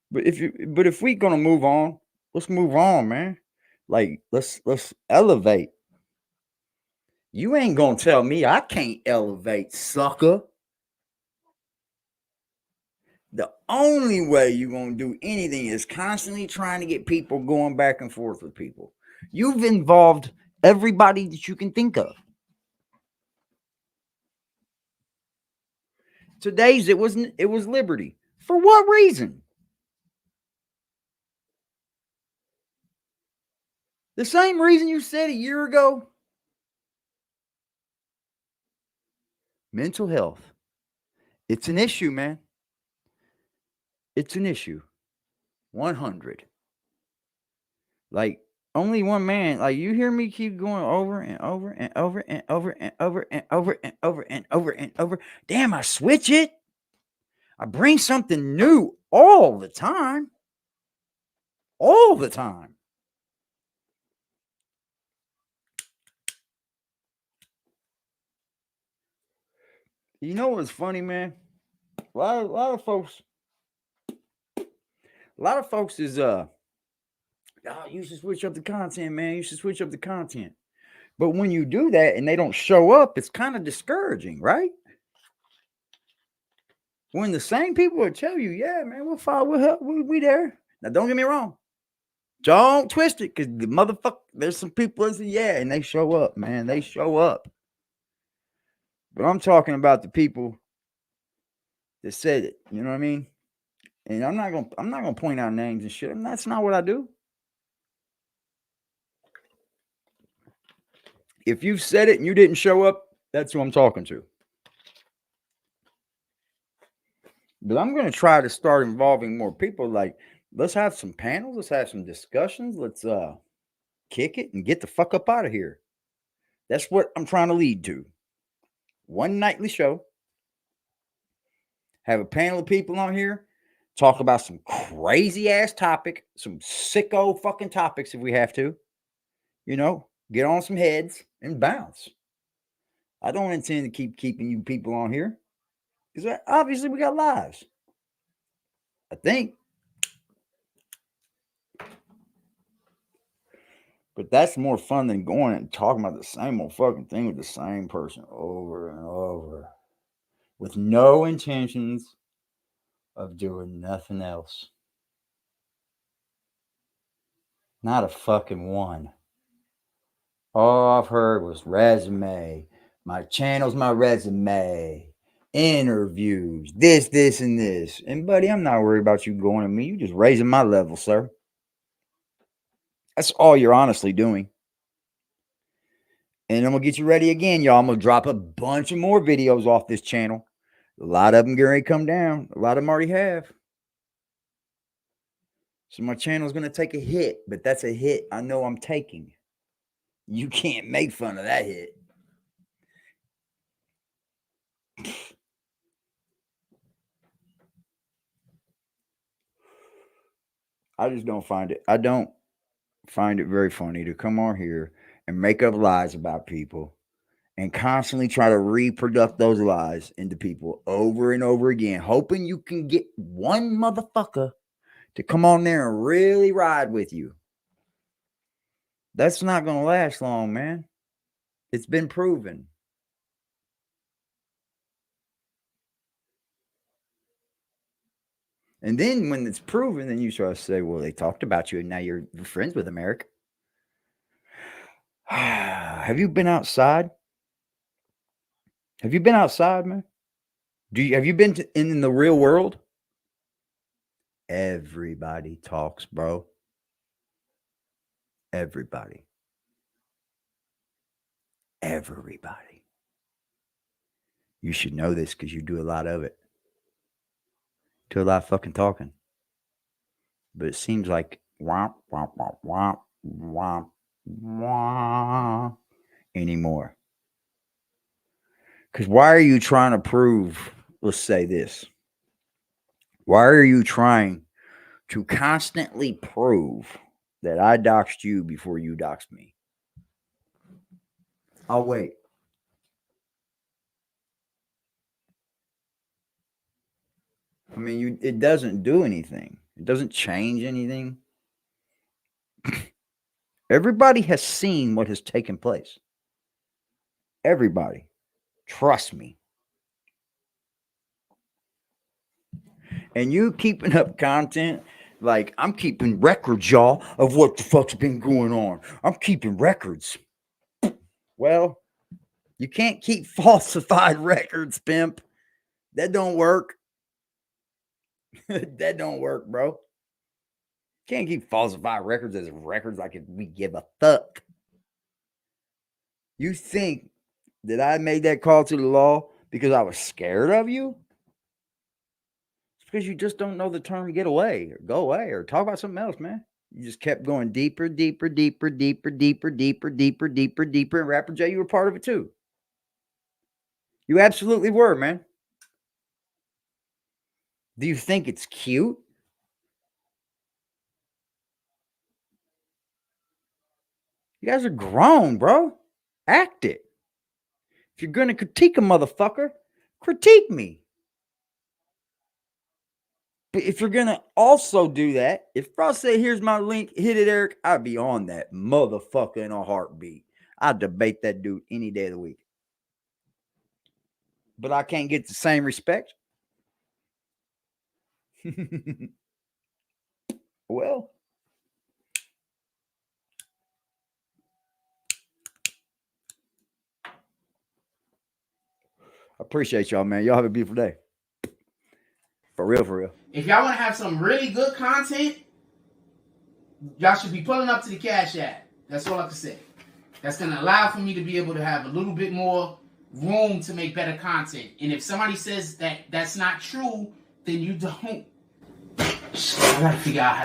But if we gonna move on, let's move on, man. Like let's elevate. You ain't gonna tell me I can't elevate, sucker. The only way you're gonna do anything is constantly trying to get people going back and forth with people. You've involved everybody that you can think of. Today's it was Liberty. For what reason? The same reason you said a year ago. Mental health. It's an issue, man. It's an issue. 100. Like, only one man. Like, you hear me keep going over and over and over and over and over and over and over and over and over. Damn, I switch it. I bring something new all the time. All the time. You know what's funny, man? A lot of folks is oh, you should switch up the content, man. You should switch up the content. But when you do that and they don't show up, it's kind of discouraging, right? When the same people will tell you, yeah, man, we'll follow, we'll help, we there. Now, don't get me wrong. Don't twist it, because the motherfucker, there's some people that say, yeah, and they show up, man. They show up. But I'm talking about the people that said it. You know what I mean? And I'm not gonna point out names and shit. And that's not what I do. If you've said it and you didn't show up, that's who I'm talking to. But I'm gonna try to start involving more people. Like, let's have some panels, let's have some discussions, let's kick it and get the fuck up out of here. That's what I'm trying to lead to. One nightly show. Have a panel of people on here. Talk about some crazy ass topic, some sicko fucking topics if we have to. You know, get on some heads and bounce. I don't intend to keep keeping you people on here, because obviously we got lives. I think. But that's more fun than going and talking about the same old fucking thing with the same person over and over, with no intentions of doing nothing else. Not a fucking one. All I've heard was resume. My channel's my resume. Interviews. This, and this. And buddy, I'm not worried about you going to me. You just raising my level, sir. That's all you're honestly doing. And I'm going to get you ready again, y'all. I'm going to drop a bunch of more videos off this channel. A lot of them going to come down. A lot of them already have. So my channel's going to take a hit, but that's a hit I know I'm taking. You can't make fun of that hit. I just don't find it. I don't find it very funny to come on here and make up lies about people and constantly try to reproduce those lies into people over and over again, hoping you can get one motherfucker to come on there and really ride with you. That's not going to last long, man. It's been proven. And then when it's proven, then you try to say, well, they talked about you and now you're friends with America. Have you been outside? Have you been outside, man? Have you been in the real world? Everybody talks, bro. Everybody. Everybody. You should know this because you do a lot of it. Do a lot of fucking talking. But it seems like womp, womp, womp, womp, womp, womp. anymore. Because why are you trying to prove, let's say this, why are you trying to constantly prove that I doxed you before you doxed me? I'll wait. I mean, it doesn't do anything. It doesn't change anything. Everybody has seen what has taken place. Everybody. Trust me. And you keeping up content, like I'm keeping records, y'all, of what the fuck's been going on. I'm keeping records. Well, you can't keep falsified records, pimp. That don't work. That don't work, bro. Can't keep falsified records as records like if we give a fuck. You think that I made that call to the law because I was scared of you? It's because you just don't know the term get away or go away or talk about something else, man. You just kept going deeper, deeper, deeper, deeper, deeper, deeper, deeper, deeper, deeper. And Rapper J, you were part of it too. You absolutely were, man. Do you think it's cute? You guys are grown, bro. Act it. If you're going to critique a motherfucker, critique me. But if you're going to also do that, if I say, here's my link, hit it, Eric, I'd be on that motherfucker in a heartbeat. I'd debate that dude any day of the week. But I can't get the same respect. Well, I appreciate y'all, man. Y'all have a beautiful day. For real, for real. If y'all want to have some really good content, y'all should be pulling up to the Cash App. That's all I can say. That's going to allow for me to be able to have a little bit more room to make better content. And if somebody says that that's not true, then you don't. I got to figure out how.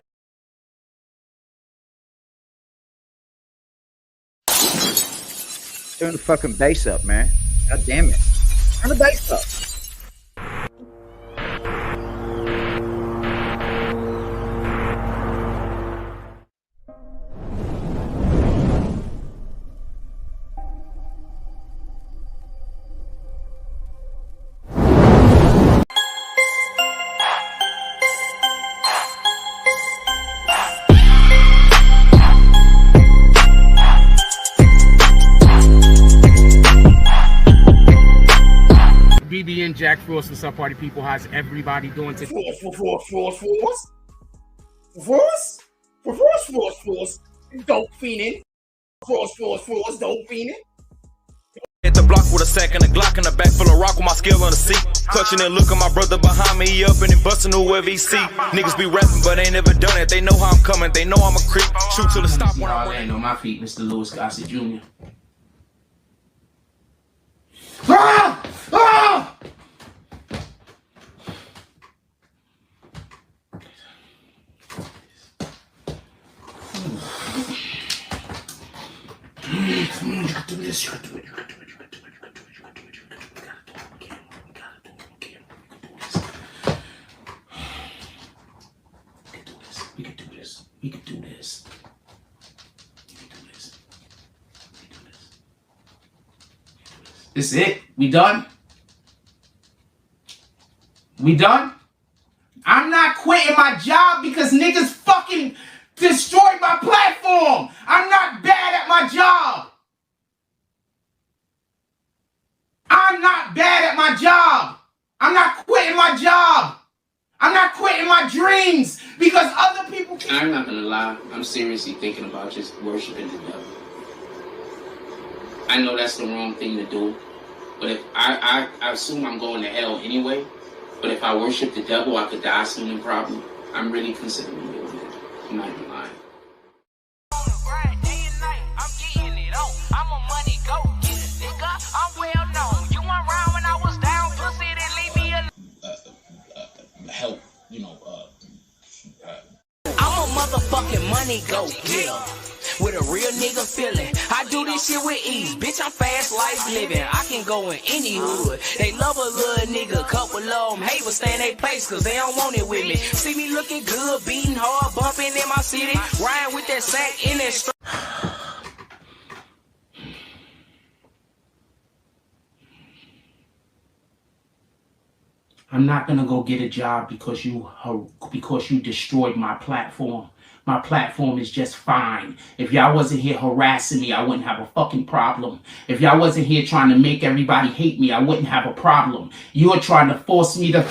Turn the fucking bass up, man. God damn it. Turn the bass up. BBN, Jack Frost, what's up, party people? How's everybody doing today? Frost, dope fiending. Frost, dope fiending. Hit the block with a sack and a Glock in the back full of rock with my skill on the seat. Clutching and looking my brother behind me, he up and he busting whoever he see. Niggas be rapping, but ain't never done it. They know how I'm coming, they know I'm a creep. Shoot till the stop when I land on my feet, Mr. Lewis Gossett Jr. Ah! Ah! You got to do this, you got to do it, We can do this. We can do this. This is it. We done? We done? I'm not quitting my job because niggas fucking destroyed my platform. I'm not bad at my job. I'm not bad at my job. I'm not quitting my job. I'm not quitting my dreams because other people can. I'm not gonna lie. I'm seriously thinking about just worshiping the devil. I know that's the wrong thing to do, but if I assume I'm going to hell anyway. But if I worship the devil, I could die soon and probably. I'm really considering doing it. I'm not even lying. Help, you know, I'm a motherfucking money go, yeah. with a real nigga feeling. I do this shit with ease, bitch, I'm fast life living. I can go in any hood. They love a little nigga, couple of them hate but stay in their place cause they don't want it with me. See me looking good, beating hard, bumping in my city, riding with that sack in that straight. I'm not gonna go get a job because you destroyed my platform. My platform is just fine. If y'all wasn't here harassing me, I wouldn't have a fucking problem. If y'all wasn't here trying to make everybody hate me, I wouldn't have a problem. You're trying to force me to...